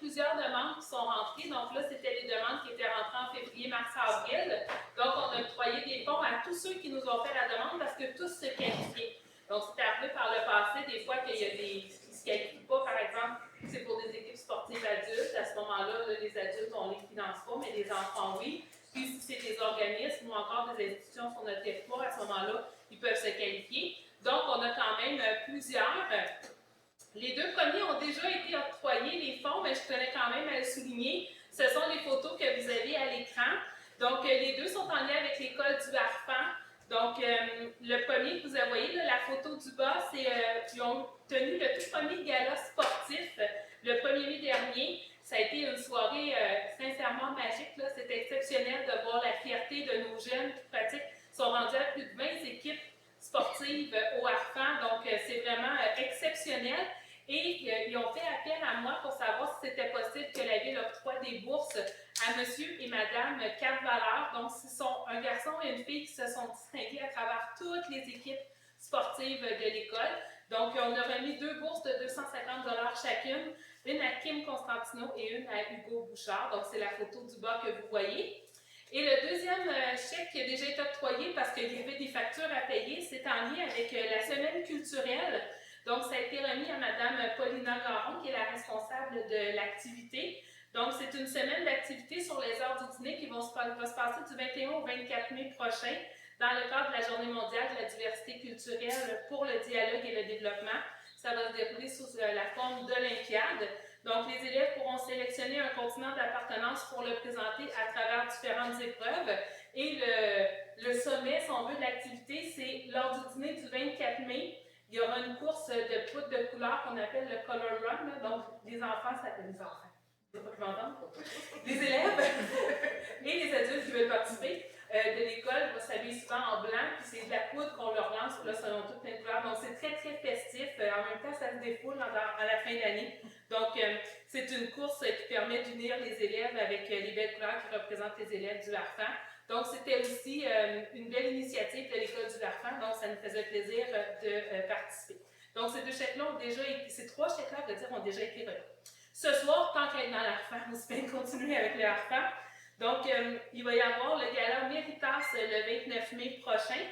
plusieurs demandes qui sont rentrées. Donc là, c'était les demandes qui étaient rentrées en février, mars, avril. Donc, on a octroyé des fonds à tous ceux qui nous ont fait la demande parce que tous se qualifiaient. Donc, c'était appelé par le passé, des fois qu'il y a des qui ne se qualifient pas, par exemple, c'est pour des équipes sportives adultes. À ce moment-là, les adultes, on ne les finance pas, mais les enfants, oui. Puis, si c'est des organismes ou encore des institutions sur notre territoire, à ce moment-là, ils peuvent se qualifier. Donc, on a quand même plusieurs. Les deux premiers ont déjà été octroyés, les fonds, mais je tenais quand même à le souligner. Ce sont les photos que vous avez à l'écran. Donc, les deux sont en lien avec l'école du Harfang. Donc, le premier que vous voyez, là, la photo du bas, c'est ils ont tenu le tout premier gala sportif le 1er mai dernier. Ça a été une soirée sincèrement magique. C'était exceptionnel de voir la fierté de nos jeunes qui pratiquent. Ils sont rendus à plus de 20 équipes sportives au Harfang. Donc, c'est vraiment exceptionnel. Et ils ont fait appel à moi pour savoir si c'était possible que la Ville octroie des bourses à monsieur et madame Cap-Valeur. Donc, ce sont un garçon et une fille qui se sont distingués à travers toutes les équipes sportives de l'école. Donc, on a remis 2 bourses de 250 $ chacune, une à Kim Constantino et une à Hugo Bouchard. Donc, c'est la photo du bas que vous voyez. Et le deuxième chèque qui a déjà été octroyé parce qu'il y avait des factures à payer, c'est en lien avec la semaine culturelle. Donc, ça a été remis à Mme Paulina Garon, qui est la responsable de l'activité. Donc, c'est une semaine d'activité sur les heures du dîner qui va se passer du 21 au 24 mai prochain dans le cadre de la Journée mondiale de la diversité culturelle pour le dialogue et le développement. Ça va se dérouler sous la forme d'Olympiade. Donc, les élèves pourront sélectionner un continent d'appartenance pour le présenter à travers différentes épreuves. Et le sommet, si on veut, de l'activité, c'est lors du dîner du 24 mai. Il y aura une course de poudre de couleur qu'on appelle le Color Run. Là. Donc, les enfants, ça s'appelle les enfants. Je ne sais pas qui m'entendent. Les élèves et les adultes qui veulent participer de l'école vont s'habiller souvent en blanc, puis c'est de la poudre qu'on leur lance, là, selon toutes les couleurs. Donc, c'est très, très festif. En même temps, ça se défoule à la fin d'année. Donc, c'est une course qui permet d'unir les élèves avec les belles couleurs qui représentent les élèves du Harfang. Donc, c'était aussi une belle initiative de l'École du Harfang, donc ça nous faisait plaisir de participer. Donc, ces 2 chèques-là ont déjà été, ces 3 chèques-là, je veux dire, ont déjà été remis. Ce soir, tant qu'à être dans l'Harfang, on se peut continuer avec le Harfang. Donc, il va y avoir le gala Méritas le 29 mai prochain.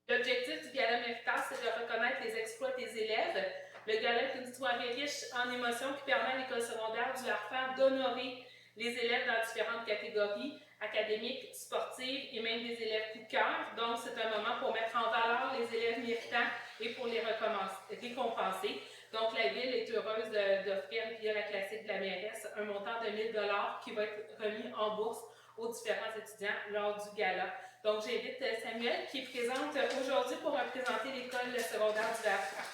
L'objectif du gala Méritas, c'est de reconnaître les exploits des élèves. Le gala est une soirée riche en émotions qui permet à l'école secondaire du Harfang d'honorer les élèves dans différentes catégories académiques, sportives et même des élèves coup de cœur. Donc, c'est un moment pour mettre en valeur les élèves méritants et pour les récompenser. Donc, la Ville est heureuse d'offrir via la classique de la mairesse un montant de 1 000 $ qui va être remis en bourse aux différents étudiants lors du gala. Donc, j'invite Samuel qui est présente aujourd'hui pour représenter l'école secondaire du Harfang.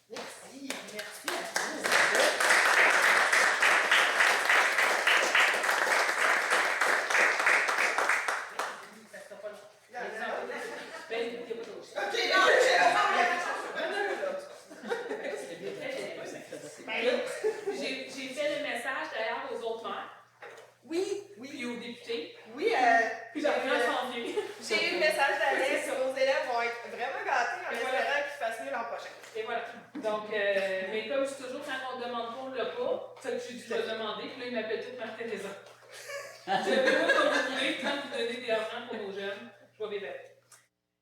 Merci, merci à vous. J'ai fait le message d'ailleurs aux autres maires. Oui, Puis aux députés. Oui, puis j'ai eu le message d'Alex. Nos élèves vont être vraiment gâtés en espérant qu'ils fassent mieux l'an prochain. Et voilà. Donc, mais comme je suis toujours, quand on ne demande pas, on ne l'a pas. C'est que j'ai dû le demander. Puis là, il m'appelle tout Martin Teresa. Je vais pas comme vous voulez, quand vous donnez des argent pour nos jeunes, je vais vivre.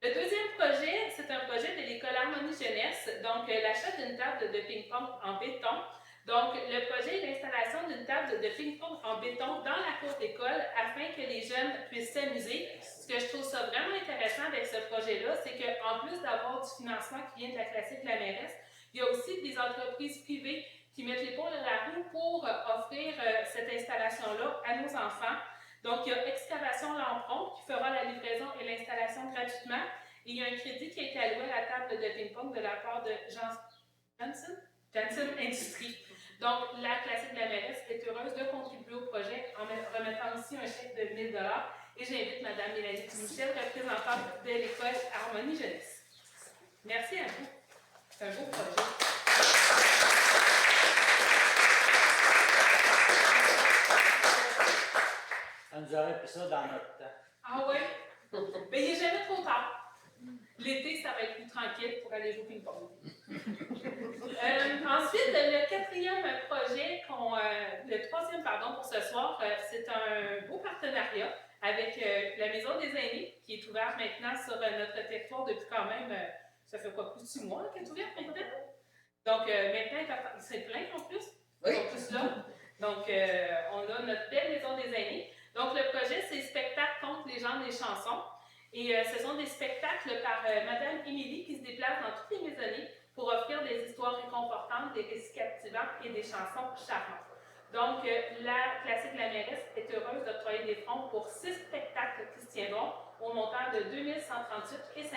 Le deuxième projet, c'est un projet de l'école Harmonie Jeunesse. Donc, l'achat d'une table de ping-pong en béton. Donc, le projet est l'installation d'une table de ping-pong en béton dans la cour d'école afin que les jeunes puissent s'amuser. Ce que je trouve ça vraiment intéressant avec ce projet-là, c'est qu'en plus d'avoir du financement qui vient de la classique de la mairesse, il y a aussi des entreprises privées qui mettent l'épaule à la roue pour offrir cette installation-là à nos enfants. Donc, il y a Excavation Lampron qui fera la livraison et l'installation gratuitement. Et il y a un crédit qui a été alloué à la table de ping-pong de la part de Janssen Industries. Donc, la classique de la mairesse est heureuse de contribuer au projet en remettant aussi un chèque de 1 000 $. Et j'invite Mme Mélanie Michel, représentante de l'école Harmonie Jeunesse. Merci à vous. C'est un beau projet. On nous aurait pris ça dans notre temps. Ah ouais? Mais il n'est jamais trop tard. L'été, ça va être plus tranquille pour aller jouer au ping-pong. Ensuite, le quatrième projet, le troisième, pardon, pour ce soir, c'est un beau partenariat avec la Maison des aînés, qui est ouverte maintenant sur notre territoire depuis quand même, ça fait quoi, plus de 6 mois qu'elle est ouverte maintenant? Donc, maintenant, il serait plein en plus. Ils sont tous là. Donc, on a notre belle Maison des aînés. Donc, le projet, c'est Spectacle contre les gens des chansons. Et ce sont des spectacles par Madame Émilie qui se déplace dans toutes les maisonnées pour offrir des histoires réconfortantes, des récits captivants et des chansons charmantes. Donc, la Classique La Mairesse est heureuse d'octroyer des fonds pour 6 spectacles qui se tiendront au montant de 2138,52 $.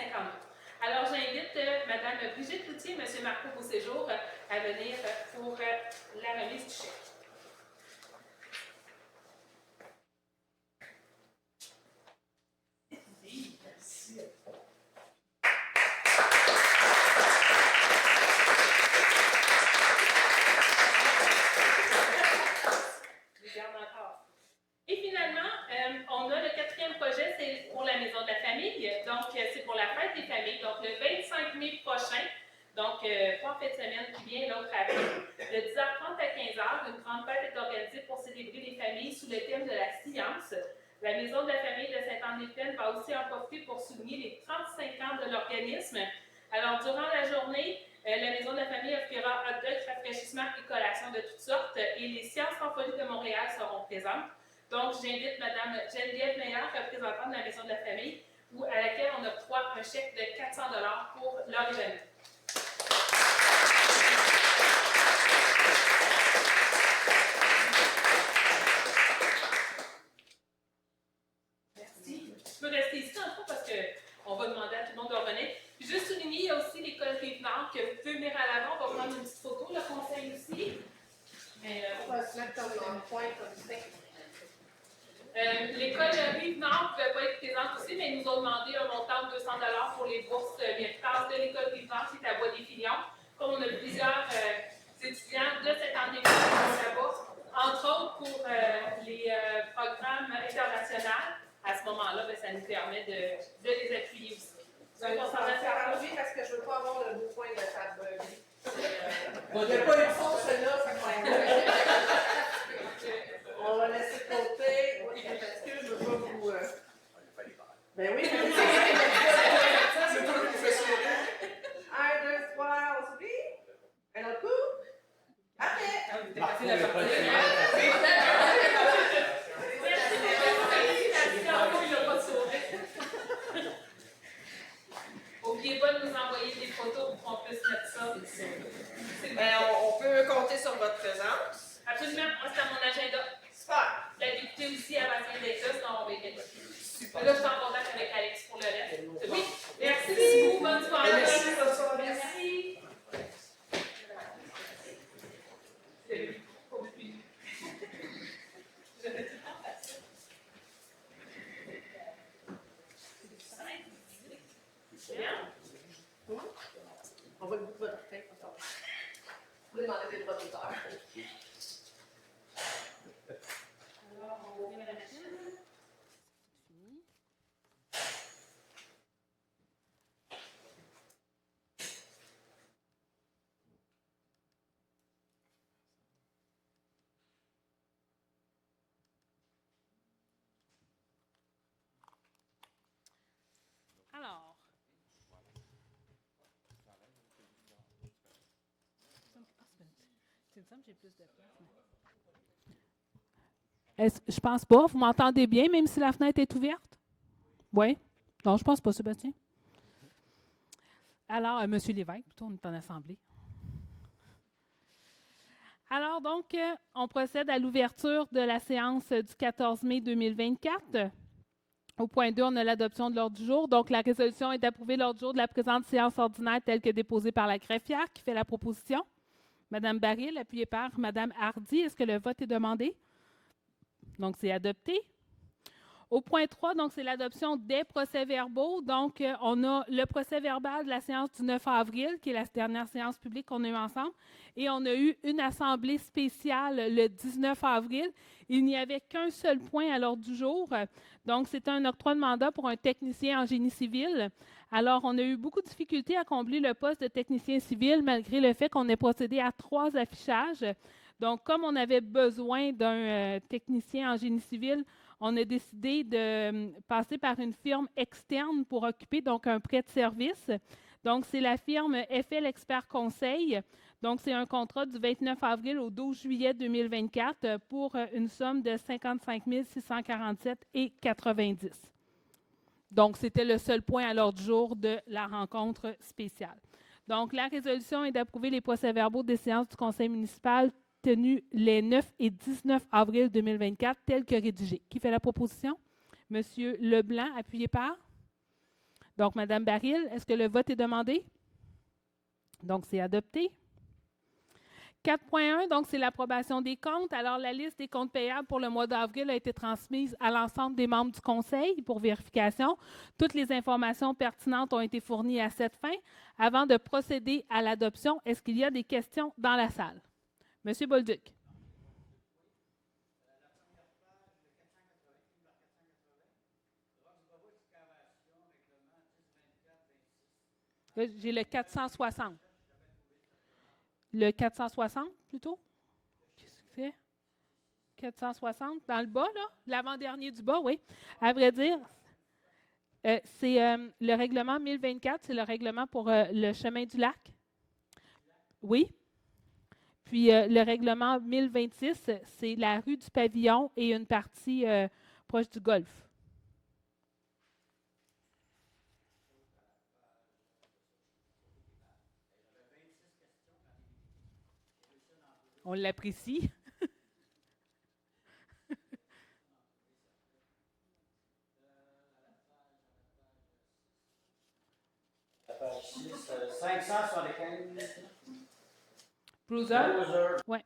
Alors, j'invite Mme Brigitte Cloutier et M. Marco Beauséjour à venir pour la remise du chèque. Et finalement, on a le quatrième projet, c'est pour la Maison de la Famille. Donc, c'est pour la fête des familles. Donc, le 25 mai prochain, donc pas en fin de semaine qui vient, l'autre après, de 10h30 à 15h, une grande fête est organisée pour célébrer les familles sous le thème de la science. La Maison de la Famille de Saint-Anne-des-Plaines va aussi en profiter pour souligner les 35 ans de l'organisme. Alors, durant la journée, la Maison de la Famille offrira hot dogs, rafraîchissements et collations de toutes sortes. Et les Sciences Symphoniques de Montréal seront présentes. Donc, j'invite Mme Geneviève Meyer, représentante de la Maison de la Famille, à laquelle on octroie un chèque de 400 $ pour leur événement. Merci. Tu peux rester ici un peu parce qu'on va demander à tout le monde de revenir. Puis juste souligner, il y a aussi l'école Rive-Nord que vous pouvez venir à l'avant. On va prendre une petite photo, le conseil aussi. On va se mettre comme un point comme ça. L'école Rive-Nord ne pouvait pas être présente aussi, mais ils nous ont demandé un montant de 200 $ pour les bourses méritantes de l'école Rive-Nord qui est à Bois-des-Filions. Comme on a plusieurs étudiants de cette année qui sont là-bas, entre autres pour les programmes internationaux, à ce moment-là, ça nous permet de les appuyer aussi. Donc, on s'en a fait arranger parce que je ne veux pas avoir le beau point de table. Il n'y a pas eu de fond, celle-là. On va laisser de côté. Parce que je ne veux pas vous. Ben oui, mais c'est pas plus facile. 1, 2, 3, on s'oublie. Un autre coup. Après. Marco, il n'y a pas de N'oubliez pas de nous envoyer des photos pour qu'on puisse mettre ça. On peut compter sur votre présence. Absolument. Moi, c'est à mon agenda. Super. La députée aussi, elle va essayer d'être là, sinon on va y aller. Super. Là, je suis en contact avec Alex pour le reste. Oui. Merci beaucoup. Bonne soirée. Merci. Bonne soirée. Merci. On va le bout de votre tête. Vous pouvez demander des droits d'auteur. Alors, on va ouvrir la machine. Alors. Il me semble que j'ai plus de place. Je pense pas. Vous m'entendez bien, même si la fenêtre est ouverte? Oui? Non, je pense pas, Sébastien. Alors, M. Lévesque, plutôt, on est en assemblée. Alors, donc, on procède à l'ouverture de la séance du 14 mai 2024. Au point 2, on a l'adoption de l'ordre du jour. Donc, la résolution est d'approver l'ordre du jour de la présente séance ordinaire telle que déposée par la greffière qui fait la proposition. Mme Baril, appuyée par Mme Hardy. Est-ce que le vote est demandé? Donc, c'est adopté. Au point 3, donc, c'est l'adoption des procès-verbaux. Donc, on a le procès-verbal de la séance du 9 avril, qui est la dernière séance publique qu'on a eue ensemble, et on a eu une assemblée spéciale le 19 avril. Il n'y avait qu'un seul point à l'ordre du jour. Donc, c'était un octroi de mandat pour un technicien en génie civil. Alors, on a eu beaucoup de difficultés à combler le poste de technicien civil, malgré le fait qu'on ait procédé à 3 affichages. Donc, comme on avait besoin d'un technicien en génie civil, on a décidé de passer par une firme externe pour occuper donc un prêt de service. Donc, c'est la firme FL Expert Conseil. Donc, c'est un contrat du 29 avril au 12 juillet 2024 pour une somme de 55 647,90 $. Donc, c'était le seul point à l'ordre du jour de la rencontre spéciale. Donc, la résolution est d'approuver les procès-verbaux des séances du Conseil municipal tenues les 9 et 19 avril 2024, tels que rédigés. Qui fait la proposition? Monsieur Leblanc, appuyé par. Donc, Madame Baril, est-ce que le vote est demandé? Donc, c'est adopté. 4.1, donc c'est l'approbation des comptes. Alors, la liste des comptes payables pour le mois d'avril a été transmise à l'ensemble des membres du Conseil pour vérification. Toutes les informations pertinentes ont été fournies à cette fin. Avant de procéder à l'adoption, est-ce qu'il y a des questions dans la salle? Monsieur Bolduc. J'ai le 460. Le 460, plutôt? Qu'est-ce qu'il fait? 460, dans le bas, là? L'avant-dernier du bas, oui. À vrai dire, c'est le règlement 1024, c'est le règlement pour le chemin du lac. Oui. Puis le règlement 1026, c'est la rue du Pavillon et une partie proche du golfe. On l'apprécie. La page 6, 575. Bruiser? Oui.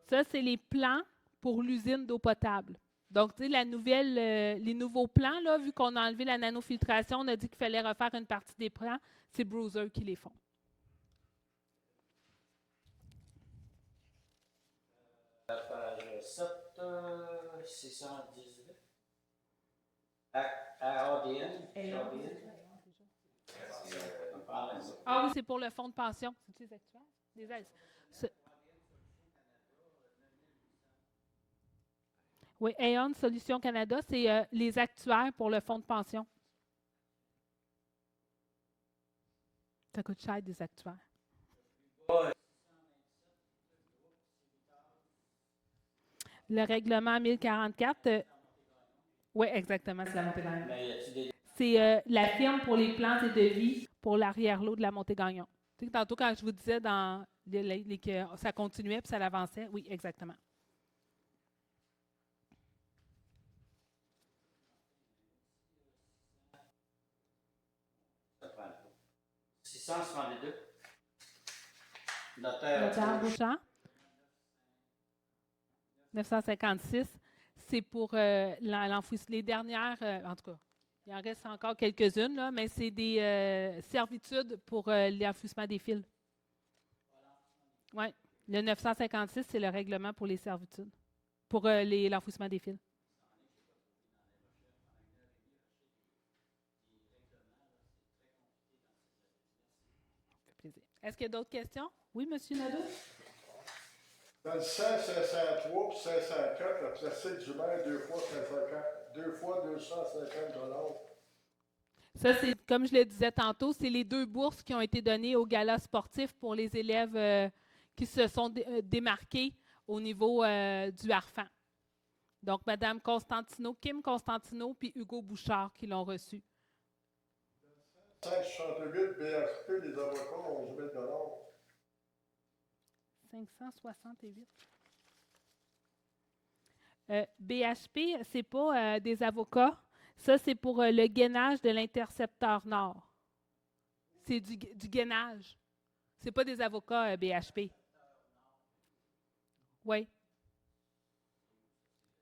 Ça, c'est les plans pour l'usine d'eau potable. Donc, tu sais, les nouveaux plans, là, vu qu'on a enlevé la nanofiltration, on a dit qu'il fallait refaire une partie des plans. C'est Bruiser qui les font. La page 7, 618. ADN. Ah oui, c'est pour le fonds de pension. C'est les actuels? Les aides. Oui, Aon Solutions Canada, c'est les actuaires pour le fonds de pension. Ça coûte cher, des actuaires. Le règlement 1044, oui, exactement, c'est la Montée-Gagnon. C'est la firme pour les plans et devis pour l'arrière-lot de la Montée-Gagnon. Tu sais, tantôt, quand je vous disais que ça continuait puis ça avançait, oui, exactement. « 662. Notaire Bouchard. 956. C'est pour l'enfouissement. Les dernières, en tout cas, il en reste encore quelques-unes, là, mais c'est des servitudes pour l'enfouissement des fils. Oui. Le 956, c'est le règlement pour les servitudes, pour l'enfouissement des fils. Est-ce qu'il y a d'autres questions? Oui, M. Nadeau? Dans le 100, 503 puis 504, la plastique du maire, 2 fois 250 $. Ça, c'est, comme je le disais tantôt, c'est les 2 bourses qui ont été données au gala sportif pour les élèves qui se sont démarqués au niveau du harfang. Donc, Mme Constantino, Kim Constantino puis Hugo Bouchard qui l'ont reçu. 568 BHP, les avocats, 11 000 $. 568. BHP, ce n'est pas des avocats. Ça, c'est pour le gainage de l'intercepteur nord. C'est du gainage. Ce n'est pas des avocats BHP. Oui.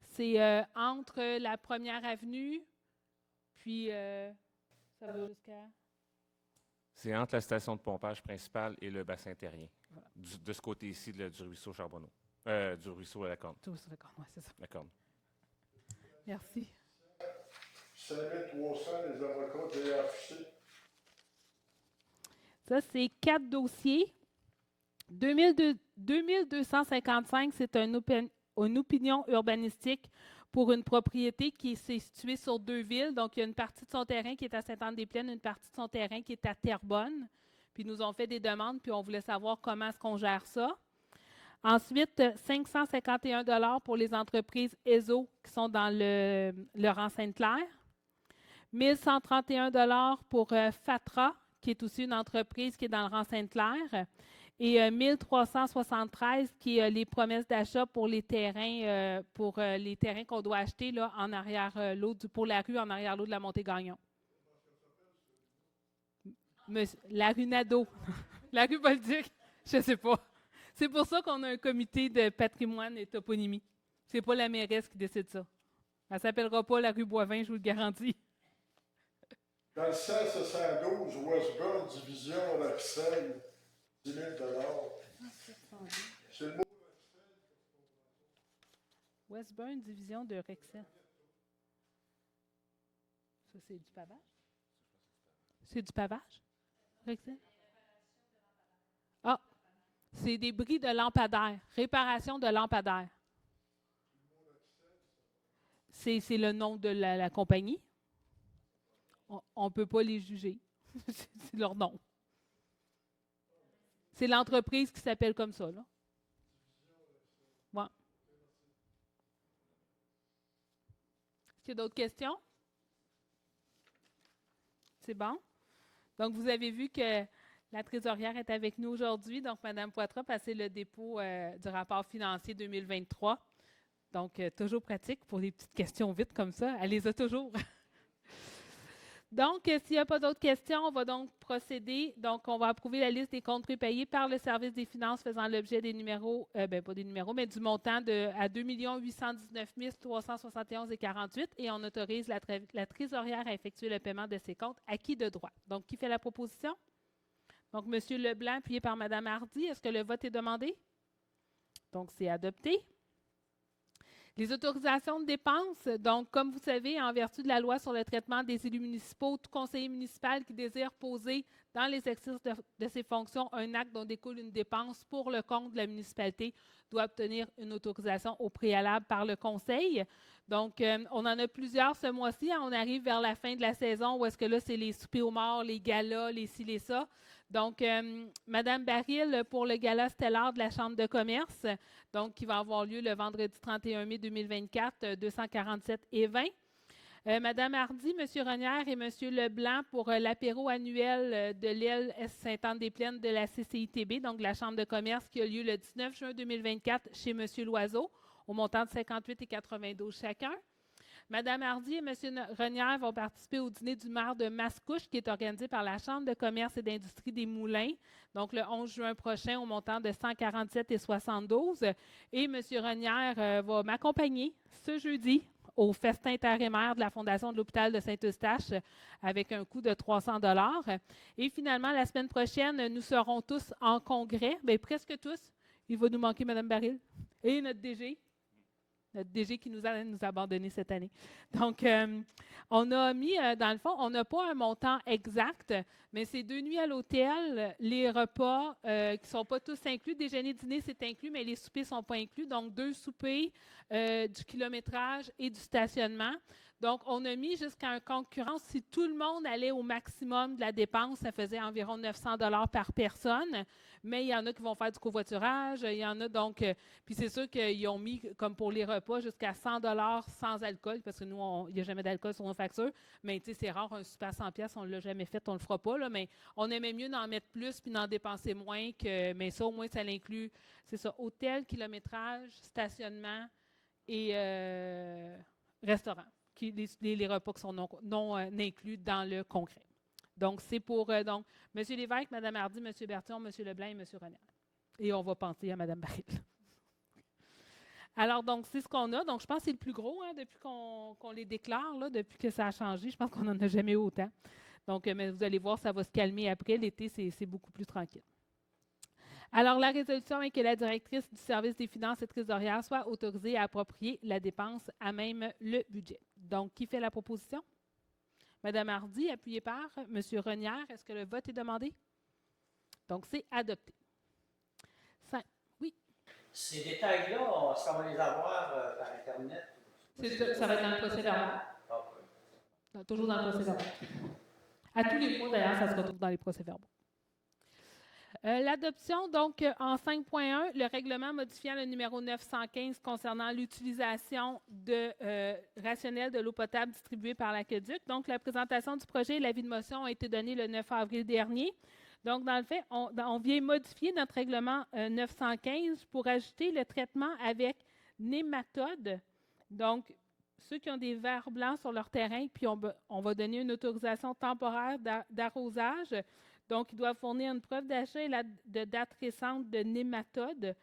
C'est entre la 1er avenue Puis, ça va jusqu'à... C'est entre la station de pompage principale et le bassin terrien, de ce côté-ci du ruisseau Charbonneau, du ruisseau à la Corne. Tout sur le corps, oui, c'est ça. La Corne. Merci. 5300, les avocats de affichés. Ça, c'est 4 dossiers. 2255, c'est une opinion urbanistique pour une propriété qui est située sur 2 villes. Donc, il y a une partie de son terrain qui est à Sainte-Anne-des-Plaines, une partie de son terrain qui est à Terrebonne. Puis, ils nous ont fait des demandes, puis on voulait savoir comment est-ce qu'on gère ça. Ensuite, 551 $ pour les entreprises ESO qui sont dans le rang Sainte-Claire. 1131 $ pour Fatra, qui est aussi une entreprise qui est dans le rang Sainte-Claire. Et 1373 qui est les promesses d'achat pour les terrains qu'on doit acheter là, en arrière-l'eau pour la rue en arrière-l'eau de la Montée-Gagnon. La rue Nadeau. La rue Bolduc, je ne sais pas. C'est pour ça qu'on a un comité de patrimoine et toponymie. Ce n'est pas la mairesse qui décide ça. Elle ne s'appellera pas la rue Boivin, je vous le garantis. Dans le 1612, Westburn, division Rexel, 10 000 $. C'est le mot. Westburn, division de Rexel. Ça, c'est du pavage? C'est du pavage, Rexel? Ah, c'est des bris de lampadaires. Réparation de lampadaires. C'est le nom de la compagnie. On ne peut pas les juger. C'est leur nom. C'est l'entreprise qui s'appelle comme ça, là. Ouais. Est-ce qu'il y a d'autres questions? C'est bon? Donc, vous avez vu que la trésorière est avec nous aujourd'hui. Donc, Mme Poitras, passé le dépôt du rapport financier 2023. Donc, toujours pratique pour des petites questions vite comme ça. Elle les a toujours. Donc, s'il n'y a pas d'autres questions, on va donc procéder. Donc, on va approuver la liste des comptes prépayés par le service des finances faisant l'objet des numéros, pas des numéros, mais du montant à 2 819 371,48 et on autorise la trésorière à effectuer le paiement de ces comptes acquis de droit. Donc, qui fait la proposition? Donc, M. Leblanc, appuyé par Mme Hardy. Est-ce que le vote est demandé? Donc, c'est adopté. Les autorisations de dépenses, donc, comme vous savez, en vertu de la loi sur le traitement des élus municipaux, tout conseiller municipal qui désire poser dans les exercices de ses fonctions un acte dont découle une dépense pour le compte de la municipalité doit obtenir une autorisation au préalable par le conseil. Donc, on en a plusieurs ce mois-ci. On arrive vers la fin de la saison où est-ce que là, c'est les soupers aux morts, les galas, les ci, les ça. Donc, Mme Baril pour le gala stellaire de la Chambre de commerce, donc qui va avoir lieu le vendredi 31 mai 2024, 247 et 20. Mme Hardy, M. Renière et M. Leblanc pour l'apéro annuel de l'aile Sainte-Anne-des-Plaines de la CCITB, donc de la Chambre de commerce qui a lieu le 19 juin 2024 chez M. Loiseau, au montant de 58 et 92 chacun. Mme Hardy et M. Renière vont participer au dîner du maire de Mascouche qui est organisé par la Chambre de commerce et d'industrie des Moulins, donc le 11 juin prochain au montant de 147 et 72. Et M. Renière va m'accompagner ce jeudi au festin intérimaire de la Fondation de l'hôpital de Saint-Eustache avec un coût de 300 $. Et finalement, la semaine prochaine, nous serons tous en congrès, bien presque tous. Il va nous manquer Mme Baril et notre DG. Notre DG qui nous a abandonnés cette année. Donc, on a mis, dans le fond, on n'a pas un montant exact, mais c'est 2 nuits à l'hôtel, les repas qui ne sont pas tous inclus. Déjeuner, dîner, c'est inclus, mais les soupers ne sont pas inclus. Donc, 2 soupers, du kilométrage et du stationnement. Donc, on a mis jusqu'à un concurrence. Si tout le monde allait au maximum de la dépense, ça faisait environ 900 $ par personne. Mais il y en a qui vont faire du covoiturage. Il y en a donc... puis c'est sûr qu'ils ont mis, comme pour les repas, jusqu'à 100 $ sans alcool, parce que nous, il n'y a jamais d'alcool sur nos factures. Mais tu sais, c'est rare, un super à 100 $, on ne l'a jamais fait, on ne le fera pas. Là, mais on aimait mieux d'en mettre plus puis d'en dépenser moins. Mais ça, au moins, ça l'inclut. C'est ça, hôtel, kilométrage, stationnement et restaurant. Les repas qui sont non inclus dans le concret. Donc, c'est pour M. Lévesque, Mme Hardy, M. Bertillon, M. Leblanc et M. Renière. Et on va penser à Mme Baril. Alors, donc, c'est ce qu'on a. Donc, je pense que c'est le plus gros depuis qu'on les déclare, là, depuis que ça a changé. Je pense qu'on n'en a jamais eu autant. Donc, mais vous allez voir, ça va se calmer après. L'été, c'est beaucoup plus tranquille. Alors, la résolution est que la directrice du service des finances et trésorières soit autorisée à approprier la dépense à même le budget. Donc, qui fait la proposition? Madame Hardy, appuyée par Monsieur Renière. Est-ce que le vote est demandé? Donc, c'est adopté. Oui. Ces détails-là, est-ce qu'on va les avoir par Internet? Ça va être dans le procès-verbal. Toujours dans le procès-verbal. À tous les mois, d'ailleurs, ça se retrouve dans les procès-verbaux. L'adoption, donc, en 5.1, le règlement modifiant le numéro 915 concernant l'utilisation rationnelle de l'eau potable distribuée par l'Aqueduc. Donc, la présentation du projet et l'avis de motion ont été donnés le 9 avril dernier. Donc, dans le fait, on vient modifier notre règlement 915 pour ajouter le traitement avec nématodes. Donc, ceux qui ont des vers blancs sur leur terrain, puis on va donner une autorisation temporaire d'arrosage. Donc, ils doivent fournir une preuve d'achat et de date récente de nématodes,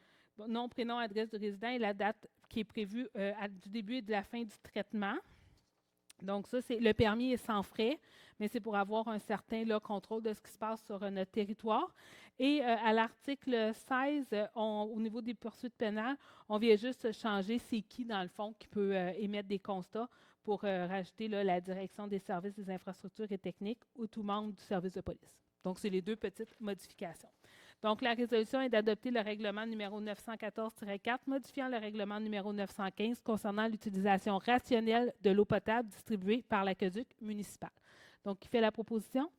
nom, prénom, adresse du résident et la date qui est prévue du début et de la fin du traitement. Donc, ça, le permis est sans frais, mais c'est pour avoir un certain contrôle de ce qui se passe sur notre territoire. Et à l'article 16, au niveau des poursuites pénales, on vient juste changer c'est qui, dans le fond, qui peut émettre des constats pour rajouter la direction des services des infrastructures et techniques ou tout membre du service de police. Donc, c'est les deux petites modifications. Donc, la résolution est d'adopter le règlement numéro 914-4, modifiant le règlement numéro 915 concernant l'utilisation rationnelle de l'eau potable distribuée par l'Aqueduc municipal. Donc, qui fait la proposition?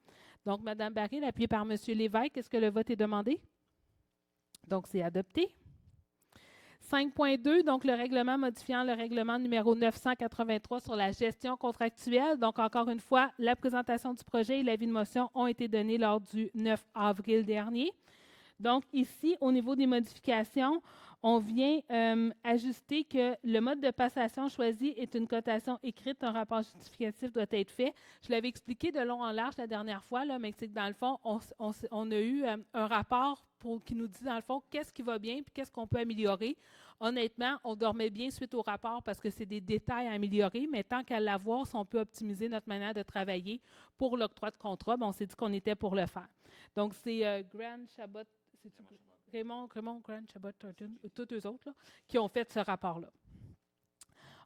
Donc, Mme Baril, appuyée par M. Lévesque, est-ce que le vote est demandé? Donc, c'est adopté. 5.2, donc le règlement modifiant le règlement numéro 983 sur la gestion contractuelle. Donc, encore une fois, la présentation du projet et l'avis de motion ont été donnés lors du 9 avril dernier. Donc, ici, au niveau des modifications, on vient ajuster que le mode de passation choisi est une cotation écrite. Un rapport justificatif doit être fait. Je l'avais expliqué de long en large la dernière fois, là, mais c'est que dans le fond, on a eu un rapport qui nous dit, dans le fond, qu'est-ce qui va bien et qu'est-ce qu'on peut améliorer. Honnêtement, on dormait bien suite au rapport parce que c'est des détails à améliorer, mais tant qu'à l'avoir, si on peut optimiser notre manière de travailler pour l'octroi de contrat, on s'est dit qu'on était pour le faire. Donc, c'est Grant Chabot, Raymond Grant Chabot, tous eux autres, là, qui ont fait ce rapport-là.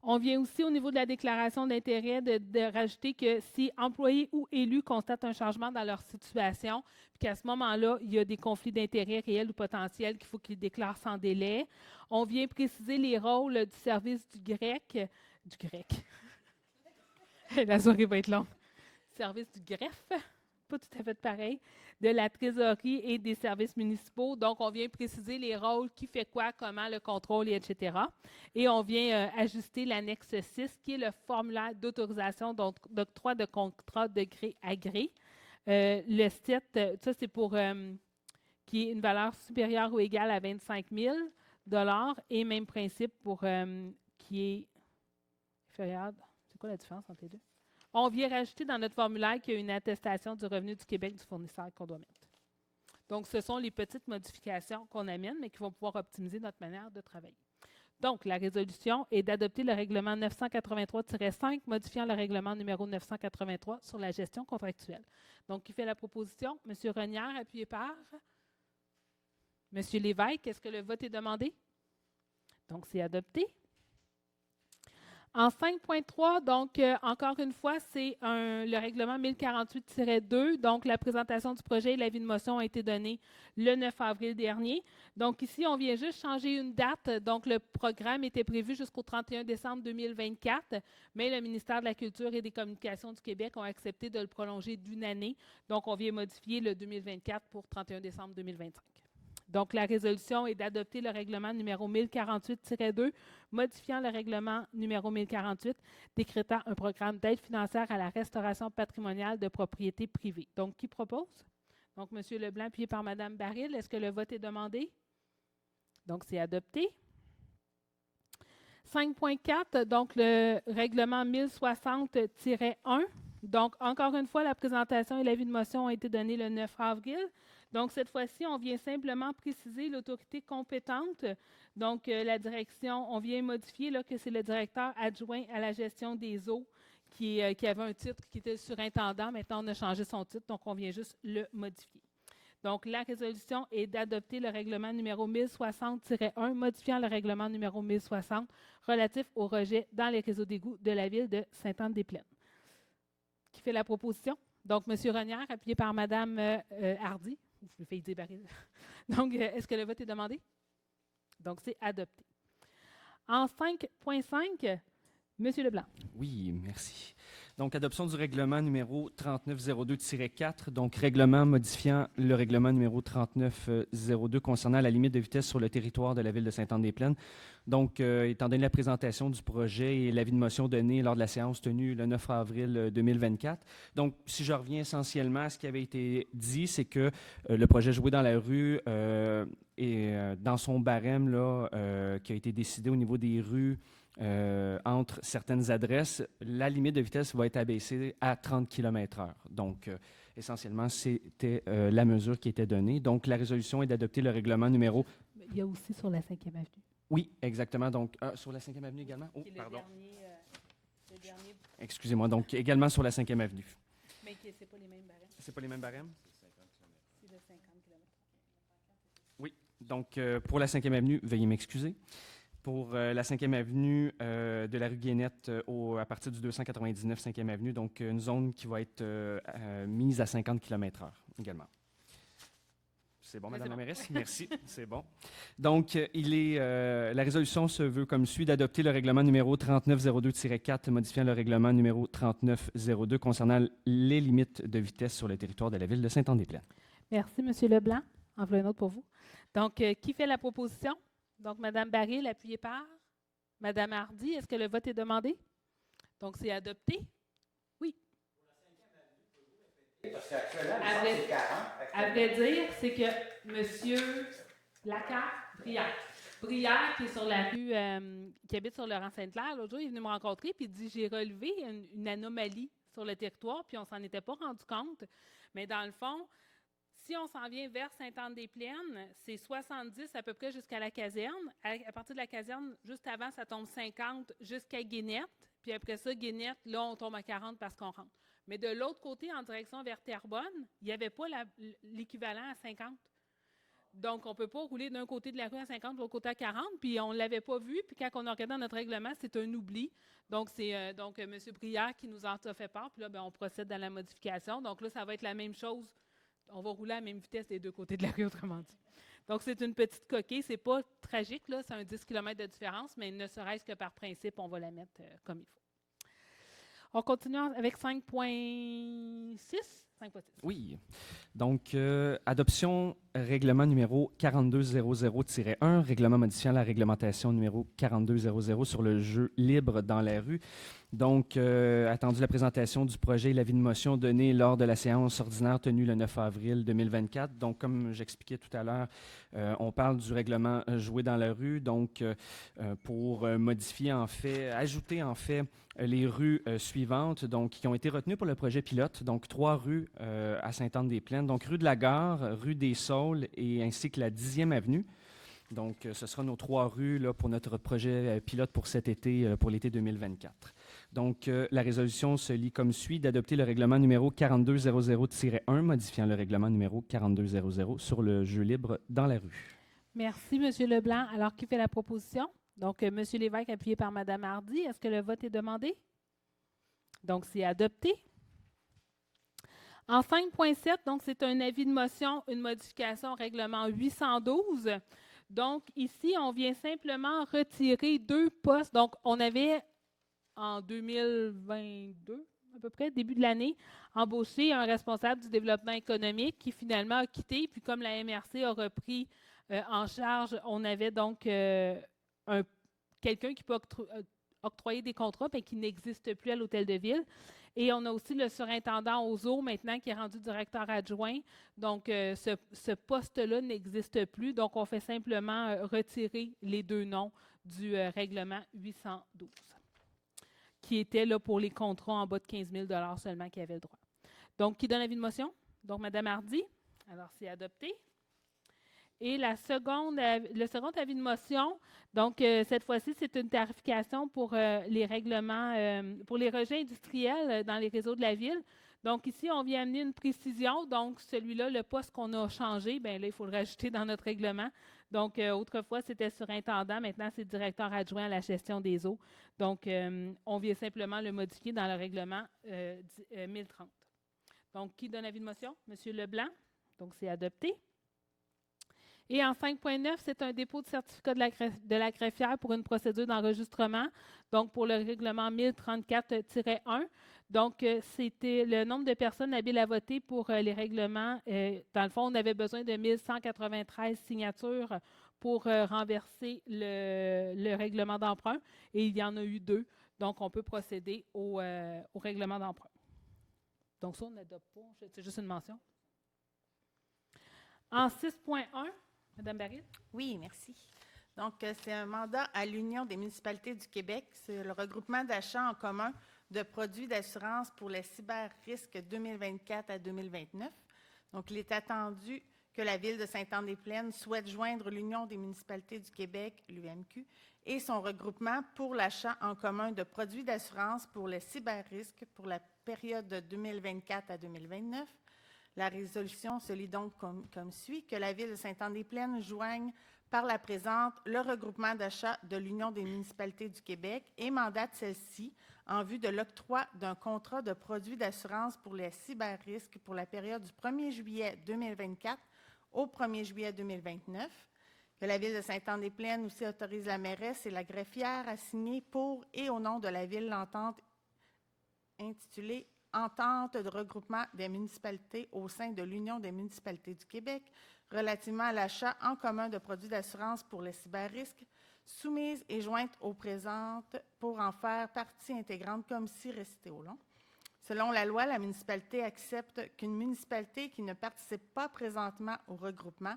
On vient aussi, au niveau de la déclaration d'intérêt, de rajouter que si employés ou élus constatent un changement dans leur situation, puis qu'à ce moment-là, il y a des conflits d'intérêts réels ou potentiels qu'il faut qu'ils déclarent sans délai. On vient préciser les rôles du service du grec. La soirée va être longue. Service du greffe, pas tout à fait pareil, de la trésorerie et des services municipaux. Donc, on vient préciser les rôles, qui fait quoi, comment, le contrôle, etc. Et on vient ajuster l'annexe 6, qui est le formulaire d'autorisation d'octroi de contrat de gré à gré. Le site, ça, c'est pour qui est une valeur supérieure ou égale à 25 000 $ et même principe pour qui est inférieur. C'est quoi la différence entre les deux? On vient rajouter dans notre formulaire qu'il y a une attestation du revenu du Québec du fournisseur qu'on doit mettre. Donc, ce sont les petites modifications qu'on amène, mais qui vont pouvoir optimiser notre manière de travailler. Donc, la résolution est d'adopter le règlement 983-5, modifiant le règlement numéro 983 sur la gestion contractuelle. Donc, qui fait la proposition? M. Renière, appuyé par M. Lévesque. Est-ce que le vote est demandé? Donc, c'est adopté. En 5.3, donc, encore une fois, c'est le règlement 1048-2. Donc, la présentation du projet et l'avis de motion ont été donnés le 9 avril dernier. Donc, ici, on vient juste changer une date. Donc, le programme était prévu jusqu'au 31 décembre 2024, mais le ministère de la Culture et des Communications du Québec ont accepté de le prolonger d'une année. Donc, on vient modifier le 2024 pour 31 décembre 2025. Donc, la résolution est d'adopter le règlement numéro 1048-2, modifiant le règlement numéro 1048, décrétant un programme d'aide financière à la restauration patrimoniale de propriétés privées. Donc, qui propose? Donc, M. Leblanc, appuyé par Mme Baril. Est-ce que le vote est demandé? Donc, c'est adopté. 5.4, donc le règlement 1060-1. Donc, encore une fois, la présentation et l'avis de motion ont été donnés le 9 avril. Donc, cette fois-ci, on vient simplement préciser l'autorité compétente. Donc, la direction, on vient modifier là, que c'est le directeur adjoint à la gestion des eaux qui avait un titre qui était surintendant. Maintenant, on a changé son titre, donc on vient juste le modifier. Donc, la résolution est d'adopter le règlement numéro 1060-1, modifiant le règlement numéro 1060 relatif au rejet dans les réseaux d'égouts de la ville de Sainte-Anne-des-Plaines. Qui fait la proposition? Donc, M. Renière, appuyé par Mme Hardy. Je fais dire Baril. Donc, est-ce que le vote est demandé? Donc, c'est adopté. En 5.5, M. Leblanc. Oui, merci. Donc, adoption du règlement numéro 3902-4, donc règlement modifiant le règlement numéro 3902 concernant la limite de vitesse sur le territoire de la ville de Sainte-Anne-des-Plaines. Donc, étant donné la présentation du projet et l'avis de motion donné lors de la séance tenue le 9 avril 2024. Donc, si je reviens essentiellement à ce qui avait été dit, c'est que le projet Jouer dans la rue est dans son barème là, qui a été décidé au niveau des rues entre certaines adresses, la limite de vitesse va être abaissée à 30 km/h. Donc, essentiellement, c'était la mesure qui était donnée. Donc, la résolution est d'adopter le règlement numéro... Il y a aussi sur la 5e avenue. Oui, exactement. Donc, sur la 5e avenue également? Oh, pardon. Le dernier, Excusez-moi. Donc, également sur la 5e avenue. mais ce n'est pas les mêmes barèmes. C'est pas les mêmes barèmes? C'est de 50 km. Oui. Donc, pour la 5e avenue, veuillez m'excuser. Pour la 5e avenue de la rue Guénette à partir du 299 5e avenue, donc une zone qui va être mise à 50 km/h également. C'est bon, Mme la mairesse? Merci, c'est bon. Donc, la résolution se veut comme suit d'adopter le règlement numéro 3902-4 modifiant le règlement numéro 3902 concernant les limites de vitesse sur le territoire de la ville de Sainte-Anne-des-Plaines. Merci, M. Leblanc. En voilà une autre pour vous. Donc, qui fait la proposition? Donc, Mme Baril, appuyée par Mme Hardy. Est-ce que le vote est demandé? Donc, c'est adopté? Oui. Parce qu'actuellement, À le vrai- c'est 40. À vrai dire, c'est que M. Brière, qui est sur la rue, qui habite sur Laurent-Sainte-Claire, l'autre jour, il est venu me rencontrer puis il dit « J'ai relevé une anomalie sur le territoire, puis on s'en était pas rendu compte. Mais dans le fond, si on s'en vient vers Sainte-Anne-des-Plaines, c'est 70 à peu près jusqu'à la caserne. À partir de la caserne, juste avant, ça tombe 50 jusqu'à Guénette. Puis après ça, Guénette, là, on tombe à 40 parce qu'on rentre. Mais de l'autre côté, en direction vers Terrebonne, il n'y avait pas l'équivalent à 50. Donc, on ne peut pas rouler d'un côté de la rue à 50, de l'autre côté à 40, puis on ne l'avait pas vu. Puis quand on a regardé dans notre règlement, c'est un oubli. Donc, c'est M. Brière qui nous en a fait part. Puis là, on procède dans la modification. Donc là, ça va être la même chose. On va rouler à la même vitesse des deux côtés de la rue, autrement dit. Donc, c'est une petite coquille. Ce n'est pas tragique, là. C'est un 10 km de différence, mais ne serait-ce que par principe, on va la mettre comme il faut. On continue avec 5.6. 5.6. Oui. Donc, adoption règlement numéro 4200-1, règlement modifiant la réglementation numéro 4200 sur le jeu libre dans la rue. Donc, attendu la présentation du projet et l'avis de motion donné lors de la séance ordinaire tenue le 9 avril 2024. Donc, comme j'expliquais tout à l'heure, on parle du règlement jouer dans la rue, donc pour modifier en fait, ajouter en fait les rues suivantes, donc qui ont été retenues pour le projet pilote. Donc, 3 rues à Sainte-Anne-des-Plaines, donc rue de la Gare, rue des Saules et ainsi que la 10e avenue. Donc, ce sera nos 3 rues là, pour notre projet pilote pour cet été, pour l'été 2024. Donc, la résolution se lit comme suit, d'adopter le règlement numéro 4200-1, modifiant le règlement numéro 4200 sur le jeu libre dans la rue. Merci, M. Leblanc. Alors, qui fait la proposition? Donc, M. Lévesque, appuyé par Mme Hardy. Est-ce que le vote est demandé? Donc, c'est adopté. En 5.7, donc, c'est un avis de motion, une modification au règlement 812. Donc, ici, on vient simplement retirer 2 postes. Donc, on avait, en 2022, à peu près, début de l'année, embauché un responsable du développement économique qui finalement a quitté. Puis, comme la MRC a repris en charge, on avait donc quelqu'un qui peut octroyer des contrats, mais qui n'existe plus à l'hôtel de ville. Et on a aussi le surintendant aux eaux maintenant qui est rendu directeur adjoint. Donc, ce poste-là n'existe plus. Donc, on fait simplement retirer les 2 noms du règlement 812, qui était là pour les contrats en bas de 15 000 seulement qui avaient le droit. Donc, qui donne l'avis de motion? Donc, Mme Hardy, Alors, c'est adopté. Et le second avis de motion, donc cette fois-ci, c'est une tarification pour les règlements, pour les rejets industriels dans les réseaux de la ville. Donc ici, on vient amener une précision. Donc celui-là, le poste qu'on a changé, bien là, il faut le rajouter dans notre règlement. Donc autrefois, c'était surintendant. Maintenant, c'est directeur adjoint à la gestion des eaux. Donc on vient simplement le modifier dans le règlement 1030. Donc, qui donne avis de motion? Monsieur Leblanc. Donc, c'est adopté. Et en 5.9, c'est un dépôt de certificat de la greffière pour une procédure d'enregistrement, donc pour le règlement 1034-1. Donc, c'était le nombre de personnes habiles à voter pour les règlements. Dans le fond, on avait besoin de 1193 signatures pour renverser le règlement d'emprunt, et il y en a eu 2. Donc, on peut procéder au règlement d'emprunt. Donc, ça, on n'adopte pas. C'est juste une mention. En 6.1, Mme Baril. Oui, merci. Donc, c'est un mandat à l'Union des municipalités du Québec. C'est le regroupement d'achats en commun de produits d'assurance pour les cyber-risques 2024 à 2029. Donc, il est attendu que la Ville de Sainte-Anne-des-Plaines souhaite joindre l'Union des municipalités du Québec, l'UMQ, et son regroupement pour l'achat en commun de produits d'assurance pour les cyber-risques pour la période de 2024 à 2029. La résolution se lit donc comme suit, que la Ville de Sainte-Anne-des-Plaines joigne par la présente le regroupement d'achat de l'Union des municipalités du Québec et mandate celle-ci en vue de l'octroi d'un contrat de produits d'assurance pour les cyber-risques pour la période du 1er juillet 2024 au 1er juillet 2029, que la Ville de Sainte-Anne-des-Plaines aussi autorise la mairesse et la greffière à signer pour et au nom de la Ville l'entente intitulée « Entente de regroupement des municipalités au sein de l'Union des municipalités du Québec relativement à l'achat en commun de produits d'assurance pour les cyber-risques, soumise et jointe aux présentes pour en faire partie intégrante comme si récité au long. Selon la loi, la municipalité accepte qu'une municipalité qui ne participe pas présentement au regroupement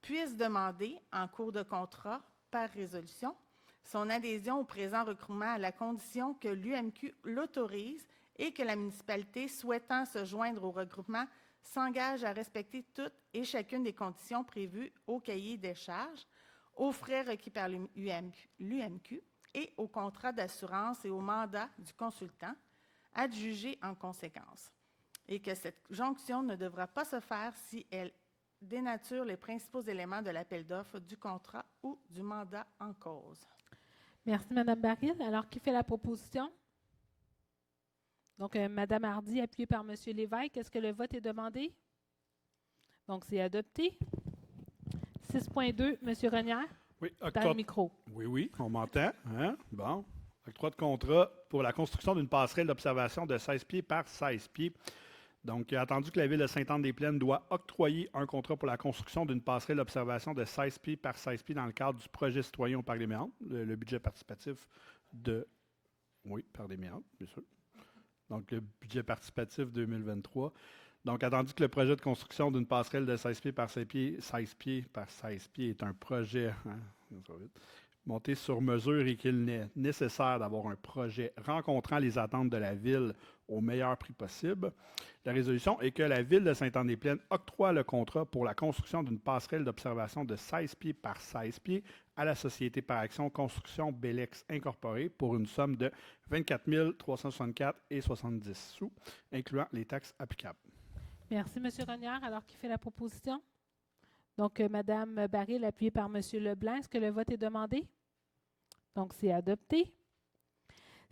puisse demander, en cours de contrat, par résolution, son adhésion au présent regroupement à la condition que l'UMQ l'autorise et que la municipalité souhaitant se joindre au regroupement s'engage à respecter toutes et chacune des conditions prévues au cahier des charges, aux frais requis par l'UMQ et au contrat d'assurance et au mandat du consultant, adjugé en conséquence, et que cette jonction ne devra pas se faire si elle dénature les principaux éléments de l'appel d'offres, du contrat ou du mandat en cause. Merci, Mme Baril. Alors, qui fait la proposition? Donc, Mme Hardy, appuyée par M. Lévesque. Est-ce que le vote est demandé? Donc, c'est adopté. 6.2, M. Renière. Oui, dans le micro. Oui, on m'entend. Hein? Bon. Octroi de contrat pour la construction d'une passerelle d'observation de 16 pieds par 16 pieds. Donc, attendu que la Ville de Sainte-Anne-des-Plaines doit octroyer un contrat pour la construction d'une passerelle d'observation de 16 pieds par 16 pieds dans le cadre du projet citoyen au Parc des Méandres, le budget participatif de... Oui, Parc des Méandres, bien sûr. Donc, le budget participatif 2023. Donc, attendu que le projet de construction d'une passerelle de 16 pieds par 16 pieds par 16 pieds est un projet monté sur mesure et qu'il est nécessaire d'avoir un projet rencontrant les attentes de la Ville au meilleur prix possible, la résolution est que la Ville de Sainte-Anne-des-Plaines octroie le contrat pour la construction d'une passerelle d'observation de 16 pieds par 16 pieds à la Société par action Construction Bellex Incorporée pour une somme de 24 364,70 sous, incluant les taxes applicables. Merci, M. Renière. Alors, qui fait la proposition? Donc, Mme Baril, appuyée par M. Leblanc. Est-ce que le vote est demandé? Donc, c'est adopté.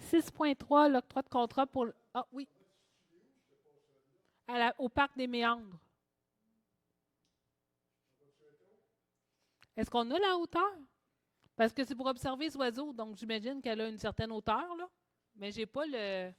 6.3, l'octroi de contrat pour... Ah, oui. Au Parc des Méandres. Est-ce qu'on a la hauteur? Parce que c'est pour observer les oiseaux, donc j'imagine qu'elle a une certaine hauteur, là. Mais je n'ai pas le...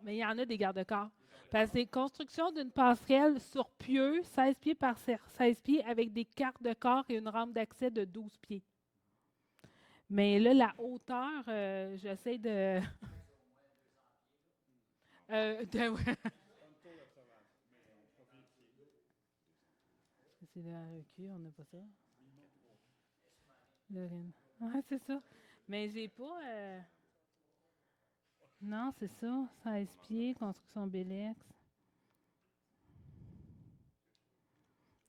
Mais il y en a des garde-corps. Parce que c'est construction d'une passerelle sur pieux, 16 pieds par 16 pieds, avec des cartes de corps et une rampe d'accès de 12 pieds. Mais là, la hauteur, j'essaie de... C'est le REQ, on n'a pas ça. Oui, c'est ça. Mais j'ai pas... Non, c'est ça. 16 pieds, construction Bellex.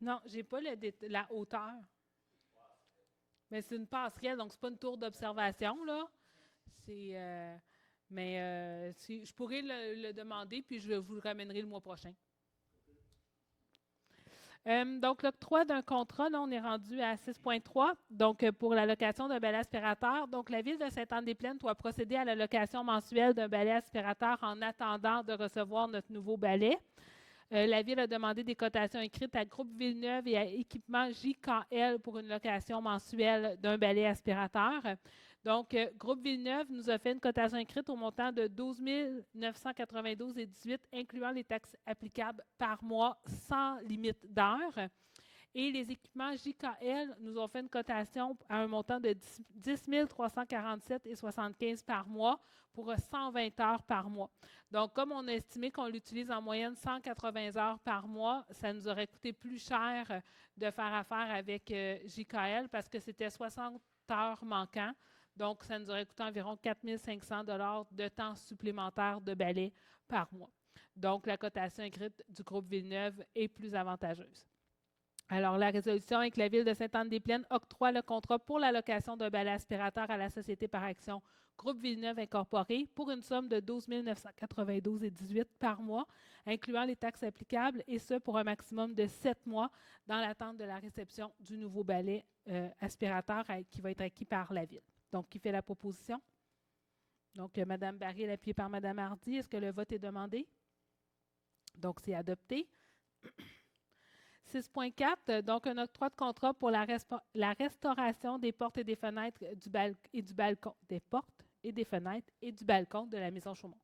Non, j'ai pas la hauteur. Mais c'est une passerelle, donc c'est pas une tour d'observation, là. C'est... je pourrais le demander, puis je vous le ramènerai le mois prochain. Donc, l'octroi d'un contrat, là, on est rendu à 6.3. Donc, pour la location d'un balai aspirateur. Donc, la Ville de Sainte-Anne-des-Plaines doit procéder à la location mensuelle d'un balai aspirateur en attendant de recevoir notre nouveau balai. La Ville a demandé des cotations écrites à Groupe Villeneuve et à Équipement JKL pour une location mensuelle d'un balai aspirateur. Donc, Groupe Villeneuve nous a fait une cotation écrite au montant de 12 992,18 incluant les taxes applicables par mois sans limite d'heures. Et les équipements JKL nous ont fait une cotation à un montant de 10 347,75 par mois pour 120 heures par mois. Donc, comme on a estimé qu'on l'utilise en moyenne 180 heures par mois, ça nous aurait coûté plus cher de faire affaire avec JKL parce que c'était 60 heures manquantes. Donc, ça nous aurait coûté environ 4 500 $ de temps supplémentaire de balai par mois. Donc, la cotation écrite du groupe Villeneuve est plus avantageuse. Alors, la résolution avec la Ville de Sainte-Anne-des-Plaines octroie le contrat pour la location d'un balai aspirateur à la société par action Groupe Villeneuve Incorporé pour une somme de 12 992,18 par mois, incluant les taxes applicables, et ce pour un maximum de 7 mois dans l'attente de la réception du nouveau balai aspirateur qui va être acquis par la Ville. Donc, qui fait la proposition? Donc, Mme Baril, appuyée par Mme Hardy. Est-ce que le vote est demandé? Donc, c'est adopté. 6.4, donc un octroi de contrat pour la restauration des portes et des fenêtres du balcon, des portes et des fenêtres et du balcon de la Maison Chaumont.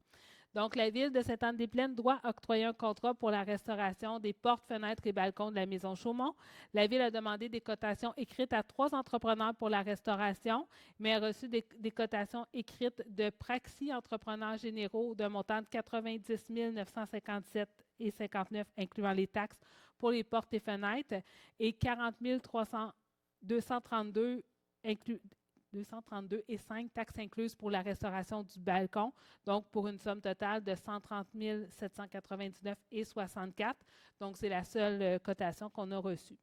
Donc, la Ville de Sainte-Anne-des-Plaines doit octroyer un contrat pour la restauration des portes, fenêtres et balcons de la Maison Chaumont. La Ville a demandé des cotations écrites à 3 entrepreneurs pour la restauration, mais a reçu des cotations écrites de Praxi Entrepreneurs Généraux d'un montant de 90 957,59 incluant les taxes pour les portes et fenêtres et 40 232 et 5 taxes incluses pour la restauration du balcon, donc pour une somme totale de 130 799,64. Donc, c'est la seule cotation qu'on a reçue.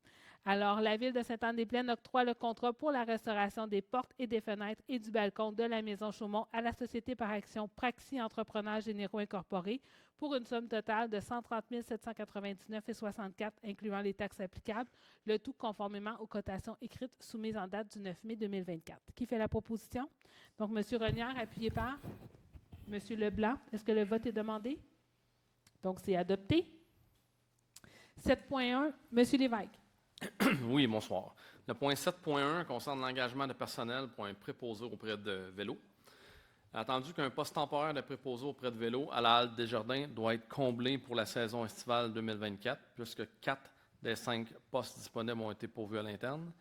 Alors, la Ville de Sainte-Anne-des-Plaines octroie le contrat pour la restauration des portes et des fenêtres et du balcon de la Maison Chaumont à la Société par action Praxi Entrepreneurs Généraux Incorporés pour une somme totale de 130 799,64, incluant les taxes applicables, le tout conformément aux cotations écrites soumises en date du 9 mai 2024. Qui fait la proposition? Donc, M. Renière, appuyé par M. Leblanc. Est-ce que le vote est demandé? Donc, c'est adopté. 7.1, M. Lévesque. Oui, bonsoir. Le point 7.1 concerne l'engagement de personnel pour un préposé auprès de Vélo. Attendu qu'un poste temporaire de préposé auprès de Vélo à la halte Desjardins doit être comblé pour la saison estivale 2024, puisque 4 des 5 postes disponibles ont été pourvus à l'interne.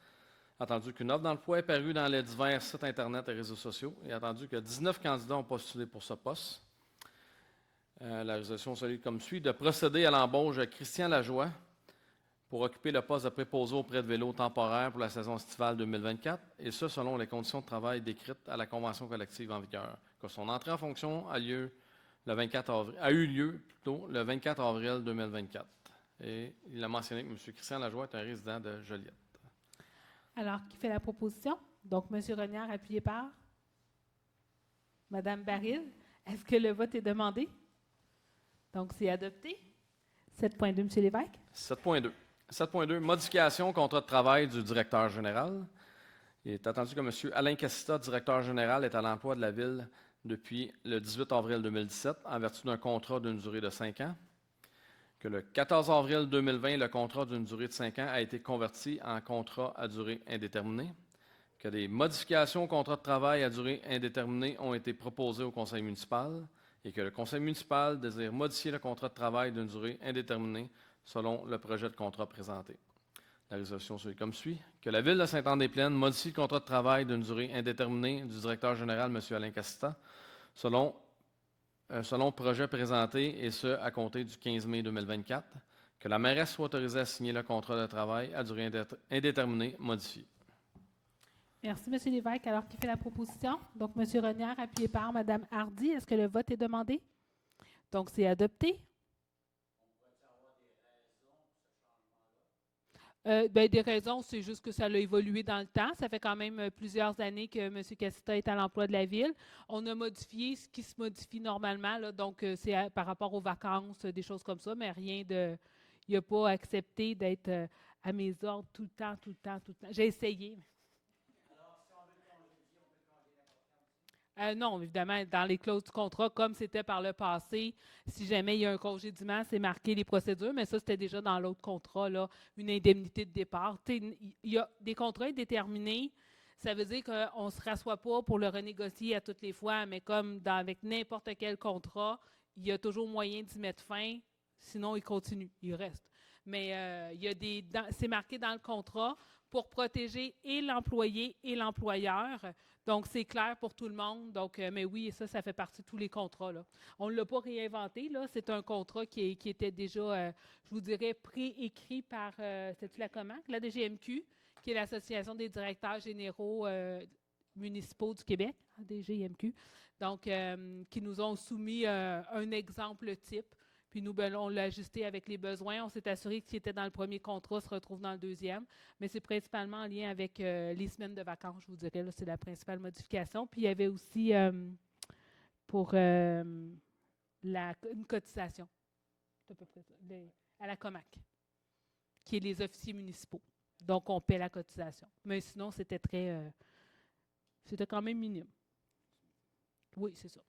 Attendu qu'une offre d'emploi est parue dans les divers sites Internet et réseaux sociaux, et attendu que 19 candidats ont postulé pour ce poste. La résolution se lit comme suit: de procéder à l'embauche de Christian Lajoie pour occuper le poste de préposé auprès de Vélo temporaire pour la saison estivale 2024, et ce, selon les conditions de travail décrites à la convention collective en vigueur. Que son entrée en fonction a eu lieu le 24 avril 2024. Et il a mentionné que M. Christian Lajoie est un résident de Joliette. Alors, qui fait la proposition? Donc, M. Renière, appuyé par Mme Baril. Est-ce que le vote est demandé? Donc, c'est adopté. 7.2, M. Lévesque. 7.2. 7.2, modification contrat de travail du directeur général. Il est attendu que M. Alain Cassita, directeur général, est à l'emploi de la Ville depuis le 18 avril 2017 en vertu d'un contrat d'une durée de 5 ans. Que le 14 avril 2020, le contrat d'une durée de 5 ans a été converti en contrat à durée indéterminée. Que des modifications au contrat de travail à durée indéterminée ont été proposées au conseil municipal et que le conseil municipal désire modifier le contrat de travail d'une durée indéterminée selon le projet de contrat présenté. La résolution suit comme suit. Que la Ville de Sainte-Anne-des-Plaines modifie le contrat de travail d'une durée indéterminée du directeur général, M. Alain Casta, selon projet présenté, et ce, à compter du 15 mai 2024. Que la mairesse soit autorisée à signer le contrat de travail à durée indéterminée modifié. Merci, M. Lévesque. Alors, qui fait la proposition? Donc, M. Renière, appuyé par Mme Hardy. Est-ce que le vote est demandé? Donc, c'est adopté. Des raisons, c'est juste que ça a évolué dans le temps. Ça fait quand même plusieurs années que M. Cassita est à l'emploi de la Ville. On a modifié ce qui se modifie normalement, là, donc c'est par rapport aux vacances, des choses comme ça, mais rien de... Il n'a pas accepté d'être à mes ordres tout le temps. J'ai essayé. Non, évidemment, dans les clauses du contrat, comme c'était par le passé, si jamais il y a un congédiement, c'est marqué les procédures, mais ça, c'était déjà dans l'autre contrat, là, une indemnité de départ. Il y a des contrats indéterminés, ça veut dire qu'on ne se rassoit pas pour le renégocier à toutes les fois, mais comme avec n'importe quel contrat, il y a toujours moyen d'y mettre fin, sinon il continue, il reste. Mais il y a c'est marqué dans le contrat pour protéger et l'employé et l'employeur. Donc, c'est clair pour tout le monde. Donc, mais oui, ça fait partie de tous les contrats, là. On ne l'a pas réinventé, là. C'est un contrat qui était déjà, je vous dirais, préécrit par, c'est-tu la comment? La DGMQ, qui est l'Association des directeurs généraux municipaux du Québec, DGMQ. Donc, qui nous ont soumis un exemple type. Puis nous, on l'a ajusté avec les besoins. On s'est assuré que ce qui était dans le premier contrat se retrouve dans le deuxième. Mais c'est principalement en lien avec les semaines de vacances, je vous dirais. Là, c'est la principale modification. Puis il y avait aussi pour une cotisation, à peu près ça, à la COMAC, qui est les officiers municipaux. Donc, on paie la cotisation. Mais sinon, c'était c'était quand même minime. Oui, c'est ça.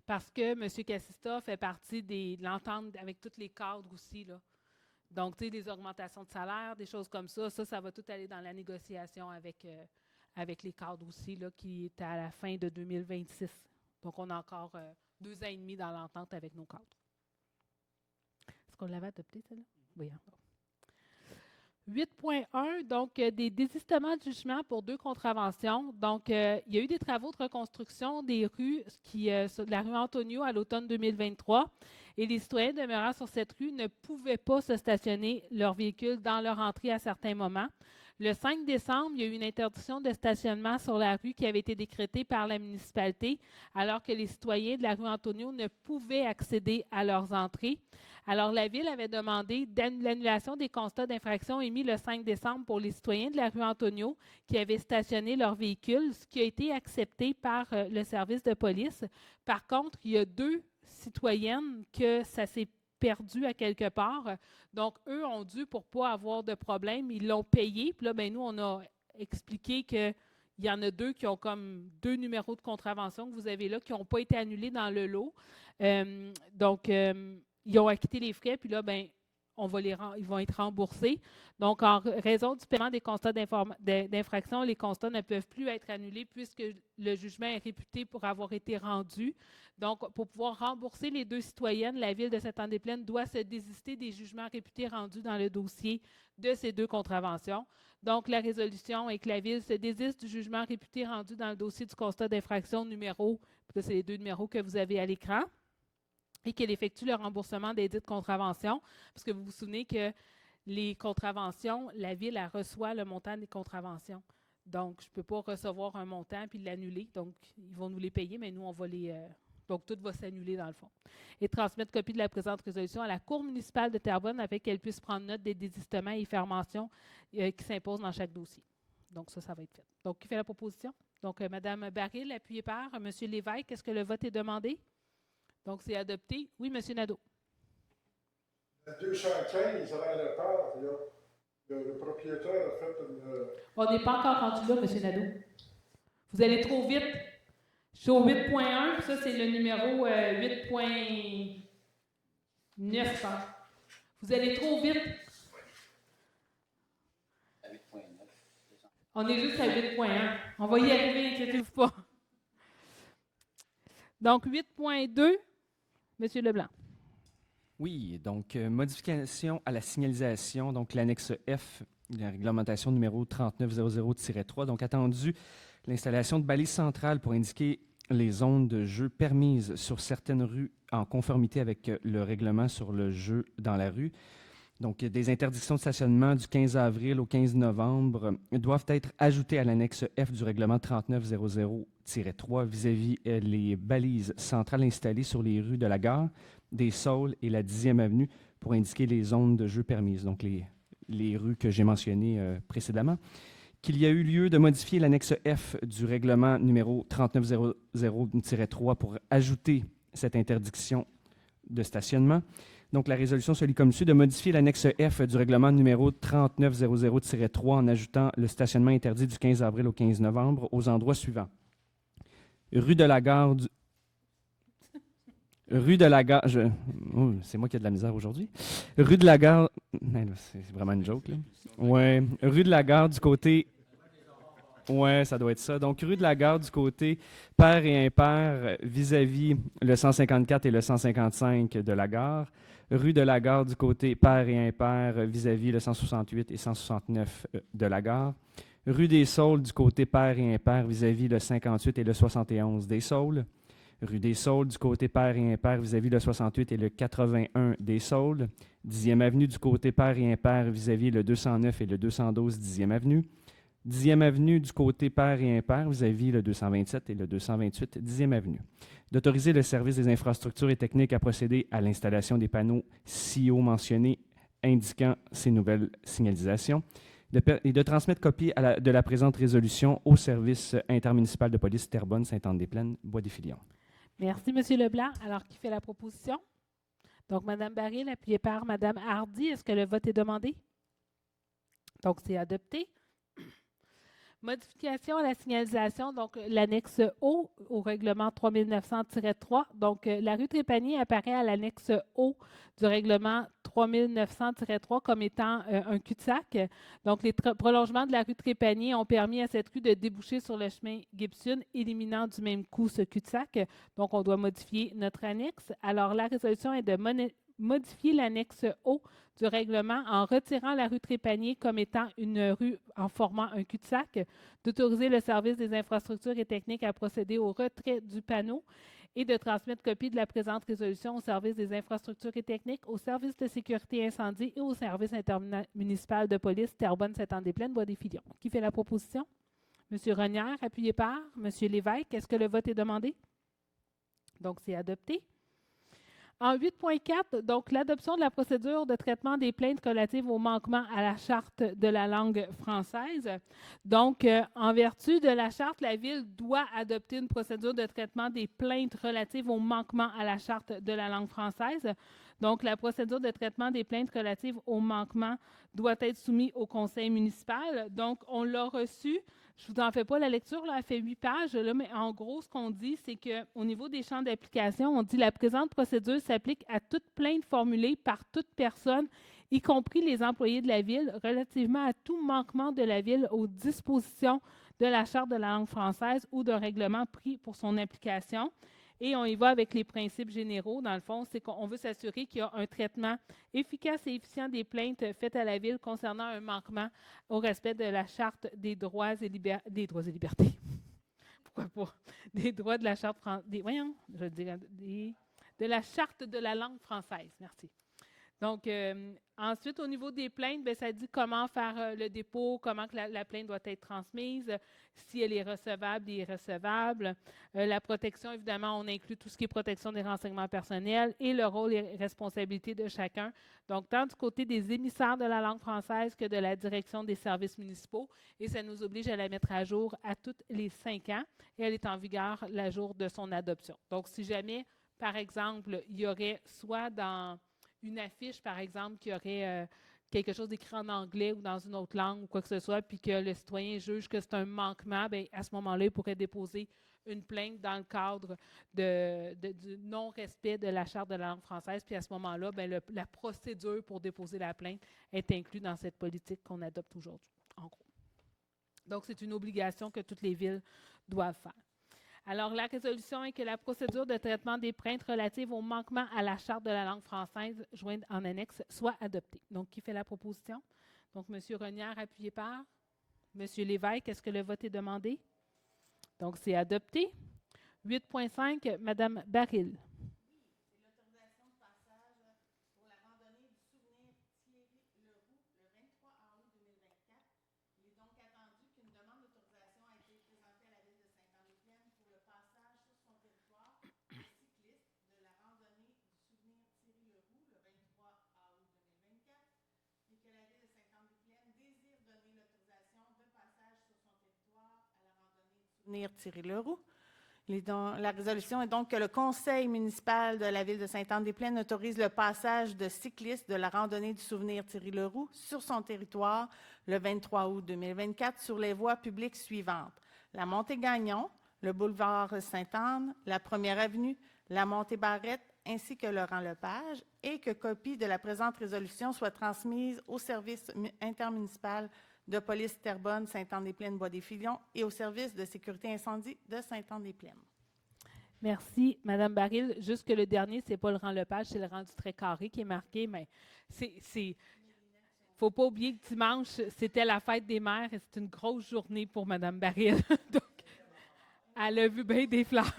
Parce que M. Cassista fait partie de l'entente avec tous les cadres aussi, là. Donc, tu sais, des augmentations de salaire, des choses comme ça, ça va tout aller dans la négociation avec les cadres aussi, là, qui est à la fin de 2026. Donc, on a encore 2 ans et demi dans l'entente avec nos cadres. Est-ce qu'on l'avait adopté, celle-là? Oui. 8.1, donc des désistements de jugement pour 2 contraventions. Donc, il y a eu des travaux de reconstruction des rues, de la rue Antonio à l'automne 2023, et les citoyens demeurant sur cette rue ne pouvaient pas se stationner leur véhicule dans leur entrée à certains moments. Le 5 décembre, il y a eu une interdiction de stationnement sur la rue qui avait été décrétée par la municipalité, alors que les citoyens de la rue Antonio ne pouvaient accéder à leurs entrées. Alors, la Ville avait demandé l'annulation des constats d'infraction émis le 5 décembre pour les citoyens de la rue Antonio qui avaient stationné leur véhicule, ce qui a été accepté par le service de police. Par contre, il y a 2 citoyennes que ça s'est perdu à quelque part. Donc, eux ont dû, pour ne pas avoir de problème, ils l'ont payé. Puis là, bien, nous, on a expliqué qu'il y en a 2 qui ont comme 2 numéros de contravention que vous avez là, qui n'ont pas été annulés dans le lot. Ils ont acquitté les frais, puis là, bien, ils vont être remboursés. Donc, en raison du paiement des constats d'infraction, les constats ne peuvent plus être annulés puisque le jugement est réputé pour avoir été rendu. Donc, pour pouvoir rembourser les 2 citoyennes, la Ville de Sainte-Anne-des-Plaines doit se désister des jugements réputés rendus dans le dossier de ces 2 contraventions. Donc, la résolution est que la Ville se désiste du jugement réputé rendu dans le dossier du constat d'infraction numéro, puis c'est les 2 numéros que vous avez à l'écran, et qu'elle effectue le remboursement des dites contraventions, parce que vous vous souvenez que les contraventions, la Ville, elle reçoit le montant des contraventions. Donc, je ne peux pas recevoir un montant puis l'annuler. Donc, ils vont nous les payer, mais nous, on va donc, tout va s'annuler dans le fond. Et transmettre copie de la présente résolution à la Cour municipale de Terrebonne afin qu'elle puisse prendre note des désistements et fermations qui s'imposent dans chaque dossier. Donc, ça va être fait. Donc, qui fait la proposition? Donc, Mme Baril, appuyée par M. Lévesque. Est-ce que le vote est demandé? Donc, c'est adopté. Oui, M. Nadeau. 215 avant le part, là, le propriétaire a fait une... On n'est pas encore rendu là, M. Nadeau. Vous allez trop vite. Je suis au 8.1, puis ça, c'est le numéro 8.9, je pense. Vous allez trop vite. À 8.9. On est juste à 8.1. On va y arriver, inquiétez-vous pas. Donc, 8.2, M. Leblanc. Oui, donc modification à la signalisation, donc l'annexe F de la réglementation numéro 3900-3, donc attendu l'installation de balises centrales pour indiquer les zones de jeu permises sur certaines rues en conformité avec le règlement sur le jeu dans la rue. Donc, des interdictions de stationnement du 15 avril au 15 novembre doivent être ajoutées à l'annexe F du règlement 3900-3 vis-à-vis les balises centrales installées sur les rues de la Gare, des Saules et la 10e avenue pour indiquer les zones de jeu permises, donc les rues que j'ai mentionnées précédemment. Qu'il y a eu lieu de modifier l'annexe F du règlement numéro 3900-3 pour ajouter cette interdiction de stationnement. Donc, la résolution se lit comme suit, de modifier l'annexe F du règlement numéro 3900-3 en ajoutant le stationnement interdit du 15 avril au 15 novembre aux endroits suivants. Rue de la Gare du... Rue de la Gare... Oh, c'est moi qui ai de la misère aujourd'hui. Rue de la Gare... C'est vraiment une joke, là. Ouais. Rue de la Gare du côté... Ouais, ça doit être ça. Donc, rue de la Gare du côté pair et impair vis-à-vis le 154 et le 155 de la gare. Rue de la Gare du côté pair et impair vis-à-vis le 168 et 169 de la gare. Rue des Saules du côté pair et impair vis-à-vis le 58 et le 71 des Saules. Rue des Saules du côté pair et impair vis-à-vis le 68 et le 81 des Saules. 10e avenue du côté pair et impair vis-à-vis le 209 et le 212 10e avenue. 10e avenue du côté pair et impair vis-à-vis le 227 et le 228 10e avenue. D'autoriser le service des infrastructures et techniques à procéder à l'installation des panneaux si-haut mentionnés indiquant ces nouvelles signalisations et de transmettre copie de la présente résolution au service intermunicipal de police Terrebonne, Sainte-Anne-des-Plaines, Bois-des-Filions. Merci, M. Leblanc. Alors, qui fait la proposition? Donc, Mme Baril, appuyée par Mme Hardy. Est-ce que le vote est demandé? Donc, c'est adopté. Modification à la signalisation, donc l'annexe O au règlement 3900-3. Donc, la rue Trépanier apparaît à l'annexe O du règlement 3900-3 comme étant un cul-de-sac. Donc, les prolongements de la rue Trépanier ont permis à cette rue de déboucher sur le chemin Gibson, éliminant du même coup ce cul-de-sac. Donc, on doit modifier notre annexe. Alors, la résolution est de modifier l'annexe O du règlement en retirant la rue Trépanier comme étant une rue en formant un cul-de-sac, d'autoriser le service des infrastructures et techniques à procéder au retrait du panneau et de transmettre copie de la présente résolution au service des infrastructures et techniques, au service de sécurité incendie et au service intermunicipal de police Terrebonne-Sainte-Anne-des-Plaines, Bois-des-Filions. Qui fait la proposition? M. Renière, appuyé par M. Lévesque. Est-ce que le vote est demandé? Donc, c'est adopté. En 8.4, donc l'adoption de la procédure de traitement des plaintes relatives au manquement à la Charte de la langue française. Donc, en vertu de la Charte, la Ville doit adopter une procédure de traitement des plaintes relatives au manquement à la Charte de la langue française. Donc, la procédure de traitement des plaintes relatives au manquement doit être soumise au conseil municipal. Donc, on l'a reçu. Je ne vous en fais pas la lecture, là, elle fait 8 pages, là, mais en gros, ce qu'on dit, c'est qu'au niveau des champs d'application, on dit la présente procédure s'applique à toute plainte formulée par toute personne, y compris les employés de la Ville, relativement à tout manquement de la Ville aux dispositions de la Charte de la langue française ou d'un règlement pris pour son application. Et on y va avec les principes généraux. Dans le fond, c'est qu'on veut s'assurer qu'il y a un traitement efficace et efficient des plaintes faites à la Ville concernant un manquement au respect de la Charte des droits et libertés. Pourquoi pas? Des droits de la Charte de la Charte de la langue française. Merci. Donc, ensuite, au niveau des plaintes, bien, ça dit comment faire le dépôt, comment que la plainte doit être transmise, si elle est recevable, irrecevable. La protection, évidemment, on inclut tout ce qui est protection des renseignements personnels et le rôle et responsabilité de chacun. Donc, tant du côté des émissaires de la langue française que de la direction des services municipaux. Et ça nous oblige à la mettre à jour à tous les 5 ans. Et elle est en vigueur le jour de son adoption. Donc, si jamais, par exemple, il y aurait soit dans une affiche, par exemple, qui aurait quelque chose d'écrit en anglais ou dans une autre langue ou quoi que ce soit, puis que le citoyen juge que c'est un manquement, bien, à ce moment-là, il pourrait déposer une plainte dans le cadre du non-respect de la Charte de la langue française. Puis à ce moment-là, bien, la procédure pour déposer la plainte est inclue dans cette politique qu'on adopte aujourd'hui, en gros. Donc, c'est une obligation que toutes les villes doivent faire. Alors, la résolution est que la procédure de traitement des plaintes relatives au manquement à la Charte de la langue française jointe en annexe soit adoptée. Donc, qui fait la proposition? Donc, M. Renière, appuyé par M. Lévesque. Est-ce que le vote est demandé? Donc, c'est adopté. 8.5, Mme Baril. Thierry-Leroux. La résolution est donc que le conseil municipal de la ville de Sainte-Anne-des-Plaines autorise le passage de cyclistes de la randonnée du souvenir Thierry-Leroux sur son territoire le 23 août 2024 sur les voies publiques suivantes: la Montée-Gagnon, le boulevard Sainte-Anne, la Première Avenue, la Montée-Barrette, ainsi que Laurent-Lepage, et que copie de la présente résolution soit transmise au service intermunicipal de police Terrebonne, Sainte-Anne-des-Plaines, Bois-des-Filions et au service de sécurité incendie de Sainte-Anne-des-Plaines. Merci, Mme Baril. Juste que le dernier, ce n'est pas le rang Lepage, c'est le rang du trait carré qui est marqué, mais il ne faut pas oublier que dimanche, c'était la fête des mères et c'est une grosse journée pour Mme Baril. Donc, elle a vu bien des fleurs.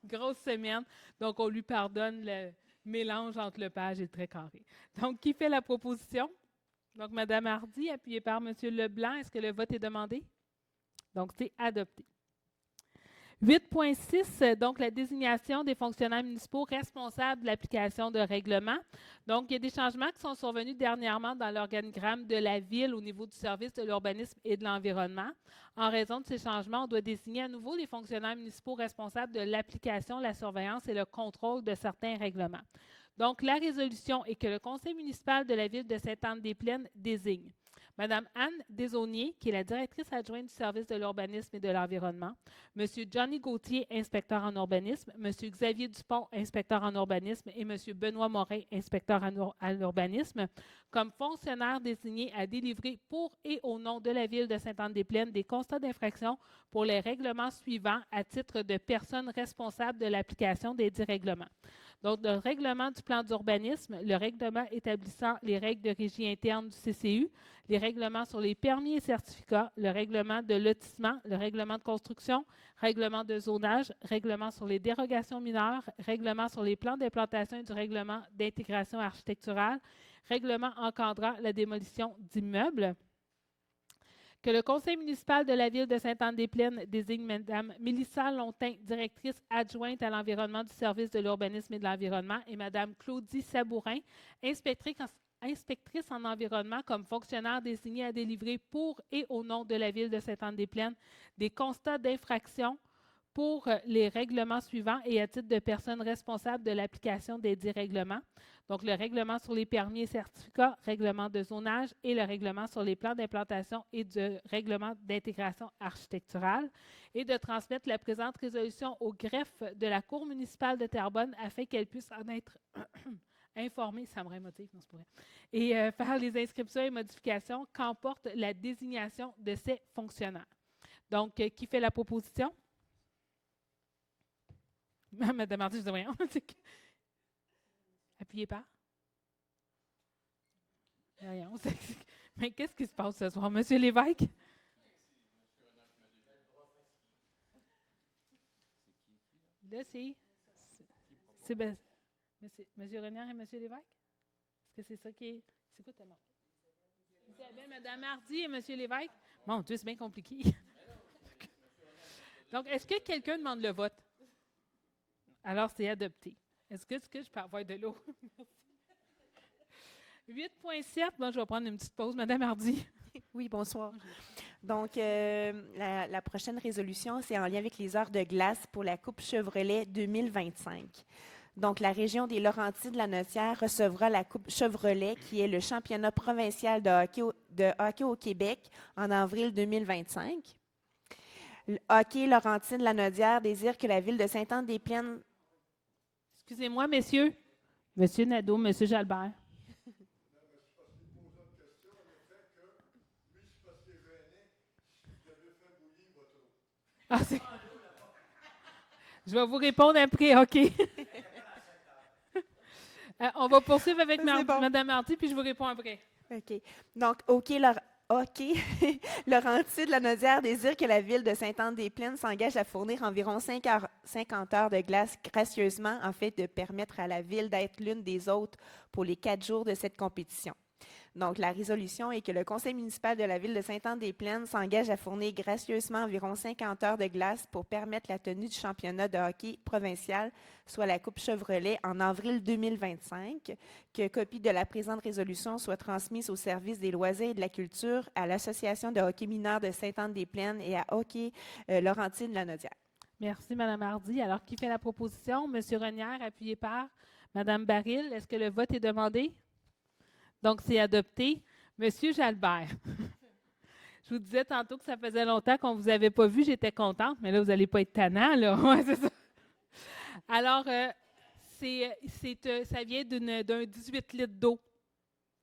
Grosse semaine. Donc, on lui pardonne le mélange entre Lepage et le trait carré. Donc, qui fait la proposition? Donc, Mme Hardy, appuyée par M. Leblanc. Est-ce que le vote est demandé? Donc, c'est adopté. 8.6, donc la désignation des fonctionnaires municipaux responsables de l'application de règlements. Donc, il y a des changements qui sont survenus dernièrement dans l'organigramme de la Ville au niveau du service de l'urbanisme et de l'environnement. En raison de ces changements, on doit désigner à nouveau les fonctionnaires municipaux responsables de l'application, la surveillance et le contrôle de certains règlements. Donc, la résolution est que le conseil municipal de la Ville de Sainte-Anne-des-Plaines désigne Mme Anne Desaulniers, qui est la directrice adjointe du service de l'urbanisme et de l'environnement, M. Johnny Gauthier, inspecteur en urbanisme, M. Xavier Dupont, inspecteur en urbanisme, et M. Benoît Morin, inspecteur en urbanisme, comme fonctionnaires désignés à délivrer pour et au nom de la Ville de Sainte-Anne-des-Plaines des constats d'infraction pour les règlements suivants à titre de personnes responsables de l'application des dits règlements. Donc, le règlement du plan d'urbanisme, le règlement établissant les règles de régie interne du CCU, les règlements sur les permis et certificats, le règlement de lotissement, le règlement de construction, règlement de zonage, règlement sur les dérogations mineures, règlement sur les plans d'implantation et du règlement d'intégration architecturale, règlement encadrant la démolition d'immeubles. Que le conseil municipal de la Ville de Sainte-Anne-des-Plaines désigne Mme Mélissa Lontin, directrice adjointe à l'environnement du service de l'urbanisme et de l'environnement, et Mme Claudie Sabourin, inspectrice en environnement, comme fonctionnaire désignée à délivrer pour et au nom de la Ville de Sainte-Anne-des-Plaines des constats d'infraction pour les règlements suivants et à titre de personnes responsables de l'application des dits règlements. Donc, le règlement sur les permis et certificats, règlement de zonage et le règlement sur les plans d'implantation et du règlement d'intégration architecturale, et de transmettre la présente résolution au greffe de la Cour municipale de Terrebonne afin qu'elle puisse en être informée, ça me motive, non, c'est pas vrai, et faire les inscriptions et modifications qu'emporte la désignation de ces fonctionnaires. Donc, qui fait la proposition? Madame Hardy, je dis rien. Appuyez pas. Voyons, mais qu'est-ce qui se passe ce soir? Monsieur Lévesque? Là, c'est Monsieur Renière et Monsieur Lévesque? Est-ce que c'est ça qui est... C'est quoi ta marque? Isabelle, Madame Hardy et Monsieur Lévesque? Mon Dieu, c'est bien compliqué. Donc, est-ce que quelqu'un demande le vote? Alors, c'est adopté. Est-ce que je peux avoir de l'eau? 8.7, bon, je vais prendre une petite pause. Madame Hardy. Oui, bonsoir. Donc, la prochaine résolution, c'est en lien avec les heures de glace pour la Coupe Chevrolet 2025. Donc, la région des Laurentides-la-Notière recevra la Coupe Chevrolet, qui est le championnat provincial de hockey au Québec, en avril 2025. Le hockey Laurentides-la-Notière désire que la ville de Sainte-Anne-des-Plaines... Excusez-moi, messieurs. Monsieur Nadeau, Monsieur Jalbert. Ah, c'est... Je vais vous répondre après, OK. On va poursuivre avec C'est bon. Mme Marty, puis je vous réponds après. OK. Donc, Laurentides-Lanaudière désire que la ville de Sainte-Anne-des-Plaines s'engage à fournir environ 50 heures de glace gracieusement, en fait, de permettre à la ville d'être l'une des autres pour les 4 jours de cette compétition. Donc, la résolution est que le conseil municipal de la ville de Sainte-Anne-des-Plaines s'engage à fournir gracieusement environ 50 heures de glace pour permettre la tenue du championnat de hockey provincial, soit la Coupe Chevrolet, en avril 2025, que copie de la présente résolution soit transmise au service des loisirs et de la culture, à l'Association de hockey mineur de Sainte-Anne-des-Plaines et à Hockey Laurentide-Lanaudière. Merci, Mme Hardy. Alors, qui fait la proposition? M. Renière, appuyé par Mme Baril. Est-ce que le vote est demandé? Donc, c'est adopté. Monsieur Jalbert, je vous disais tantôt que ça faisait longtemps qu'on ne vous avait pas vu. J'étais contente, mais là, vous n'allez pas être tannant, là. Ouais, c'est ça. Alors, ça vient d'un 18 litres d'eau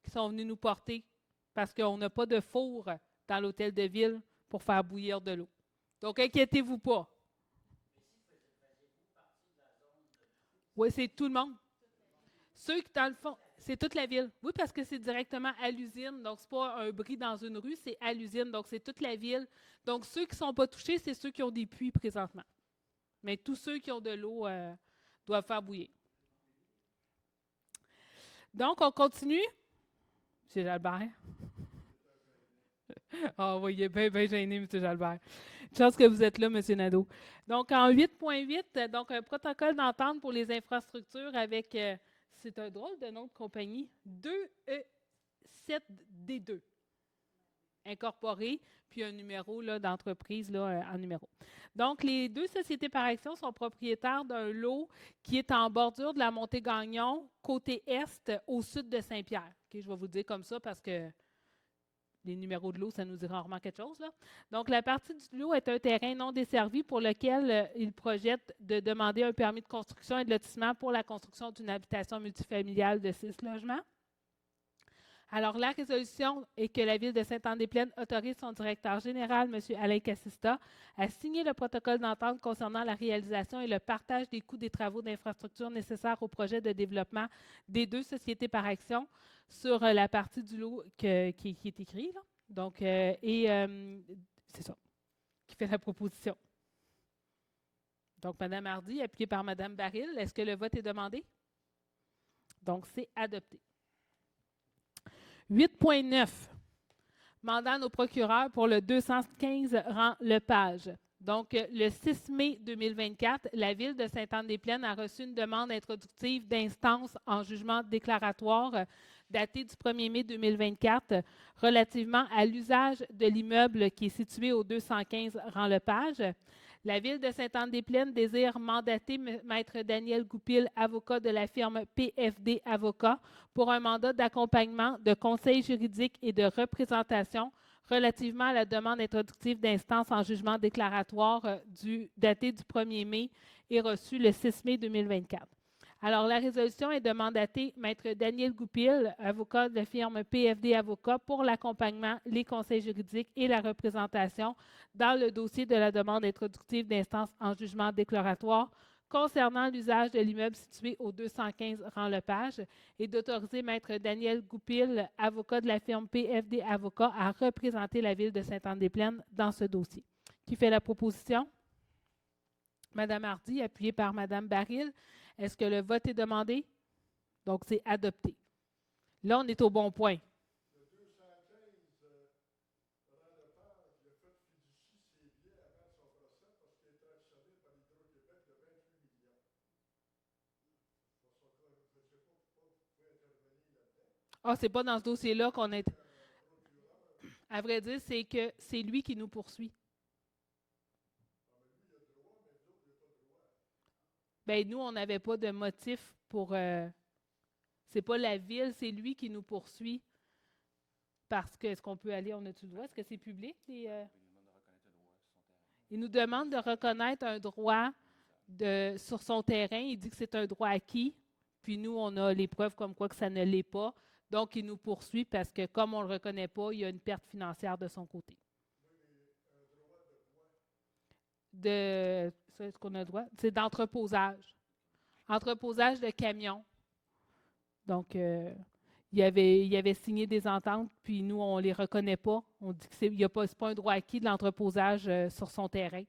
qui sont venus nous porter parce qu'on n'a pas de four dans l'hôtel de ville pour faire bouillir de l'eau. Donc, inquiétez-vous pas. Oui, c'est tout le monde. Ceux qui, dans le fond, c'est toute la ville. Oui, parce que c'est directement à l'usine. Donc, ce n'est pas un bris dans une rue, c'est à l'usine. Donc, c'est toute la ville. Donc, ceux qui ne sont pas touchés, c'est ceux qui ont des puits présentement. Mais tous ceux qui ont de l'eau doivent faire bouillir. Donc, on continue. M. Jalbert. Ah oui, il est bien gêné, M. Jalbert. Une chance que vous êtes là, M. Nadeau. Donc, en 8.8, donc un protocole d'entente pour les infrastructures avec... c'est un drôle de nom de compagnie, 2E7D2, incorporé, puis un numéro là, d'entreprise là, en numéro. Donc, les deux sociétés par action sont propriétaires d'un lot qui est en bordure de la montée Gagnon, côté est, au sud de Saint-Pierre. Okay, je vais vous le dire comme ça parce que les numéros de l'eau, ça nous dit rarement quelque chose. Là. Donc, la partie du lot est un terrain non desservi pour lequel il projette de demander un permis de construction et de lotissement pour la construction d'une habitation multifamiliale de 6 logements. Alors, la résolution est que la Ville de Sainte-Anne-des-Plaines autorise son directeur général, M. Alain Cassista, à signer le protocole d'entente concernant la réalisation et le partage des coûts des travaux d'infrastructure nécessaires au projet de développement des deux sociétés par action sur la partie du lot qui est écrit. Là. Donc, c'est ça, qui fait la proposition. Donc, Mme Hardy, appuyée par Mme Baril, est-ce que le vote est demandé? Donc, c'est adopté. 8.9. Mandat à nos procureurs pour le 215 rang Lepage. Donc, le 6 mai 2024, la Ville de Sainte-Anne-des-Plaines a reçu une demande introductive d'instance en jugement déclaratoire datée du 1er mai 2024 relativement à l'usage de l'immeuble qui est situé au 215 rang Lepage. La Ville de Sainte-Anne-des-Plaines désire mandater Maître Daniel Goupil, avocat de la firme PFD Avocats, pour un mandat d'accompagnement, de conseil juridique et de représentation relativement à la demande introductive d'instance en jugement déclaratoire datée du 1er mai et reçue le 6 mai 2024. Alors, la résolution est de mandater Maître Daniel Goupil, avocat de la firme PFD Avocats, pour l'accompagnement, les conseils juridiques et la représentation dans le dossier de la demande introductive d'instance en jugement déclaratoire concernant l'usage de l'immeuble situé au 215 rang Lepage et d'autoriser Maître Daniel Goupil, avocat de la firme PFD Avocats, à représenter la Ville de Sainte-Anne-des-Plaines dans ce dossier. Qui fait la proposition? Mme Hardy, appuyée par Mme Baril. Est-ce que le vote est demandé? Donc, c'est adopté. Là, on est au bon point. Le 215, Laurent Lepage, il a fait fiducie ses biens avant son procès parce qu'il était actionné par l'Hydro-Québec de 28 millions. Je ne sais pas pourquoi vous pouvez intervenir là-dedans. Ah, c'est pas dans ce dossier-là qu'on est. À vrai dire, c'est que c'est lui qui nous poursuit. Bien, nous, on n'avait pas de motif pour... c'est pas la Ville, c'est lui qui nous poursuit. Parce que, est-ce qu'on peut aller, on a-tu le droit? Est-ce que c'est public? Il nous demande de reconnaître un droit sur son terrain. Il dit que c'est un droit acquis. Puis nous, on a les preuves comme quoi que ça ne l'est pas. Donc, il nous poursuit parce que, comme on ne le reconnaît pas, il y a une perte financière de son côté. ça, est-ce qu'on a le droit? C'est d'entreposage. Entreposage de camions. Donc, il avait signé des ententes, puis nous, on ne les reconnaît pas. On dit que c'est pas un droit acquis de l'entreposage sur son terrain.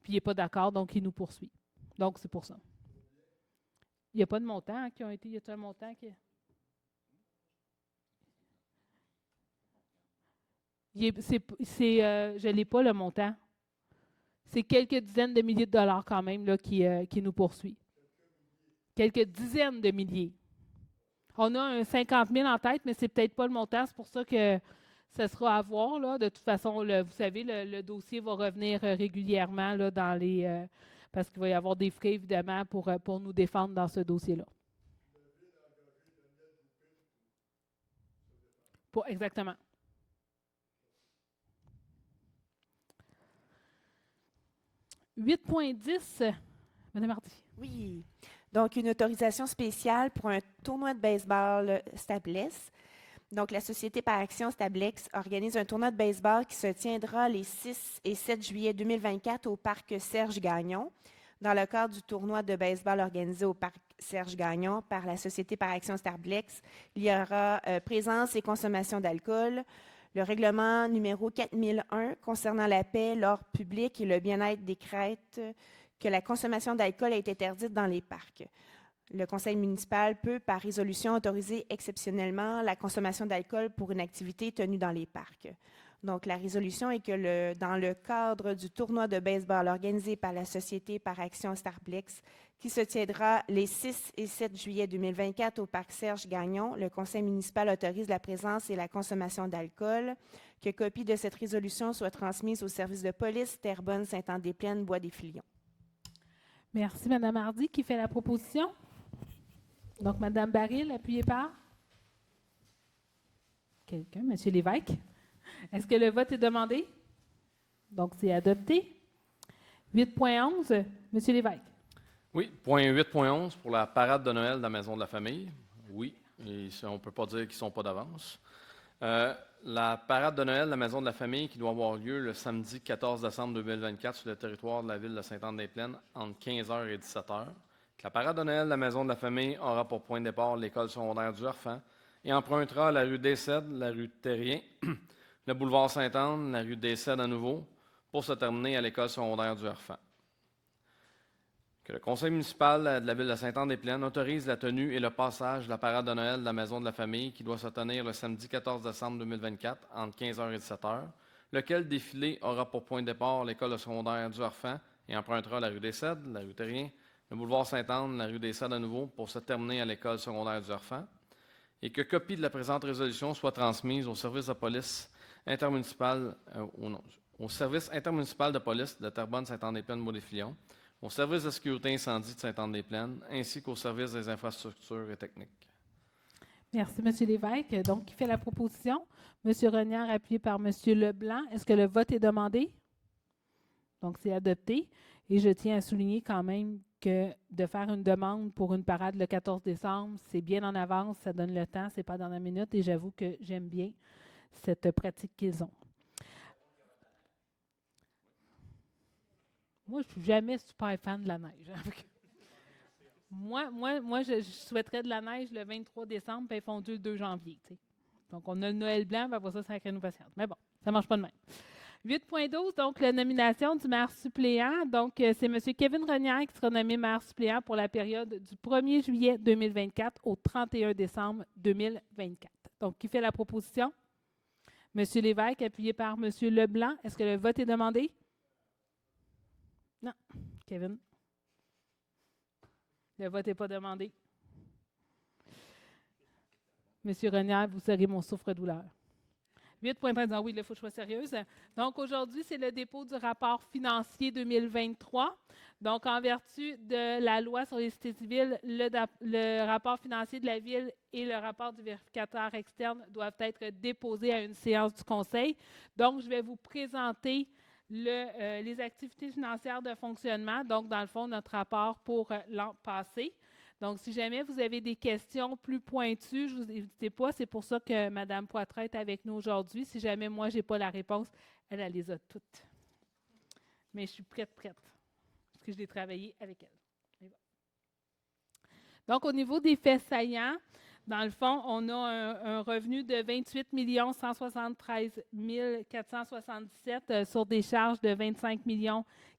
Puis il n'est pas d'accord, donc il nous poursuit. Donc, c'est pour ça. Il n'y a pas de montant qui ont été. Y a-t-il un montant qui. Je ne l'ai pas, le montant. C'est quelques dizaines de milliers de dollars quand même là, qui nous poursuit. Quelques dizaines de milliers. On a un 50 000 en tête, mais ce n'est peut-être pas le montant. C'est pour ça que ça sera à voir. Là. De toute façon, vous savez, le dossier va revenir régulièrement là, dans les. Parce qu'il va y avoir des frais, évidemment, pour nous défendre dans ce dossier-là. Exactement. « 8.10 » Mme Hardy. Oui. Donc, une autorisation spéciale pour un tournoi de baseball Stablex. Donc, la société par action Stablex organise un tournoi de baseball qui se tiendra les 6 et 7 juillet 2024 au parc Serge-Gagnon. Dans le cadre du tournoi de baseball organisé au parc Serge-Gagnon par la société par action Stablex, il y aura présence et consommation d'alcool. Le règlement numéro 4001 concernant la paix, l'ordre public et le bien-être décrète que la consommation d'alcool est interdite dans les parcs. Le conseil municipal peut, par résolution, autoriser exceptionnellement la consommation d'alcool pour une activité tenue dans les parcs. Donc, la résolution est que dans le cadre du tournoi de baseball organisé par la Société par action Stablex, qui se tiendra les 6 et 7 juillet 2024 au parc Serge-Gagnon, le conseil municipal autorise la présence et la consommation d'alcool. Que copie de cette résolution soit transmise au service de police Terrebonne, Saint-Anne-des-Plaines, Bois-des-Filions. Merci, Mme Hardy. Qui fait la proposition? Donc, Mme Baril, appuyée par? Quelqu'un? M. Lévesque? Est-ce que le vote est demandé? Donc, c'est adopté. 8.11, M. Lévesque. Oui, point 8.11 pour la parade de Noël de la Maison de la Famille. Oui, et on ne peut pas dire qu'ils ne sont pas d'avance. La parade de Noël de la Maison de la Famille qui doit avoir lieu le samedi 14 décembre 2024 sur le territoire de la ville de Sainte-Anne-des-Plaines entre 15h et 17h. La parade de Noël de la Maison de la Famille aura pour point de départ l'école secondaire du Harfang et empruntera la rue des Cèdres, la rue Terrien, le boulevard Sainte-Anne, la rue des Cèdres à nouveau, pour se terminer à l'école secondaire du Harfang. Que le conseil municipal de la ville de Sainte-Anne-des-Plaines autorise la tenue et le passage de la parade de Noël de la Maison de la Famille qui doit se tenir le samedi 14 décembre 2024 entre 15h et 17h, lequel défilé aura pour point de départ l'école secondaire du Harfang et empruntera la rue des Cèdres, la rue Terrien, le boulevard Sainte-Anne, la rue des Cèdres à nouveau pour se terminer à l'école secondaire du Harfang, et que copie de la présente résolution soit transmise au service de police intermunicipal, au service intermunicipal de police de Terrebonne, Sainte-Anne-des-Plaines, Bois-des-Filions, au service de sécurité incendie de Sainte-Anne-des-Plaines, ainsi qu'au service des infrastructures et techniques. Merci, M. Lévesque. Donc, qui fait la proposition? M. Renière, appuyé par M. Leblanc. Est-ce que le vote est demandé? Donc, c'est adopté. Et je tiens à souligner quand même que de faire une demande pour une parade le 14 décembre, c'est bien en avance, ça donne le temps, ce n'est pas dans la minute, et j'avoue que j'aime bien cette pratique qu'ils ont. Moi, je ne suis jamais super fan de la neige. Moi, je souhaiterais de la neige le 23 décembre, puis elle fondue le 2 janvier. T'sais. Donc, on a le Noël blanc, puis après ça, ça crée nous patience. Mais bon, ça ne marche pas de même. 8.12, donc la nomination du maire suppléant. Donc, c'est M. Kevin Renière qui sera nommé maire suppléant pour la période du 1er juillet 2024 au 31 décembre 2024. Donc, qui fait la proposition? M. Lévesque, appuyé par M. Leblanc. Est-ce que le vote est demandé? Non. Kevin? Le vote n'est pas demandé. M. Renière, vous serez mon souffre-douleur. 8.13, oui, il faut que je sois sérieuse. Donc, aujourd'hui, c'est le dépôt du rapport financier 2023. Donc, en vertu de la loi sur les cités civiles, le rapport financier de la Ville et le rapport du vérificateur externe doivent être déposés à une séance du Conseil. Donc, je vais vous présenter les activités financières de fonctionnement. Donc, dans le fond, notre rapport pour l'an passé. Donc, si jamais vous avez des questions plus pointues, je vous n'hésitez pas. C'est pour ça que Mme Poitras est avec nous aujourd'hui. Si jamais moi, je n'ai pas la réponse, elle les a toutes. Mais je suis prête. que je l'ai travaillé avec elle. Et voilà. Donc, au niveau des faits saillants, dans le fond, on a un revenu de 28 173 477 sur des charges de 25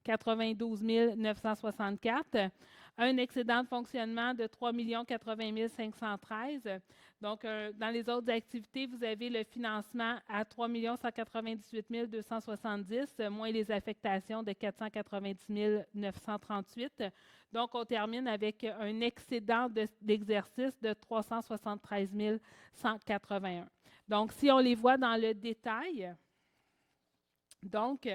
92 964. Un excédent de fonctionnement de 3 80 513. Donc, dans les autres activités, vous avez le financement à 3 198 270, moins les affectations de 490 938. Donc, on termine avec un excédent d'exercice de 373 181. Donc, si on les voit dans le détail, donc,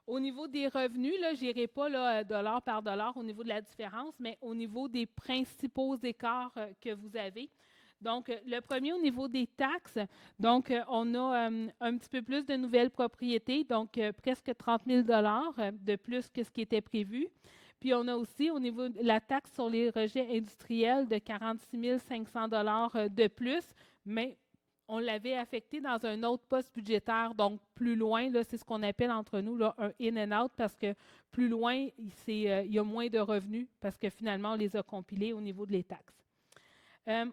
au niveau des revenus, je n'irai pas là, dollar par dollar au niveau de la différence, mais au niveau des principaux écarts que vous avez. Donc, le premier au niveau des taxes, donc on a un petit peu plus de nouvelles propriétés, donc presque 30 000 de plus que ce qui était prévu. Puis, on a aussi au niveau de la taxe sur les rejets industriels de 46 500 de plus, mais on l'avait affecté dans un autre poste budgétaire, donc plus loin, là, c'est ce qu'on appelle entre nous là, un in and out, parce que plus loin, il y a moins de revenus, parce que finalement, on les a compilés au niveau de les taxes.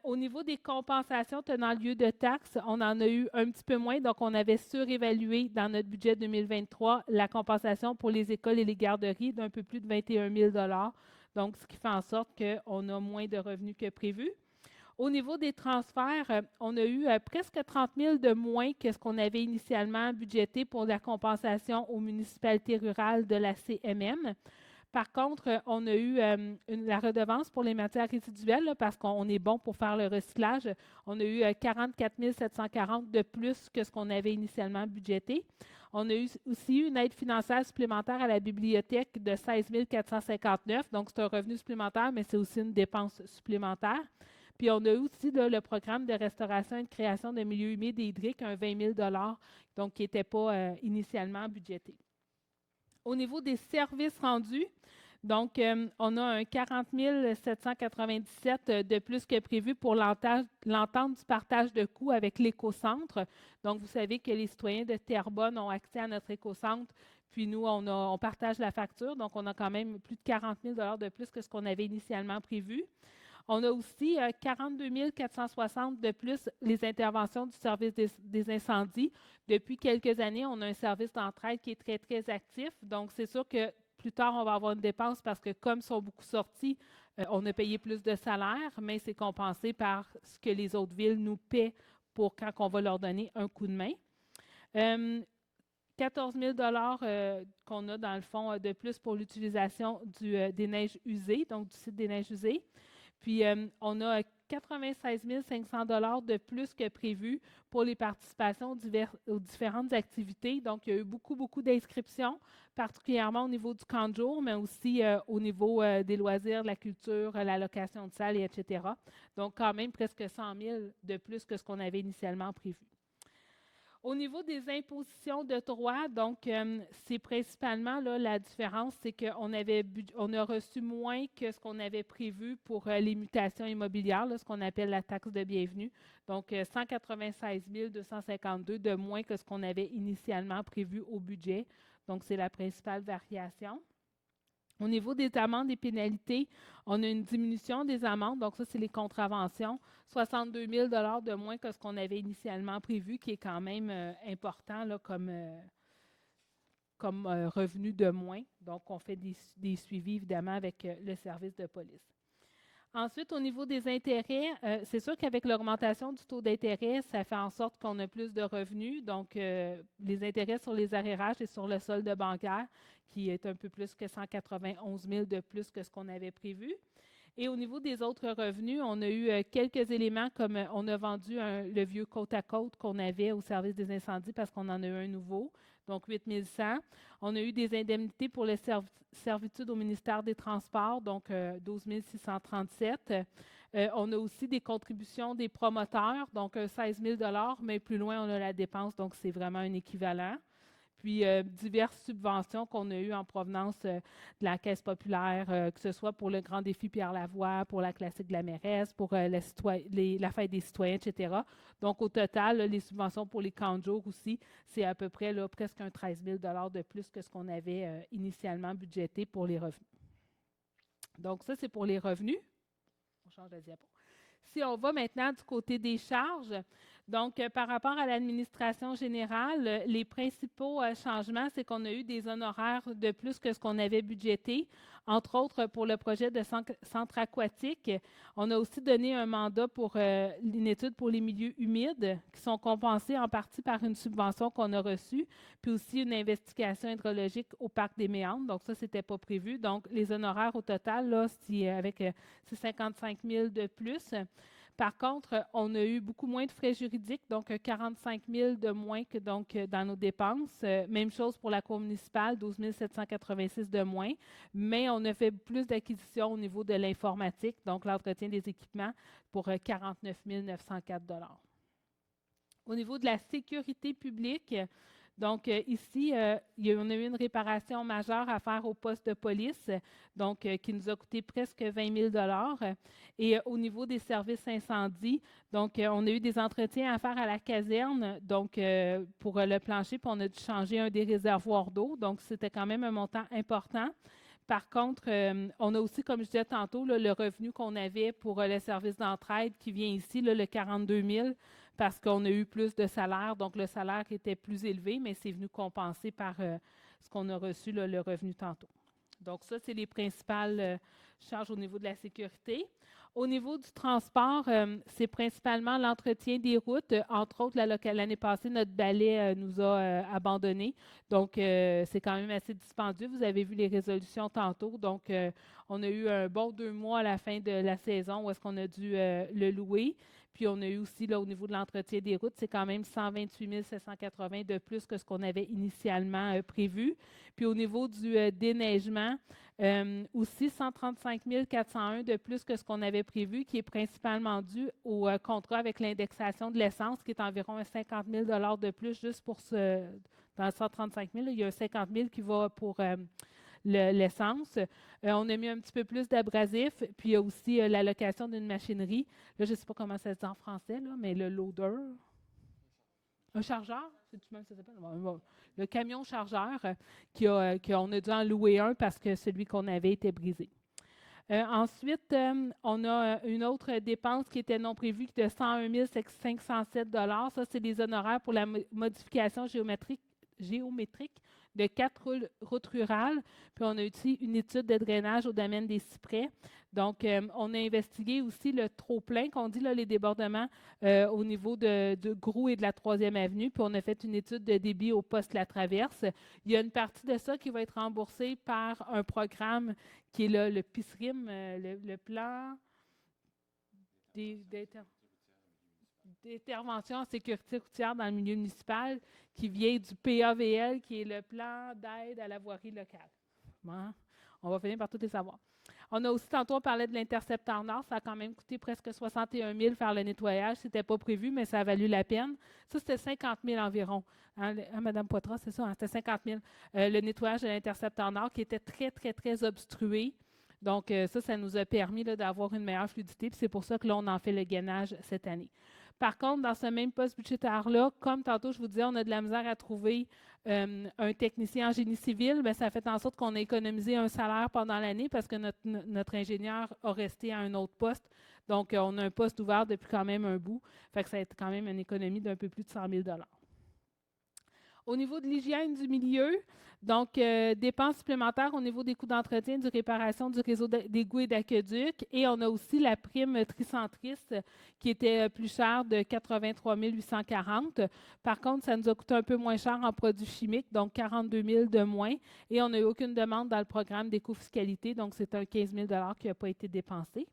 Au niveau des compensations tenant lieu de taxes, on en a eu un petit peu moins, donc on avait surévalué dans notre budget 2023 la compensation pour les écoles et les garderies d'un peu plus de 21 000 $, donc ce qui fait en sorte qu'on a moins de revenus que prévu. Au niveau des transferts, on a eu presque 30 000 de moins que ce qu'on avait initialement budgété pour la compensation aux municipalités rurales de la CMM. Par contre, on a eu la redevance pour les matières résiduelles, là, parce qu'on est bon pour faire le recyclage. On a eu 44 740 de plus que ce qu'on avait initialement budgété. On a aussi eu une aide financière supplémentaire à la bibliothèque de 16 459. Donc, c'est un revenu supplémentaire, mais c'est aussi une dépense supplémentaire. Puis, on a eu aussi là, le programme de restauration et de création de milieux humides et hydriques, un 20 000 $, donc qui n'était pas initialement budgété. Au niveau des services rendus, donc, on a un 40 797 de plus que prévu pour l'entente du partage de coûts avec l'écocentre. Donc, vous savez que les citoyens de Terrebonne ont accès à notre écocentre, puis nous, on partage la facture. Donc, on a quand même plus de 40 000 $ de plus que ce qu'on avait initialement prévu. On a aussi 42 460 de plus les interventions du service des incendies. Depuis quelques années, on a un service d'entraide qui est très, très actif. Donc, c'est sûr que plus tard, on va avoir une dépense parce que comme ils sont beaucoup sortis, on a payé plus de salaire, mais c'est compensé par ce que les autres villes nous paient pour quand on va leur donner un coup de main. 14 000 $ qu'on a dans le fond de plus pour l'utilisation des neiges usées, donc du site des neiges usées. Puis, on a 96 500 $ de plus que prévu pour les participations aux différentes activités. Donc, il y a eu beaucoup d'inscriptions, particulièrement au niveau du camp de jour, mais aussi au niveau des loisirs, de la culture, la location de salles, etc. Donc, quand même presque 100 000 de plus que ce qu'on avait initialement prévu. Au niveau des impositions de droit, donc, c'est principalement là, la différence, c'est qu'on a reçu moins que ce qu'on avait prévu pour les mutations immobilières, là, ce qu'on appelle la taxe de bienvenue. Donc, 196 252 de moins que ce qu'on avait initialement prévu au budget. Donc, c'est la principale variation. Au niveau des amendes et pénalités, on a une diminution des amendes. Donc, ça, c'est les contraventions. 62 000 $ de moins que ce qu'on avait initialement prévu, qui est quand même important là, comme revenu de moins. Donc, on fait des suivis, évidemment, avec le service de police. Ensuite, au niveau des intérêts, c'est sûr qu'avec l'augmentation du taux d'intérêt, ça fait en sorte qu'on a plus de revenus. Donc, les intérêts sur les arrérages et sur le solde bancaire, qui est un peu plus que 191 000 de plus que ce qu'on avait prévu. Et au niveau des autres revenus, on a eu quelques éléments comme on a vendu le vieux côte-à-côte qu'on avait au service des incendies parce qu'on en a eu un nouveau, donc 8 100. On a eu des indemnités pour les servitudes au ministère des Transports, donc 12 637. On a aussi des contributions des promoteurs, donc 16 000 $, mais plus loin, on a la dépense, donc c'est vraiment un équivalent. Puis diverses subventions qu'on a eues en provenance de la Caisse populaire, que ce soit pour le Grand défi Pierre Lavoie, pour la Classique de la mairesse, pour la Fête des citoyens, etc. Donc, au total, là, les subventions pour les camps de jour aussi, c'est à peu près là, presque un 13 000 $ de plus que ce qu'on avait initialement budgété pour les revenus. Donc, ça, c'est pour les revenus. On change de diapo. Si on va maintenant du côté des charges, donc par rapport à l'administration générale, les principaux changements, c'est qu'on a eu des honoraires de plus que ce qu'on avait budgété, entre autres pour le projet de centre aquatique. On a aussi donné un mandat pour une étude pour les milieux humides qui sont compensés en partie par une subvention qu'on a reçue, puis aussi une investigation hydrologique au parc des Méandres. Donc ça, ce n'était pas prévu. Donc les honoraires au total, là, c'est 55 000 de plus. Par contre, on a eu beaucoup moins de frais juridiques, donc 45 000 de moins que dans nos dépenses. Même chose pour la Cour municipale, 12 786 de moins, mais on a fait plus d'acquisitions au niveau de l'informatique, donc l'entretien des équipements, pour 49 904 $. Au niveau de la sécurité publique, donc ici, on a eu une réparation majeure à faire au poste de police, donc qui nous a coûté presque 20 000 $. Et au niveau des services incendies, donc on a eu des entretiens à faire à la caserne, donc pour le plancher, puis on a dû changer un des réservoirs d'eau, donc c'était quand même un montant important. Par contre, on a aussi, comme je disais tantôt, là, le revenu qu'on avait pour le service d'entraide qui vient ici, là, le 42 000, parce qu'on a eu plus de salaire. Donc, le salaire était plus élevé, mais c'est venu compenser par ce qu'on a reçu, là, le revenu tantôt. Donc, ça, c'est les principales charges au niveau de la sécurité. Au niveau du transport, c'est principalement l'entretien des routes. Entre autres, l'année passée, notre balai nous a abandonnés. Donc, c'est quand même assez dispendieux. Vous avez vu les résolutions tantôt. Donc, on a eu un bon 2 mois à la fin de la saison où est-ce qu'on a dû le louer. Puis, on a eu aussi, là, au niveau de l'entretien des routes, c'est quand même 128 780 de plus que ce qu'on avait initialement prévu. Puis, au niveau du déneigement, aussi 135 401 de plus que ce qu'on avait prévu, qui est principalement dû au contrat avec l'indexation de l'essence, qui est environ 50 000 $ de plus juste pour dans 135 000. Il y a 50 000 qui va pour l'essence. On a mis un petit peu plus d'abrasif, puis il y a aussi l'allocation d'une machinerie. Là, je ne sais pas comment ça se dit en français, là, mais le loader. Un chargeur? C'est-tu même ça s'appelle? Le camion chargeur, qu'on a dû en louer un parce que celui qu'on avait était brisé. Ensuite, on a une autre dépense qui était non prévue de 101 507 $. Ça, c'est des honoraires pour la modification géométrique de 4 routes rurales. Puis, on a aussi une étude de drainage au domaine des cyprès. Donc, on a investigué aussi le trop-plein, qu'on dit, là, les débordements au niveau de Groux et de la 3e avenue. Puis, on a fait une étude de débit au poste La Traverse. Il y a une partie de ça qui va être remboursée par un programme qui est le PISRIM, le plan d'intervention en sécurité routière dans le milieu municipal, qui vient du PAVL, qui est le plan d'aide à la voirie locale. Bon, on va finir par tout les savoir. On a aussi, tantôt, on parlait de l'intercepteur nord. Ça a quand même coûté presque 61 000 faire le nettoyage. Ce n'était pas prévu, mais ça a valu la peine. Ça, c'était 50 000 environ. Hein, Mme Poitras, c'est ça? Hein, c'était 50 000. Le nettoyage de l'intercepteur nord qui était très, très, très obstrué. Donc, ça nous a permis d'avoir une meilleure fluidité. Puis c'est pour ça que là, on en fait le gainage cette année. Par contre, dans ce même poste budgétaire-là, comme tantôt, je vous disais, on a de la misère à trouver un technicien en génie civil. Bien, ça a fait en sorte qu'on a économisé un salaire pendant l'année parce que notre ingénieur a resté à un autre poste. Donc, on a un poste ouvert depuis quand même un bout. Fait que ça a été quand même une économie d'un peu plus de 100 000 $. Au niveau de l'hygiène du milieu, donc dépenses supplémentaires au niveau des coûts d'entretien, de réparation du réseau d'égouts et d'aqueducs. Et on a aussi la prime tricentriste qui était plus chère de 83 840. Par contre, ça nous a coûté un peu moins cher en produits chimiques, donc 42 000 de moins. Et on n'a eu aucune demande dans le programme d'éco-fiscalité, donc c'est un 15 000 $ qui n'a pas été dépensé.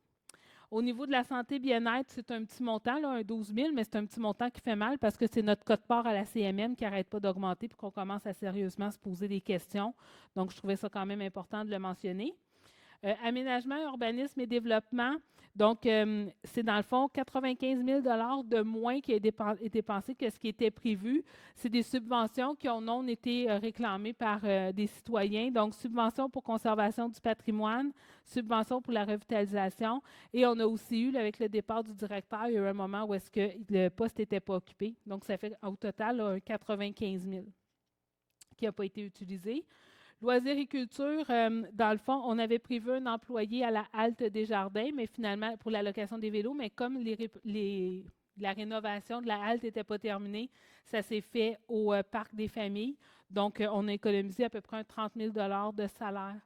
Au niveau de la santé bien-être, c'est un petit montant, là, un 12 000, mais c'est un petit montant qui fait mal parce que c'est notre quote-part à la CMM qui n'arrête pas d'augmenter puis qu'on commence à sérieusement se poser des questions. Donc, je trouvais ça quand même important de le mentionner. Aménagement, urbanisme et développement. Donc, c'est dans le fond 95 000 $ de moins qui a été dépensé que ce qui était prévu. C'est des subventions qui ont non été réclamées par des citoyens. Donc, subventions pour conservation du patrimoine, subventions pour la revitalisation. Et on a aussi eu, avec le départ du directeur, il y a eu un moment où est-ce que le poste n'était pas occupé. Donc, ça fait au total un 95 000 qui n'a pas été utilisé. Loisirs et culture, dans le fond, on avait prévu un employé à la halte des jardins, mais finalement, pour la location des vélos, mais comme la rénovation de la halte n'était pas terminée, ça s'est fait au Parc des familles. Donc, on a économisé à peu près 30 000 $ de salaire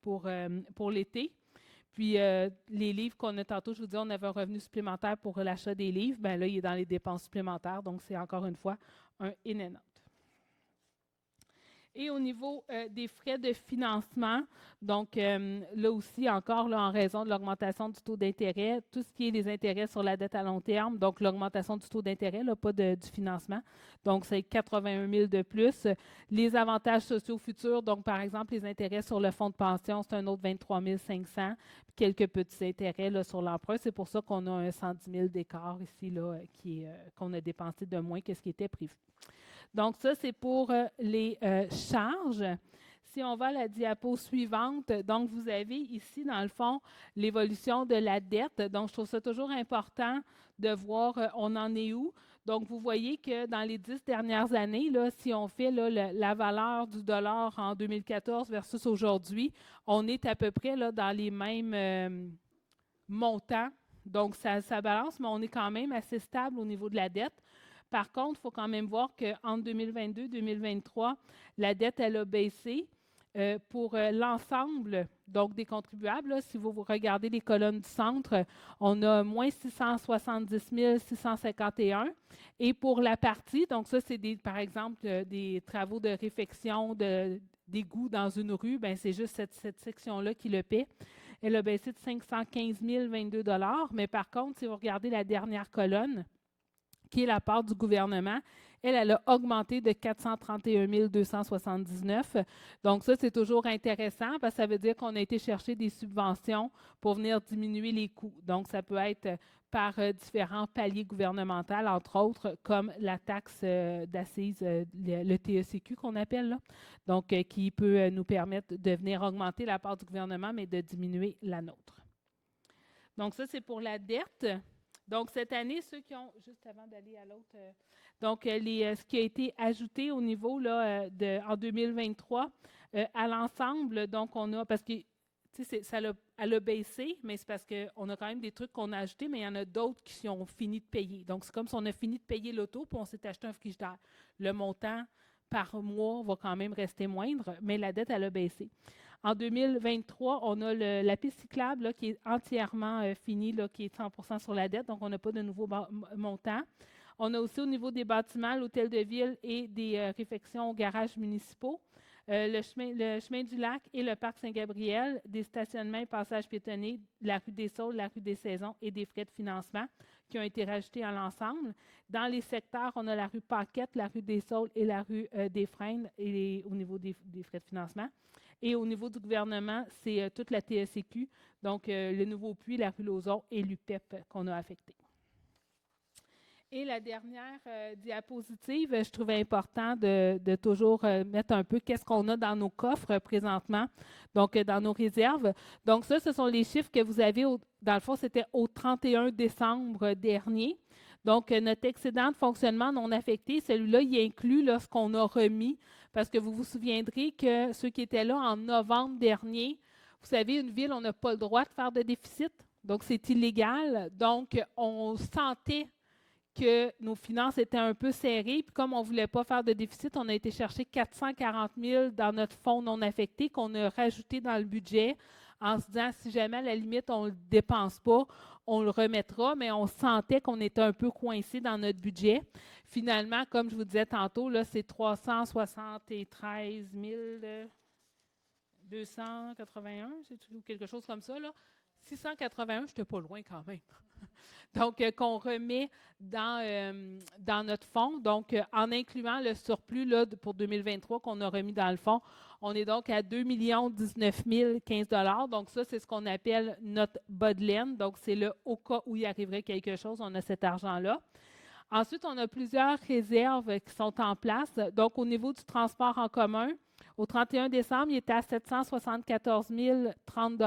pour l'été. Puis, les livres qu'on a tantôt, je vous dis, on avait un revenu supplémentaire pour l'achat des livres. Bien là, il est dans les dépenses supplémentaires. Donc, c'est encore une fois un in and out. Et au niveau des frais de financement, donc là aussi, encore là, en raison de l'augmentation du taux d'intérêt, tout ce qui est les intérêts sur la dette à long terme, donc l'augmentation du taux d'intérêt, là, pas du financement, donc c'est 81 000 de plus. Les avantages sociaux futurs, donc par exemple, les intérêts sur le fonds de pension, c'est un autre 23 500, puis quelques petits intérêts là, sur l'emprunt. C'est pour ça qu'on a un 110 000 d'écart ici, là, qu'on a dépensé de moins que ce qui était prévu. Donc, ça, c'est pour les charges. Si on va à la diapo suivante, donc vous avez ici, dans le fond, l'évolution de la dette. Donc, je trouve ça toujours important de voir on en est où. Donc, vous voyez que dans les 10 dernières années, là, si on fait là, la valeur du dollar en 2014 versus aujourd'hui, on est à peu près là, dans les mêmes montants. Donc, ça balance, mais on est quand même assez stable au niveau de la dette. Par contre, il faut quand même voir qu'entre 2022 et 2023, la dette, elle a baissé pour l'ensemble donc des contribuables. Là, si vous regardez les colonnes du centre, on a moins 670 651. Et pour la partie, donc ça, c'est par exemple des travaux de réfection d'égouts dans une rue, bien, c'est juste cette section-là qui le paie. Elle a baissé de 515 022 $. Mais par contre, si vous regardez la dernière colonne, qui est la part du gouvernement, elle a augmenté de 431 279. Donc, ça, c'est toujours intéressant parce que ça veut dire qu'on a été chercher des subventions pour venir diminuer les coûts. Donc, ça peut être par différents paliers gouvernementaux, entre autres, comme la taxe d'assises, le TECQ qu'on appelle, là. Donc, qui peut nous permettre de venir augmenter la part du gouvernement, mais de diminuer la nôtre. Donc, ça, c'est pour la dette. Donc, cette année, ceux qui ont, juste avant d'aller à l'autre, ce qui a été ajouté au niveau là, en 2023, à l'ensemble, donc on a, parce que elle a baissé, mais c'est parce qu'on a quand même des trucs qu'on a ajoutés, mais il y en a d'autres qui ont fini de payer. Donc, c'est comme si on a fini de payer l'auto, puis on s'est acheté un frigidaire. Le montant par mois va quand même rester moindre, mais la dette, elle a baissé. En 2023, on a la piste cyclable là, qui est entièrement finie, là, qui est 100% sur la dette, donc on n'a pas de nouveaux montants. On a aussi au niveau des bâtiments, l'hôtel de ville et des réfections aux garages municipaux, le chemin du lac et le parc Saint-Gabriel, des stationnements et passages piétonnés, la rue des Saules, la rue des Saisons et des frais de financement qui ont été rajoutés à l'ensemble. Dans les secteurs, on a la rue Paquette, la rue des Saules et la rue des Fresnes au niveau des frais de financement. Et au niveau du gouvernement, c'est toute la TECQ, donc le Nouveau Puits, la rue Lauzon et l'UPEP qu'on a affecté. Et la dernière diapositive, je trouvais important de toujours mettre un peu qu'est-ce qu'on a dans nos coffres présentement, donc dans nos réserves. Donc ça, ce sont les chiffres que vous avez, dans le fond, c'était au 31 décembre dernier. Donc, notre excédent de fonctionnement non affecté, celui-là, il inclut là, ce qu'on a remis, parce que vous vous souviendrez que ceux qui étaient là en novembre dernier, vous savez, une ville, on n'a pas le droit de faire de déficit, donc c'est illégal. Donc, on sentait que nos finances étaient un peu serrées, puis comme on ne voulait pas faire de déficit, on a été chercher 440 000 dans notre fonds non affecté qu'on a rajouté dans le budget en se disant, si jamais à la limite, on ne le dépense pas, on le remettra, mais on sentait qu'on était un peu coincé dans notre budget. Finalement, comme je vous disais tantôt, là, c'est 373 281, c'est quelque chose comme ça, là. 681, je n'étais pas loin quand même. Donc, qu'on remet dans notre fonds. Donc, en incluant le surplus là, pour 2023 qu'on a remis dans le fonds, on est donc à 2 019 015 $. Donc, ça, c'est ce qu'on appelle notre bas de laine. Donc, c'est le au cas où il arriverait quelque chose, on a cet argent-là. Ensuite, on a plusieurs réserves qui sont en place. Donc, au niveau du transport en commun, au 31 décembre, il était à 774 030 $.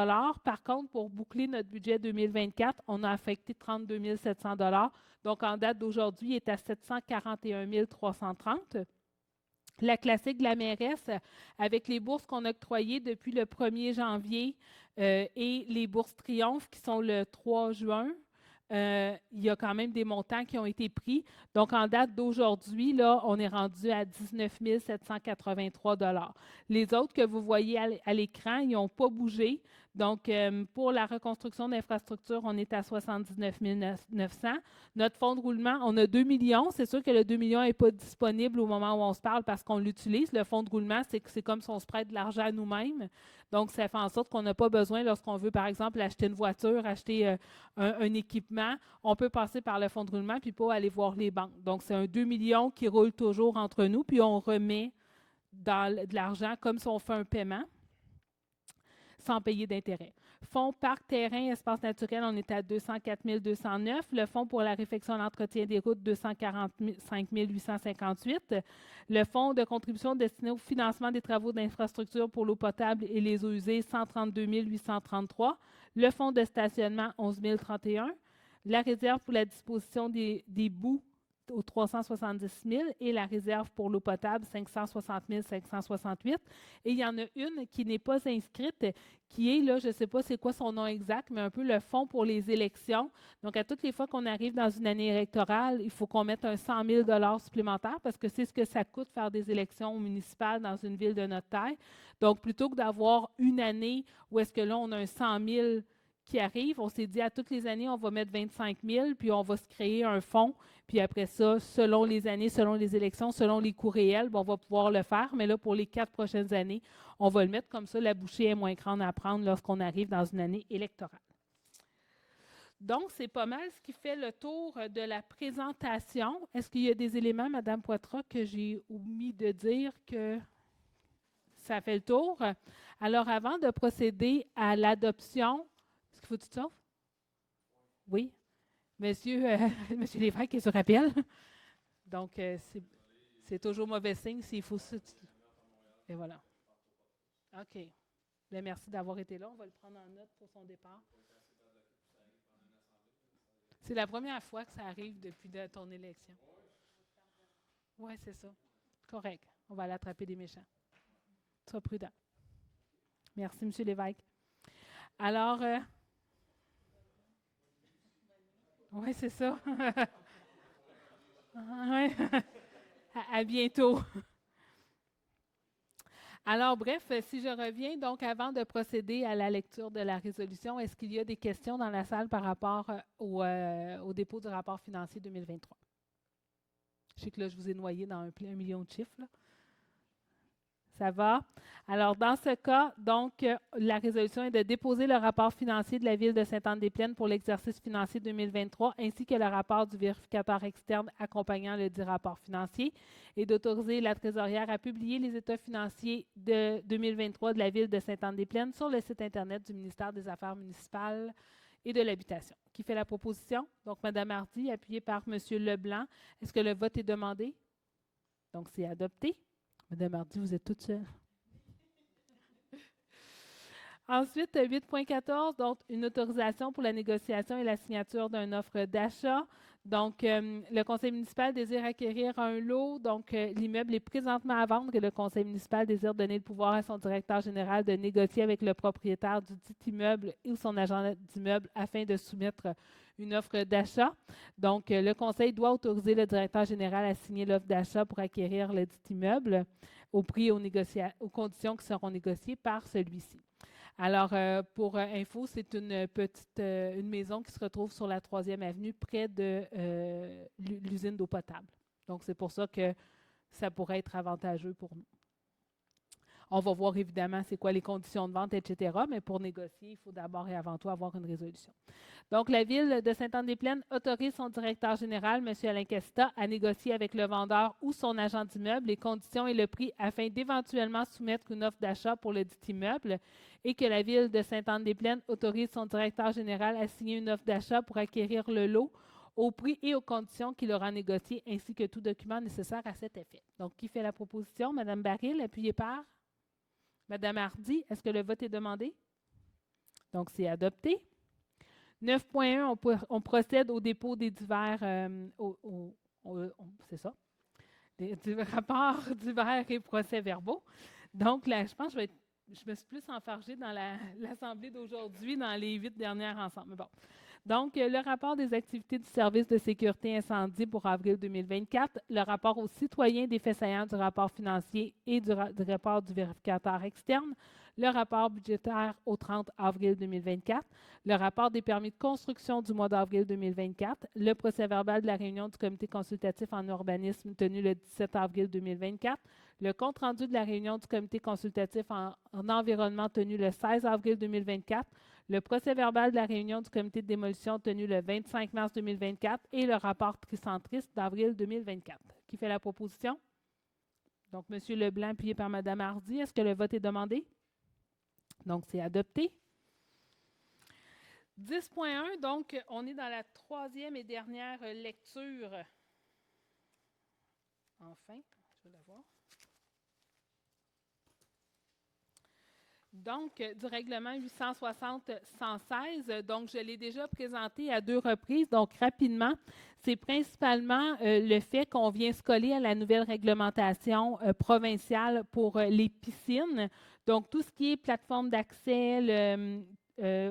Par contre, pour boucler notre budget 2024, on a affecté 32 700 $. Donc, en date d'aujourd'hui, il est à 741 330 $. La classique de la mairesse, avec les bourses qu'on a octroyées depuis le 1er janvier et les bourses Triomphe qui sont le 3 juin, il y a quand même des montants qui ont été pris. Donc, en date d'aujourd'hui, là, on est rendu à 19 783 $. Les autres que vous voyez à l'écran, ils n'ont pas bougé. Donc, pour la reconstruction d'infrastructures, on est à 79 900. Notre fonds de roulement, on a 2 millions. C'est sûr que le 2 millions n'est pas disponible au moment où on se parle parce qu'on l'utilise. Le fonds de roulement, c'est comme si on se prête de l'argent à nous-mêmes. Donc, ça fait en sorte qu'on n'a pas besoin, lorsqu'on veut, par exemple, acheter une voiture, acheter un équipement, on peut passer par le fonds de roulement puis pas aller voir les banques. Donc, c'est un 2 millions qui roule toujours entre nous, puis on remet de l'argent comme si on fait un paiement sans payer d'intérêt. Fonds parc, terrain, espace naturel, on est à 204 209. Le fonds pour la réfection et l'entretien des routes, 245 858. Le fonds de contribution destiné au financement des travaux d'infrastructure pour l'eau potable et les eaux usées, 132 833. Le fonds de stationnement, 11 031. La réserve pour la disposition des boues, aux 370 000 et la réserve pour l'eau potable, 560 568. Et il y en a une qui n'est pas inscrite, qui est, là, je ne sais pas c'est quoi son nom exact, mais un peu le fonds pour les élections. Donc, à toutes les fois qu'on arrive dans une année électorale, il faut qu'on mette un 100 000 $ supplémentaires parce que c'est ce que ça coûte faire des élections municipales dans une ville de notre taille. Donc, plutôt que d'avoir une année où est-ce que là, on a un 100 000 qui arrive, on s'est dit à toutes les années, on va mettre 25 000, puis on va se créer un fonds. Puis après ça, selon les années, selon les élections, selon les coûts réels, on va pouvoir le faire. Mais là, pour les 4 prochaines années, on va le mettre comme ça. La bouchée est moins grande à prendre lorsqu'on arrive dans une année électorale. Donc, c'est pas mal ce qui fait le tour de la présentation. Est-ce qu'il y a des éléments, Mme Poitras, que j'ai omis de dire que ça fait le tour? Alors, avant de procéder à l'adoption, est-ce qu'il faut que tu te sauves? Oui. Monsieur Lévesque est sur appel. Donc, c'est toujours mauvais signe s'il faut ça. Et voilà. OK. Bien, merci d'avoir été là. On va le prendre en note pour son départ. C'est la première fois que ça arrive depuis ton élection. Oui, c'est ça. Correct. On va l'attraper des méchants. Sois prudent. Merci, M. Lévesque. Alors, oui, c'est ça. Ouais. À bientôt. Alors, bref, si je reviens, donc, avant de procéder à la lecture de la résolution, est-ce qu'il y a des questions dans la salle par rapport au dépôt du rapport financier 2023? Je sais que là, je vous ai noyé dans un million de chiffres, là. Ça va? Alors, dans ce cas, donc, la résolution est de déposer le rapport financier de la Ville de Sainte-Anne-des-Plaines pour l'exercice financier 2023, ainsi que le rapport du vérificateur externe accompagnant le dit rapport financier, et d'autoriser la trésorière à publier les états financiers de 2023 de la Ville de Sainte-Anne-des-Plaines sur le site Internet du ministère des Affaires municipales et de l'Habitation. Qui fait la proposition? Donc, Mme Hardy, appuyée par M. Leblanc. Est-ce que le vote est demandé? Donc, c'est adopté. Mme Hardy, vous êtes toute seule. Ensuite, 8.14, donc une autorisation pour la négociation et la signature d'une offre d'achat. Donc, le conseil municipal désire acquérir un lot. Donc, l'immeuble est présentement à vendre et le conseil municipal désire donner le pouvoir à son directeur général de négocier avec le propriétaire du dit immeuble ou son agent d'immeuble afin de soumettre une offre d'achat. Donc, le conseil doit autoriser le directeur général à signer l'offre d'achat pour acquérir le dit immeuble au prix et aux conditions qui seront négociées par celui-ci. Alors, pour info, c'est une maison qui se retrouve sur la 3e avenue, près de l'usine d'eau potable. Donc, c'est pour ça que ça pourrait être avantageux pour nous. On va voir évidemment c'est quoi les conditions de vente, etc. Mais pour négocier, il faut d'abord et avant tout avoir une résolution. Donc, la Ville de Sainte-Anne-des-Plaines autorise son directeur général, M. Alain Casta, à négocier avec le vendeur ou son agent d'immeuble les conditions et le prix afin d'éventuellement soumettre une offre d'achat pour le dit immeuble et que la Ville de Sainte-Anne-des-Plaines autorise son directeur général à signer une offre d'achat pour acquérir le lot au prix et aux conditions qu'il aura négociées, ainsi que tout document nécessaire à cet effet. Donc, qui fait la proposition? Mme Baril, appuyée par Mme Hardy. Est-ce que le vote est demandé? Donc, c'est adopté. 9.1, on procède au dépôt des divers... c'est ça. du rapport divers et procès-verbaux. Donc, là, je pense que je me suis plus enfargée dans l'Assemblée d'aujourd'hui, dans les 8 dernières ensemble. Mais bon. Donc, le rapport des activités du service de sécurité incendie pour avril 2024, le rapport aux citoyens des faits saillants du rapport financier et du rapport du vérificateur externe, le rapport budgétaire au 30 avril 2024, le rapport des permis de construction du mois d'avril 2024, le procès-verbal de la réunion du comité consultatif en urbanisme tenu le 17 avril 2024, le compte-rendu de la réunion du comité consultatif en environnement tenu le 16 avril 2024, le procès-verbal de la réunion du comité de démolition tenu le 25 mars 2024 et le rapport tricentriste d'avril 2024. Qui fait la proposition? Donc, M. Leblanc, appuyé par Mme Hardy. Est-ce que le vote est demandé? Donc, c'est adopté. 10.1, donc, on est dans la troisième et dernière lecture. Enfin, je vais la voir. Donc, du règlement 860-116. Donc, je l'ai déjà présenté à 2 reprises. Donc, rapidement, c'est principalement le fait qu'on vient se coller à la nouvelle réglementation provinciale pour les piscines. Donc, tout ce qui est plateforme d'accès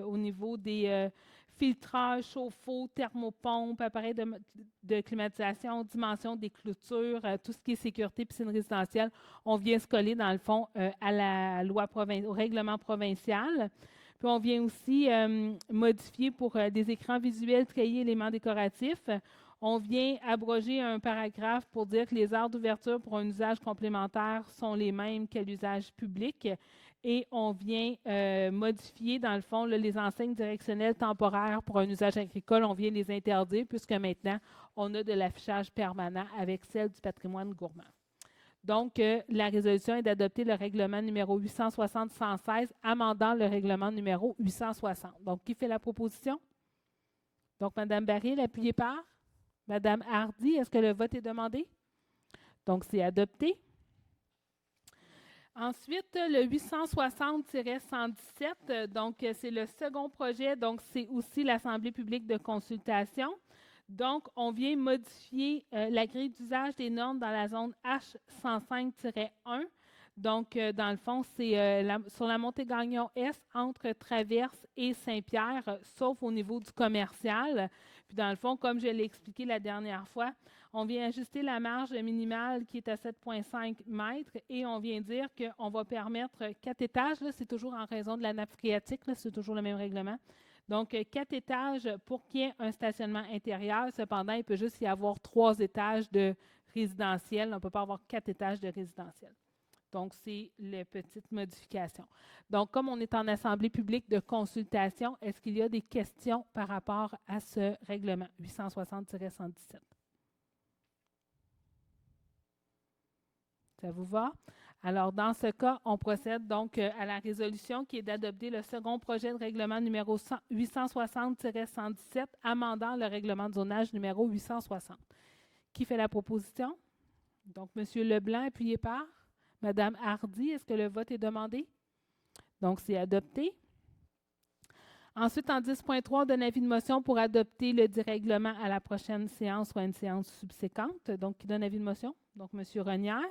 au niveau des filtrages, chauffe-eau, thermopompes, appareils de climatisation, dimension des clôtures, tout ce qui est sécurité piscine résidentielle, on vient se coller dans le fond à la loi au règlement provincial. Puis on vient aussi modifier pour des écrans visuels, treillis, éléments décoratifs. On vient abroger un paragraphe pour dire que les aires d'ouverture pour un usage complémentaire sont les mêmes qu'à l'usage public. Et on vient modifier, dans le fond, là, les enseignes directionnelles temporaires pour un usage agricole. On vient les interdire puisque maintenant, on a de l'affichage permanent avec celle du patrimoine gourmand. Donc, la résolution est d'adopter le règlement numéro 860-116, amendant le règlement numéro 860. Donc, qui fait la proposition? Donc, Mme Baril, appuyée par Mme Hardy. Est-ce que le vote est demandé? Donc, c'est adopté. Ensuite, le 860-117, donc c'est le second projet, donc c'est aussi l'Assemblée publique de consultation. Donc, on vient modifier la grille d'usage des normes dans la zone H105-1. Donc, dans le fond, c'est sur la montée Gagnon-Est entre Traverse et Saint-Pierre, sauf au niveau du commercial. Puis, dans le fond, comme je l'ai expliqué la dernière fois, on vient ajuster la marge minimale qui est à 7,5 mètres et on vient dire qu'on va permettre 4 étages. Là, c'est toujours en raison de la nappe phréatique, là, c'est toujours le même règlement. Donc, 4 étages pour qu'il y ait un stationnement intérieur. Cependant, il peut juste y avoir 3 étages de résidentiel. On ne peut pas avoir 4 étages de résidentiel. Donc, c'est les petites modifications. Donc, comme on est en assemblée publique de consultation, est-ce qu'il y a des questions par rapport à ce règlement 860-117? Ça vous va? Alors, dans ce cas, on procède donc à la résolution qui est d'adopter le second projet de règlement numéro 860-117, amendant le règlement de zonage numéro 860. Qui fait la proposition? Donc, M. Leblanc, appuyé par Mme Hardy. Est-ce que le vote est demandé? Donc, c'est adopté. Ensuite, en 10.3, on donne avis de motion pour adopter le dit règlement à la prochaine séance ou à une séance subséquente. Donc, qui donne avis de motion? Donc, M. Renière.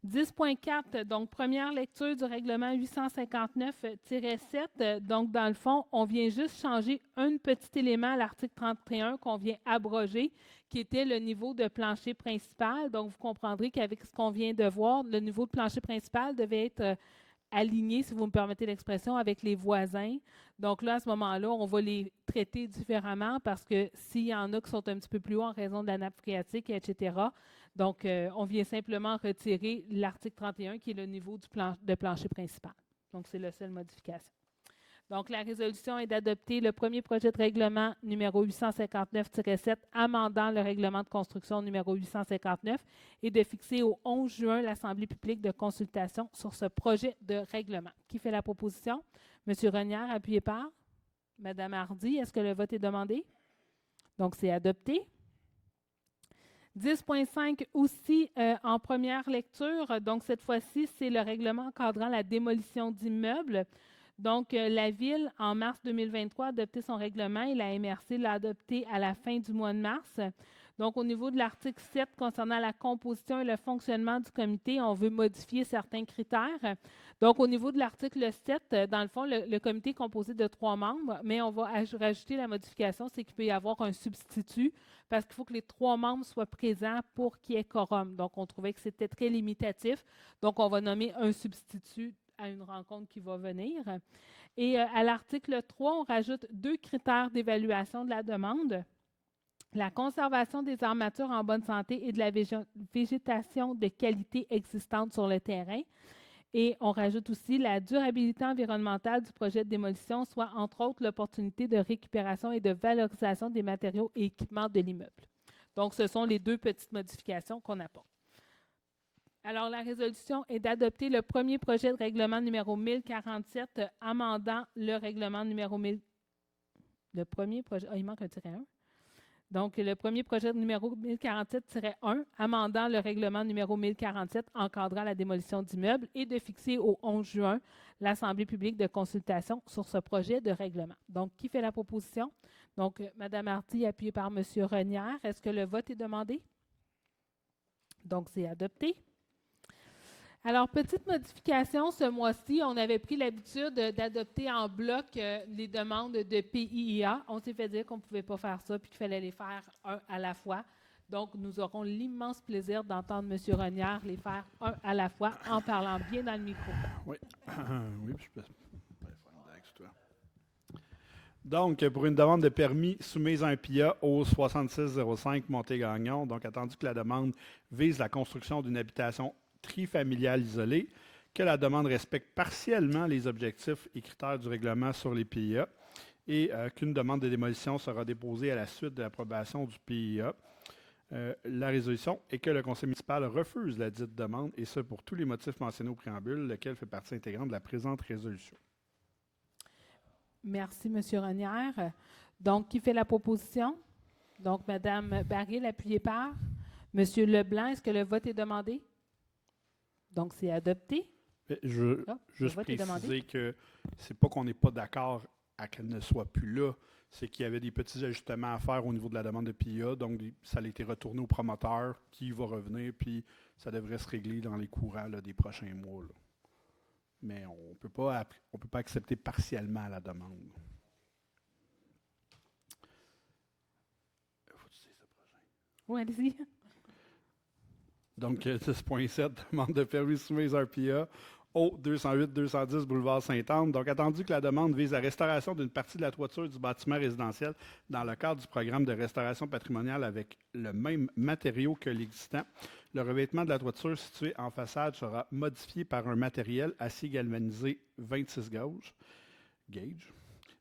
10.4, donc première lecture du règlement 859-7. Donc, dans le fond, on vient juste changer un petit élément à l'article 31 qu'on vient abroger, qui était le niveau de plancher principal. Donc, vous comprendrez qu'avec ce qu'on vient de voir, le niveau de plancher principal devait être aligné, si vous me permettez l'expression, avec les voisins. Donc là, à ce moment-là, on va les traiter différemment parce que s'il y en a qui sont un petit peu plus hauts en raison de la nappe phréatique, etc., donc on vient simplement retirer l'article 31 qui est le niveau de plancher principal. Donc, c'est la seule modification. Donc, la résolution est d'adopter le premier projet de règlement numéro 859-7, amendant le règlement de construction numéro 859 et de fixer au 11 juin l'Assemblée publique de consultation sur ce projet de règlement. Qui fait la proposition? M. Renière, appuyé par Mme Hardy. Est-ce que le vote est demandé? Donc, c'est adopté. 10.5 aussi en première lecture. Donc, cette fois-ci, c'est le règlement encadrant la démolition d'immeubles. Donc, la Ville, en mars 2023, a adopté son règlement et la MRC l'a adopté à la fin du mois de mars. Donc, au niveau de l'article 7, concernant la composition et le fonctionnement du comité, on veut modifier certains critères. Donc, au niveau de l'article 7, dans le fond, le comité est composé de 3 membres, mais on va rajouter la modification, c'est qu'il peut y avoir un substitut parce qu'il faut que les 3 membres soient présents pour qu'il y ait quorum. Donc, on trouvait que c'était très limitatif. Donc, on va nommer un substitut à une rencontre qui va venir. Et à l'article 3, on rajoute 2 critères d'évaluation de la demande. La conservation des armatures en bonne santé et de la végétation de qualité existante sur le terrain. Et on rajoute aussi la durabilité environnementale du projet de démolition, soit entre autres l'opportunité de récupération et de valorisation des matériaux et équipements de l'immeuble. Donc, ce sont les 2 petites modifications qu'on apporte. Alors, la résolution est d'adopter le premier projet de règlement numéro 1047, amendant le règlement numéro 1000. Le premier projet, il manque un tiret 1. Donc, le premier projet numéro 1047-1, amendant le règlement numéro 1047, encadrant la démolition d'immeubles, et de fixer au 11 juin l'Assemblée publique de consultation sur ce projet de règlement. Donc, qui fait la proposition? Donc, Mme Hardy, appuyée par M. Renière. Est-ce que le vote est demandé? Donc, c'est adopté. Alors, petite modification, ce mois-ci, on avait pris l'habitude d'adopter en bloc les demandes de PIIA. On s'est fait dire qu'on ne pouvait pas faire ça puis qu'il fallait les faire un à la fois. Donc, nous aurons l'immense plaisir d'entendre M. Renière les faire un à la fois en parlant bien dans le micro. Oui, oui, je peux. Donc, pour une demande de permis soumise à un PIA au 6605 Monté-Gagnon, donc attendu que la demande vise la construction d'une habitation trifamiliale isolée, que la demande respecte partiellement les objectifs et critères du règlement sur les PIA et qu'une demande de démolition sera déposée à la suite de l'approbation du PIA. La résolution est que le conseil municipal refuse la dite demande, et ce pour tous les motifs mentionnés au préambule, lequel fait partie intégrante de la présente résolution. Merci, M. Renière. Donc, qui fait la proposition? Donc, Mme Baril, appuyée par M. Leblanc. Est-ce que le vote est demandé? Donc, c'est adopté. Je veux juste préciser que c'est pas qu'on n'est pas d'accord à qu'elle ne soit plus là, c'est qu'il y avait des petits ajustements à faire au niveau de la demande de PIA, donc ça a été retourné au promoteur qui va revenir, puis ça devrait se régler dans les courants là, des prochains mois. Là. Mais on peut pas accepter partiellement la demande. Oui, allez-y. Donc, 10.7, demande de permis soumise à un PIA au 208-210 boulevard Sainte-Anne. Donc, attendu que la demande vise la restauration d'une partie de la toiture du bâtiment résidentiel dans le cadre du programme de restauration patrimoniale avec le même matériau que l'existant, le revêtement de la toiture située en façade sera modifié par un matériel acier galvanisé 26 gauge.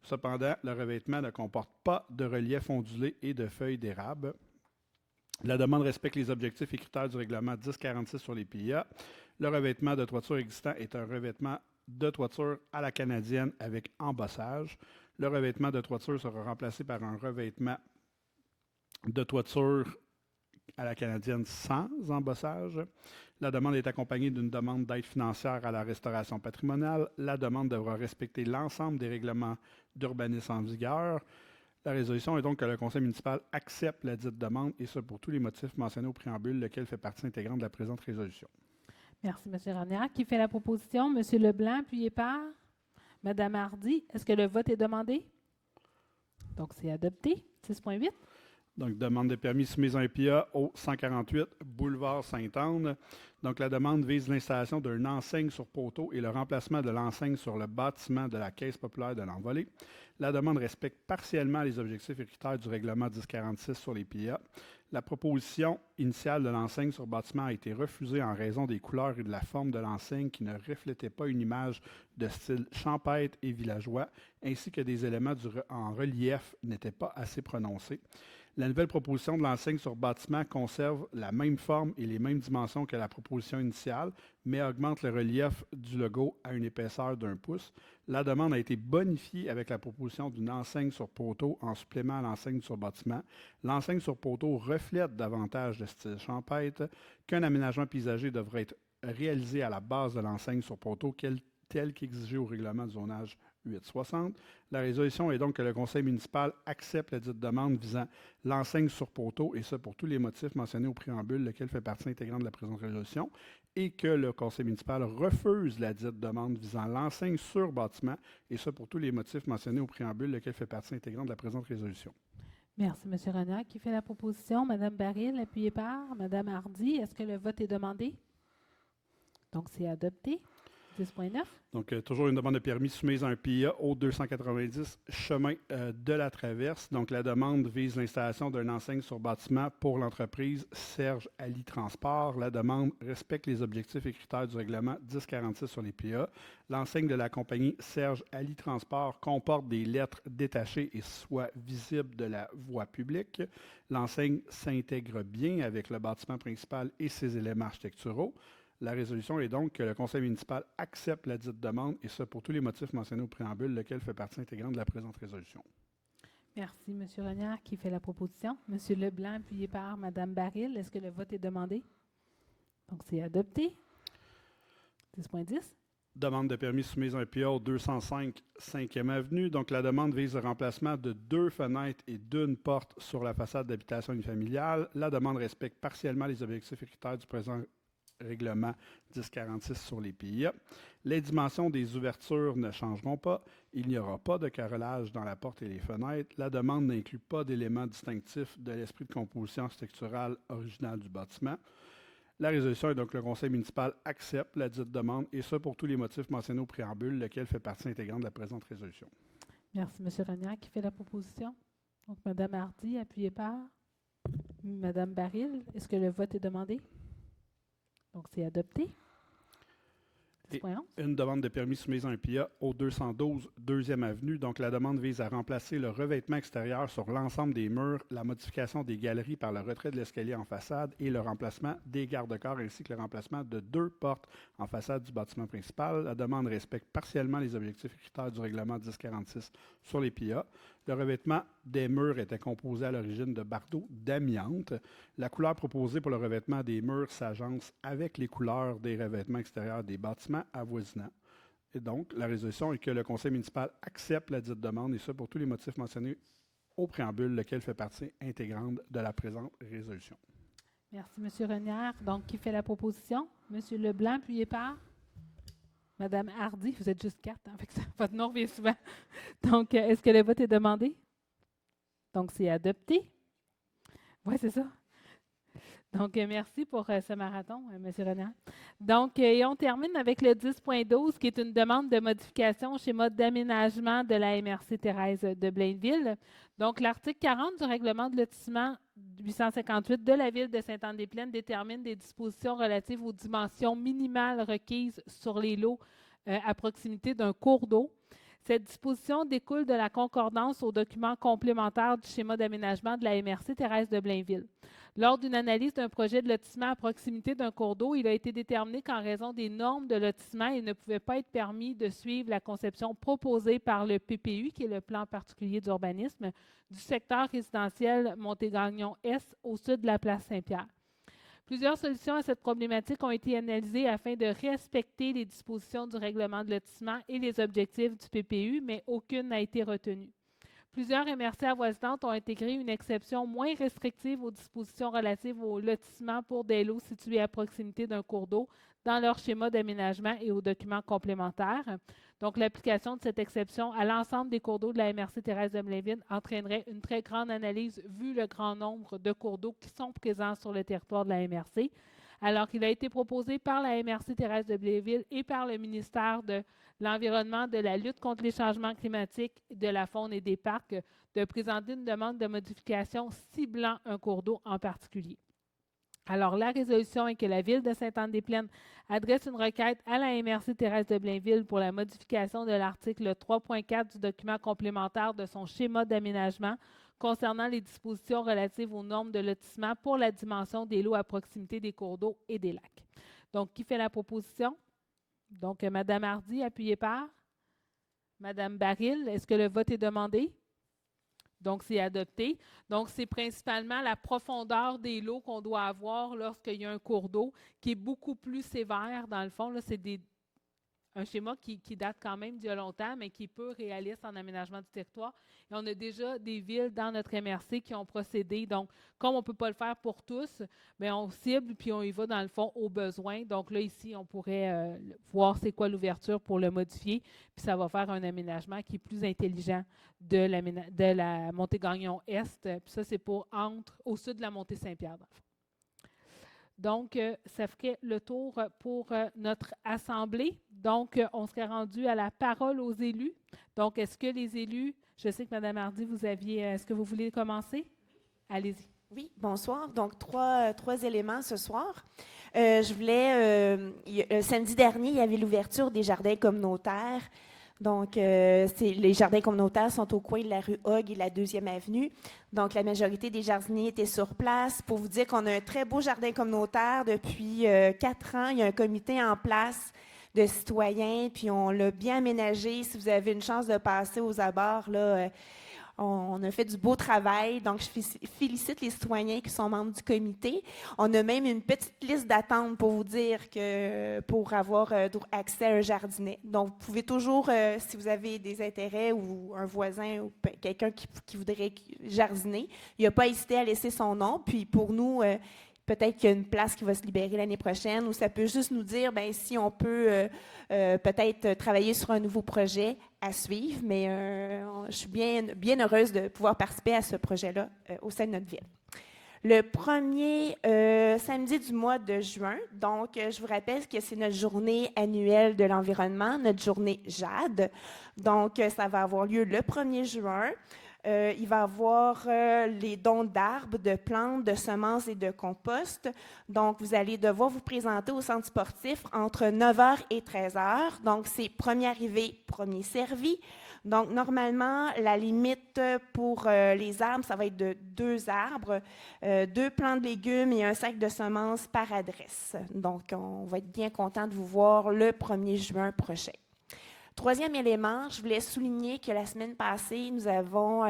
Cependant, le revêtement ne comporte pas de relief ondulé et de feuilles d'érable. La demande respecte les objectifs et critères du règlement 1046 sur les PIA. Le revêtement de toiture existant est un revêtement de toiture à la canadienne avec embossage. Le revêtement de toiture sera remplacé par un revêtement de toiture à la canadienne sans embossage. La demande est accompagnée d'une demande d'aide financière à la restauration patrimoniale. La demande devra respecter l'ensemble des règlements d'urbanisme en vigueur. La résolution est donc que le conseil municipal accepte la dite demande, et ce pour tous les motifs mentionnés au préambule, lequel fait partie intégrante de la présente résolution. Merci, M. Renière. Qui fait la proposition? M. Leblanc, appuyé par Mme Hardy. Est-ce que le vote est demandé? Donc, c'est adopté. 6.8. Donc, demande de permis soumise à un PIA au 148 boulevard Sainte-Anne. Donc, la demande vise l'installation d'une enseigne sur poteau et le remplacement de l'enseigne sur le bâtiment de la Caisse populaire de l'Envolée. La demande respecte partiellement les objectifs et critères du règlement 1046 sur les PIA. La proposition initiale de l'enseigne sur bâtiment a été refusée en raison des couleurs et de la forme de l'enseigne qui ne reflétaient pas une image de style champêtre et villageois, ainsi que des éléments en relief n'étaient pas assez prononcés. La nouvelle proposition de l'enseigne sur bâtiment conserve la même forme et les mêmes dimensions que la proposition initiale, mais augmente le relief du logo à une épaisseur d'1 pouce. La demande a été bonifiée avec la proposition d'une enseigne sur poteau en supplément à l'enseigne sur bâtiment. L'enseigne sur poteau reflète davantage le style champêtre, qu'un aménagement paysager devrait être réalisé à la base de l'enseigne sur poteau tel qu'exigé au règlement de zonage 860. La résolution est donc que le conseil municipal accepte la dite demande visant l'enseigne sur poteau, et ce pour tous les motifs mentionnés au préambule, lequel fait partie intégrante de la présente résolution, et que le conseil municipal refuse la dite demande visant l'enseigne sur bâtiment, et ce pour tous les motifs mentionnés au préambule, lequel fait partie intégrante de la présente résolution. Merci, M. Renier. Qui fait la proposition? Mme Baril, appuyée par Mme Hardy. Est-ce que le vote est demandé? Donc, c'est adopté. 10.9. Donc, toujours une demande de permis soumise à un PIA au 290 chemin de la Traverse. Donc, la demande vise l'installation d'une enseigne sur bâtiment pour l'entreprise Serge Ali Transport. La demande respecte les objectifs et critères du règlement 1046 sur les PIA. L'enseigne de la compagnie Serge Ali Transport comporte des lettres détachées et soit visible de la voie publique. L'enseigne s'intègre bien avec le bâtiment principal et ses éléments architecturaux. La résolution est donc que le conseil municipal accepte la dite demande, et ce pour tous les motifs mentionnés au préambule, lequel fait partie intégrante de la présente résolution. Merci, M. Renier. Qui fait la proposition? M. Leblanc, appuyé par Mme Baril. Est-ce que le vote est demandé? Donc, c'est adopté. 10.10. Demande de permis soumise à un PIA au 205 5e Avenue. Donc, la demande vise le remplacement de 2 fenêtres et d'une porte sur la façade d'habitation unifamiliale. La demande respecte partiellement les objectifs et critères du présent règlement 1046 sur les PIA. Les dimensions des ouvertures ne changeront pas. Il n'y aura pas de carrelage dans la porte et les fenêtres. La demande n'inclut pas d'éléments distinctifs de l'esprit de composition architecturale original du bâtiment. La résolution est donc que le conseil municipal accepte la dite demande, et ce pour tous les motifs mentionnés au préambule, lequel fait partie intégrante de la présente résolution. Merci, M. Renier. Qui fait la proposition? Donc, Mme Hardy, appuyée par Mme Baril. Est-ce que le vote est demandé? Donc, c'est adopté. 10.11. Une demande de permis soumise à un PIA au 212 2e Avenue. Donc, la demande vise à remplacer le revêtement extérieur sur l'ensemble des murs, la modification des galeries par le retrait de l'escalier en façade et le remplacement des garde-corps, ainsi que le remplacement de 2 portes en façade du bâtiment principal. La demande respecte partiellement les objectifs et critères du règlement 1046 sur les PIA. Le revêtement des murs était composé à l'origine de bardeaux d'amiante. La couleur proposée pour le revêtement des murs s'agence avec les couleurs des revêtements extérieurs des bâtiments avoisinants. Et donc, la résolution est que le conseil municipal accepte la dite demande, et ce pour tous les motifs mentionnés au préambule, lequel fait partie intégrante de la présente résolution. Merci, M. Renier. Donc, qui fait la proposition? M. Leblanc, appuyé par Mme Hardy. Vous êtes juste 4, hein, fait que votre nom revient souvent. Donc, est-ce que le vote est demandé? Donc, c'est adopté. Oui, c'est ça. Donc, merci pour ce marathon, M. Renier. Donc, et on termine avec le 10.12, qui est une demande de modification au schéma d'aménagement de la MRC Thérèse de Blainville. Donc, l'article 40 du règlement de lotissement 858 de la Ville de Sainte-Anne-des-Plaines détermine des dispositions relatives aux dimensions minimales requises sur les lots à proximité d'un cours d'eau. Cette disposition découle de la concordance aux documents complémentaires du schéma d'aménagement de la MRC Thérèse de Blainville. Lors d'une analyse d'un projet de lotissement à proximité d'un cours d'eau, il a été déterminé qu'en raison des normes de lotissement, il ne pouvait pas être permis de suivre la conception proposée par le PPU, qui est le plan particulier d'urbanisme, du secteur résidentiel Montégrognon-Est au sud de la place Saint-Pierre. Plusieurs solutions à cette problématique ont été analysées afin de respecter les dispositions du règlement de lotissement et les objectifs du PPU, mais aucune n'a été retenue. Plusieurs MRC avoisinantes ont intégré une exception moins restrictive aux dispositions relatives au lotissement pour des lots situés à proximité d'un cours d'eau dans leur schéma d'aménagement et aux documents complémentaires. Donc, l'application de cette exception à l'ensemble des cours d'eau de la MRC Thérèse de Blainville entraînerait une très grande analyse vu le grand nombre de cours d'eau qui sont présents sur le territoire de la MRC. Alors qu'il a été proposé par la MRC Thérèse de Blainville et par le ministère de l'Environnement, de la lutte contre les changements climatiques, de la faune et des parcs, de présenter une demande de modification ciblant un cours d'eau en particulier. Alors, la résolution est que la Ville de Sainte-Anne-des-Plaines adresse une requête à la MRC Thérèse de Blainville pour la modification de l'article 3.4 du document complémentaire de son schéma d'aménagement concernant les dispositions relatives aux normes de lotissement pour la dimension des lots à proximité des cours d'eau et des lacs. Donc, qui fait la proposition? Donc, Mme Hardy, appuyée par Mme Baril. Est-ce que le vote est demandé? Donc, c'est adopté. Donc, c'est principalement la profondeur des lots qu'on doit avoir lorsqu'il y a un cours d'eau qui est beaucoup plus sévère, dans le fond. Là, c'est un schéma qui date quand même d'il y a longtemps, mais qui est peu réaliste en aménagement du territoire. Et on a déjà des villes dans notre MRC qui ont procédé. Donc, comme on ne peut pas le faire pour tous, bien, on cible puis on y va dans le fond aux besoins. Donc là, ici, on pourrait voir c'est quoi l'ouverture pour le modifier. Puis ça va faire un aménagement qui est plus intelligent de la montée Gagnon Est. Puis ça, c'est au sud de la montée Saint-Pierre, dans le fond. Donc, ça ferait le tour pour notre assemblée. Donc, on serait rendu à la parole aux élus. Donc, est-ce que les élus, je sais que Mme Hardy, est-ce que vous voulez commencer? Allez-y. Oui, bonsoir. Donc, trois éléments ce soir. Samedi dernier, il y avait l'ouverture des jardins communautaires. Donc, les jardins communautaires sont au coin de la rue Hogg et la 2e avenue. Donc, la majorité des jardiniers étaient sur place. Pour vous dire qu'on a un très beau jardin communautaire depuis 4 ans. Il y a un comité en place de citoyens, puis on l'a bien aménagé. Si vous avez une chance de passer aux abords, là, on a fait du beau travail. Donc, je félicite les citoyens qui sont membres du comité. On a même une petite liste d'attente pour vous dire que pour avoir accès à un jardinet. Donc, vous pouvez toujours, si vous avez des intérêts ou un voisin ou quelqu'un qui voudrait jardiner, il n'a pas hésité à laisser son nom. Puis, pour nous, peut-être qu'il y a une place qui va se libérer l'année prochaine, ou ça peut juste nous dire bien, si on peut peut-être travailler sur un nouveau projet à suivre, mais je suis bien heureuse de pouvoir participer à ce projet-là au sein de notre ville. Le premier samedi du mois de juin, donc je vous rappelle que c'est notre journée annuelle de l'environnement, notre journée JAD. Donc, ça va avoir lieu le 1er juin. Il va y avoir les dons d'arbres, de plantes, de semences et de compost. Donc, vous allez devoir vous présenter au centre sportif entre 9h et 13h. Donc, c'est premier arrivé, premier servi. Donc, normalement, la limite pour les arbres, ça va être de 2 arbres, 2 plants de légumes et un sac de semences par adresse. Donc, on va être bien content de vous voir le 1er juin prochain. Troisième élément, je voulais souligner que la semaine passée, nous avons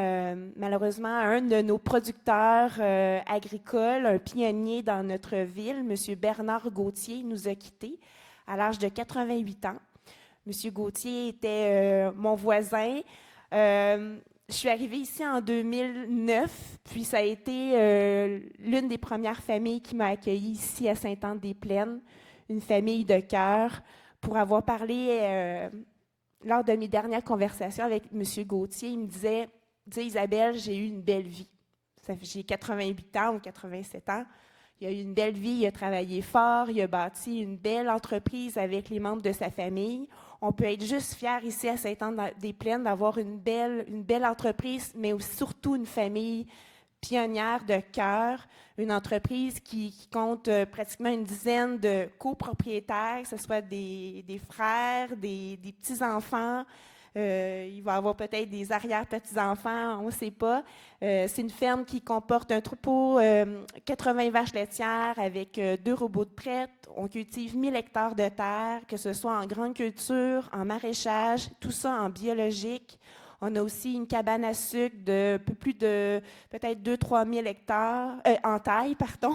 malheureusement un de nos producteurs agricoles, un pionnier dans notre ville, M. Bernard Gauthier, nous a quittés à l'âge de 88 ans. M. Gauthier était mon voisin. Je suis arrivée ici en 2009, puis ça a été l'une des premières familles qui m'a accueillie ici à Sainte-Anne-des-Plaines, une famille de cœur, pour avoir parlé... lors de mes dernières conversations avec M. Gauthier, il me disait « Isabelle, j'ai eu une belle vie. J'ai 88 ans ou 87 ans. Il a eu une belle vie, il a travaillé fort, il a bâti une belle entreprise avec les membres de sa famille. On peut être juste fiers ici à Sainte-Anne-des-Plaines d'avoir une belle entreprise, mais surtout une famille pionnière de cœur, une entreprise qui compte pratiquement une dizaine de copropriétaires, que ce soit des frères, des petits-enfants. Il va y avoir peut-être des arrière-petits-enfants, on ne sait pas. C'est une ferme qui comporte un troupeau, 80 vaches laitières avec 2 robots de traite. On cultive 1000 hectares de terre, que ce soit en grande culture, en maraîchage, tout ça en biologique. On a aussi une cabane à sucre de un peu plus de peut-être 2-3 000 hectares, en taille, pardon.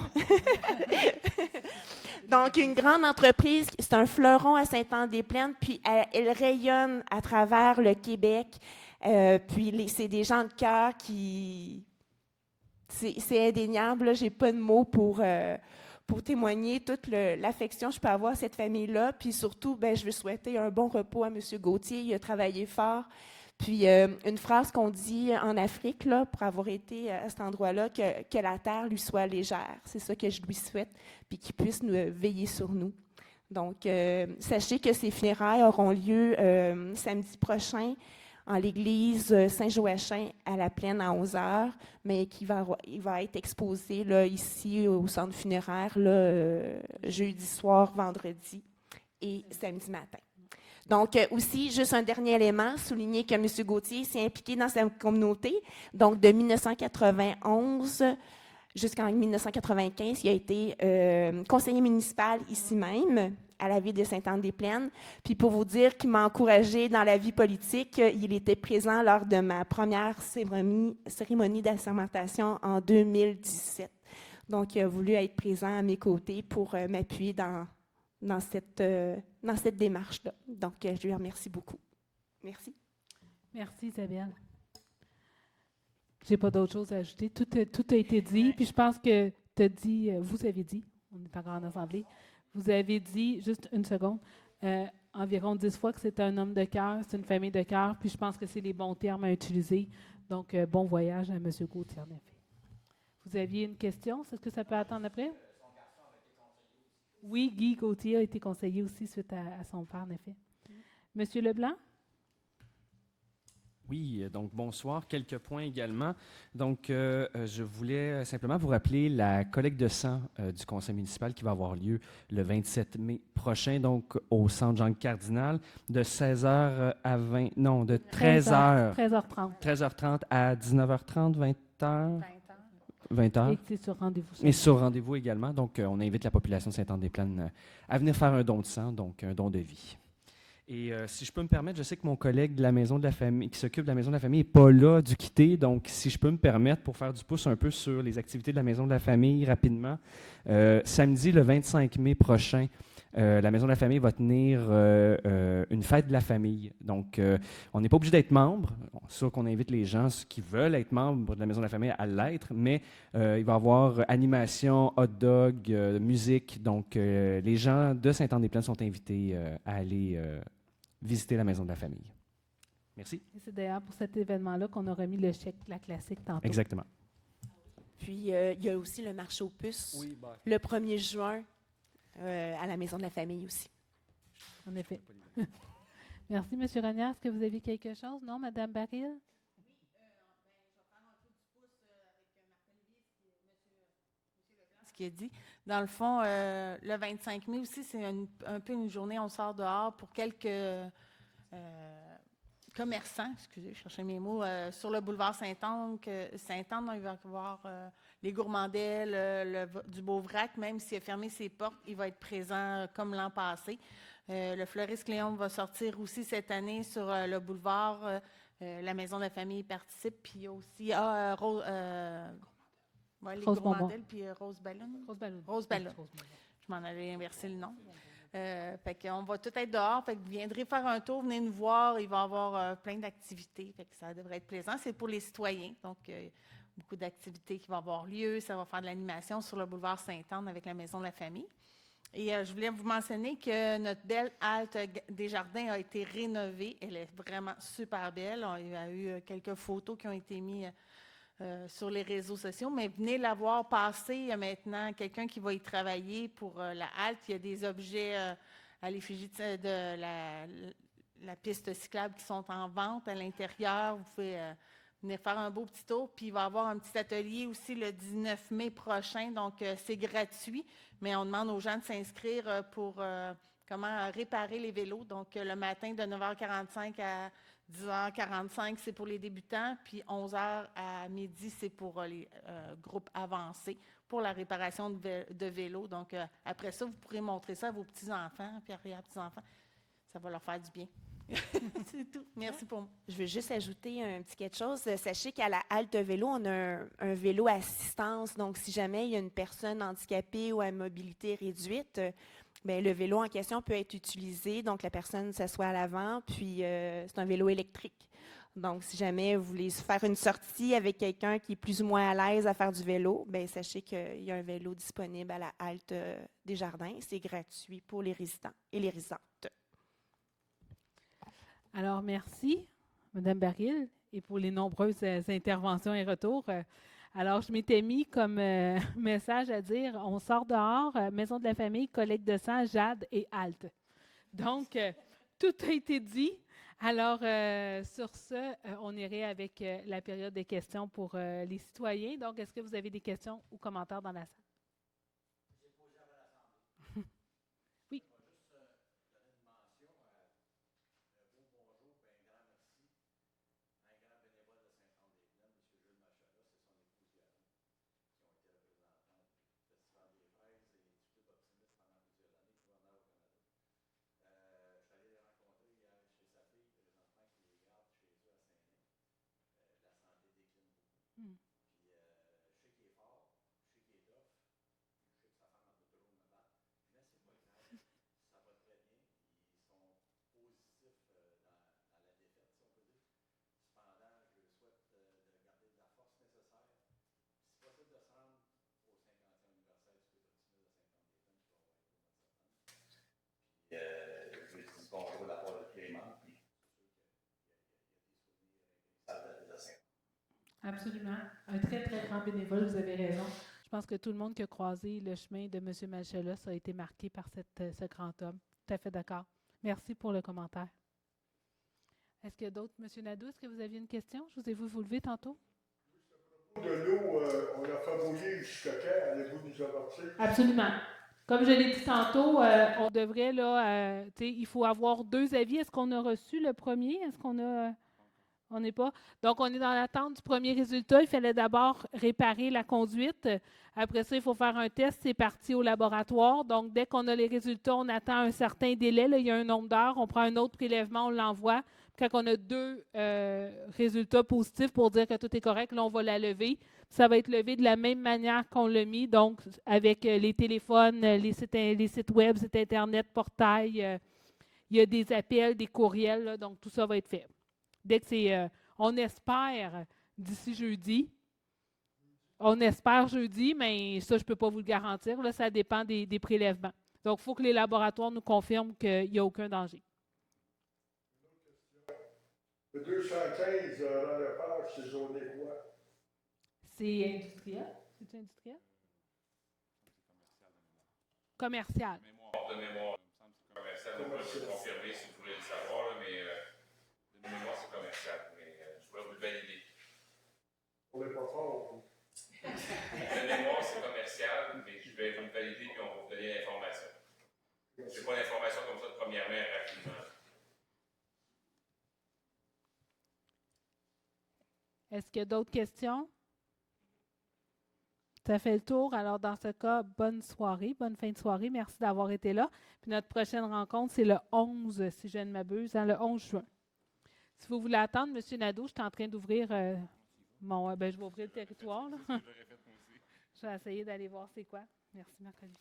Donc, une grande entreprise, c'est un fleuron à Sainte-Anne-des-Plaines, puis elle rayonne à travers le Québec. Puis, c'est des gens de cœur qui... C'est indéniable, je n'ai pas de mots pour témoigner toute l'affection que je peux avoir à cette famille-là. Puis surtout, je veux souhaiter un bon repos à M. Gauthier. Il a travaillé fort. Puis, une phrase qu'on dit en Afrique, là, pour avoir été à cet endroit-là, que la terre lui soit légère. C'est ça que je lui souhaite, puis qu'il puisse nous veiller sur nous. Donc, sachez que ces funérailles auront lieu samedi prochain en l'église Saint-Joachim à la Plaine à 11h, mais il va être exposé là, ici au centre funéraire là, jeudi soir, vendredi et samedi matin. Donc, aussi, juste un dernier élément, souligner que M. Gauthier s'est impliqué dans sa communauté. Donc, de 1991 jusqu'en 1995, il a été conseiller municipal ici même, à la ville de Sainte-Anne-des-Plaines. Puis, pour vous dire qu'il m'a encouragé dans la vie politique, il était présent lors de ma première cérémonie d'assermentation en 2017. Donc, il a voulu être présent à mes côtés pour m'appuyer dans dans cette démarche-là. Donc, je lui remercie beaucoup. Merci. Merci, Isabelle. Je n'ai pas d'autre chose à ajouter. Tout a été dit. Puis je pense que tu as dit, vous avez dit, on est encore en assemblée, vous avez dit, juste une seconde, environ 10 fois que c'est un homme de cœur, c'est une famille de cœur, puis je pense que c'est les bons termes à utiliser. Donc, bon voyage à M. Gauthier, en effet. Vous aviez une question? Est-ce que ça peut attendre après? Oui, Guy Gauthier a été conseillé aussi suite à son père, en effet. Monsieur Leblanc? Oui, donc bonsoir. Quelques points également. Donc, je voulais simplement vous rappeler la collecte de sang du conseil municipal qui va avoir lieu le 27 mai prochain, donc au centre Jean-Cardinal, de 16h à 20... Non, de 13h... 13h30. 13h30 à 19h30, 20h... 20h. Et c'est sur rendez-vous. Et sur rendez-vous également. Donc, on invite la population de Sainte-Anne-des-Plaines à venir faire un don de sang, donc un don de vie. Et si je peux me permettre, je sais que mon collègue de la Maison de la Famille, qui s'occupe de la Maison de la Famille, n'est pas là du quitter. Donc, si je peux me permettre, pour faire du pouce un peu sur les activités de la Maison de la Famille rapidement, samedi le 25 mai prochain, la Maison de la Famille va tenir une fête de la famille. Donc, on n'est pas obligé d'être membre. C'est sûr qu'on invite les gens qui veulent être membres de la Maison de la Famille à l'être, mais il va y avoir animation, hot dog, musique. Donc, les gens de Sainte-Anne-des-Plaines sont invités à aller visiter la Maison de la Famille. Merci. Et c'est d'ailleurs pour cet événement-là qu'on a remis le chèque, la classique tantôt. Exactement. Puis, il y a aussi le marché aux puces, le 1er juin, à la Maison de la Famille aussi. En effet. Merci, M. Rognard. Est-ce que vous avez quelque chose? Non, Mme Baril? Oui, je vais prendre un peu du pouce avec Marc-Olivier, ce qu'il a dit. Dans le fond, le 25 mai aussi, c'est un peu une journée, on sort dehors pour quelques commerçants, excusez, je cherchais mes mots, sur le boulevard Sainte-Anne, il va y avoir les gourmandelles, du Beau-Vrac, même s'il a fermé ses portes, il va être présent comme l'an passé. Le Fleuriste Léon va sortir aussi cette année sur le boulevard. La Maison de la Famille participe, puis il y a aussi les gourmandelles, puis Rose Ballon. Rose Ballon. Je m'en avais inversé le nom. Fait qu'on va tout être dehors. Fait que vous viendrez faire un tour, venez nous voir. Il va y avoir plein d'activités. Fait que ça devrait être plaisant. C'est pour les citoyens. Donc, beaucoup d'activités qui vont avoir lieu. Ça va faire de l'animation sur le boulevard Sainte-Anne avec la Maison de la Famille. Et je voulais vous mentionner que notre belle halte Desjardins a été rénovée. Elle est vraiment super belle. Il y a eu quelques photos qui ont été mises sur les réseaux sociaux, mais venez la voir passer. Il y a maintenant quelqu'un qui va y travailler pour la halte. Il y a des objets à l'effigie de la piste cyclable qui sont en vente à l'intérieur. Vous pouvez venir faire un beau petit tour. Puis il va y avoir un petit atelier aussi le 19 mai prochain. Donc, c'est gratuit, mais on demande aux gens de s'inscrire pour comment réparer les vélos. Donc, le matin de 9h45 à 10h45, c'est pour les débutants, puis 11h à midi, c'est pour les groupes avancés pour la réparation de vélos. Donc, après ça, vous pourrez montrer ça à vos petits-enfants, puis arrière-petits-enfants. Ça va leur faire du bien. C'est tout. Merci pour moi. Je veux juste ajouter un petit quelque chose. Sachez qu'à la halte vélo, on a un vélo assistance. Donc, si jamais il y a une personne handicapée ou à mobilité réduite, bien, le vélo en question peut être utilisé. Donc, la personne s'assoit à l'avant, puis c'est un vélo électrique. Donc, si jamais vous voulez faire une sortie avec quelqu'un qui est plus ou moins à l'aise à faire du vélo, bien, sachez qu'il y a un vélo disponible à la halte Desjardins. C'est gratuit pour les résidents et les résidentes. Alors, merci, Mme Baril, et pour les nombreuses interventions et retours. Alors, je m'étais mis comme message à dire, on sort dehors, Maison de la Famille, collecte de sang, Jade et halte. Donc, tout a été dit. Alors, sur ce, on irait avec la période des questions pour les citoyens. Donc, est-ce que vous avez des questions ou commentaires dans la salle? Oui. Absolument. Un très, très grand bénévole, vous avez raison. Je pense que tout le monde qui a croisé le chemin de M. Malchelos a été marqué par ce grand homme. Tout à fait d'accord. Merci pour le commentaire. Est-ce qu'il y a d'autres? M. Nadeau, est-ce que vous aviez une question? Je vous ai vu vous lever tantôt. De l'eau, on a fait mouiller jusqu'à quand? Allez-vous nous avertir? Absolument. Comme je l'ai dit tantôt, on devrait, là, il faut avoir 2 avis. Est-ce qu'on a reçu le premier? Est-ce qu'on a... on n'est pas. Donc, on est dans l'attente du premier résultat. Il fallait d'abord réparer la conduite. Après ça, il faut faire un test. C'est parti au laboratoire. Donc, dès qu'on a les résultats, on attend un certain délai. Là, il y a un nombre d'heures. On prend un autre prélèvement, on l'envoie. Quand on a 2 résultats positifs pour dire que tout est correct, là, on va la lever. Ça va être levé de la même manière qu'on l'a mis, donc avec les téléphones, les sites web, sites Internet, portail. Il y a des appels, des courriels, là, donc tout ça va être fait. Dès que c'est, on espère d'ici jeudi. On espère jeudi, mais ça, je ne peux pas vous le garantir. Là, ça dépend des prélèvements. Donc, il faut que les laboratoires nous confirment qu'il n'y a aucun danger. Le 215 dans le parc, c'est zoné quoi? C'est industriel? C'est industriel? Commercial. De mémoire, il me semble que c'est commercial. Donc, je peux confirmer si vous voulez le savoir, là, mais de mémoire, c'est commercial. Mais je pourrais vous le valider. On n'est pas fort. De mémoire, c'est commercial, mais je vais vous le valider et on va vous donner l'information. Je n'ai pas l'information comme ça de première main rapidement. Est-ce qu'il y a d'autres questions? Ça fait le tour. Alors, dans ce cas, bonne soirée, bonne fin de soirée. Merci d'avoir été là. Puis notre prochaine rencontre, c'est le 11, si je ne m'abuse, le 11 juin. Si vous voulez attendre, M. Nadeau, je suis en train d'ouvrir je vais ouvrir le territoire. Là. Je vais essayer d'aller voir c'est quoi. Merci, mercredi.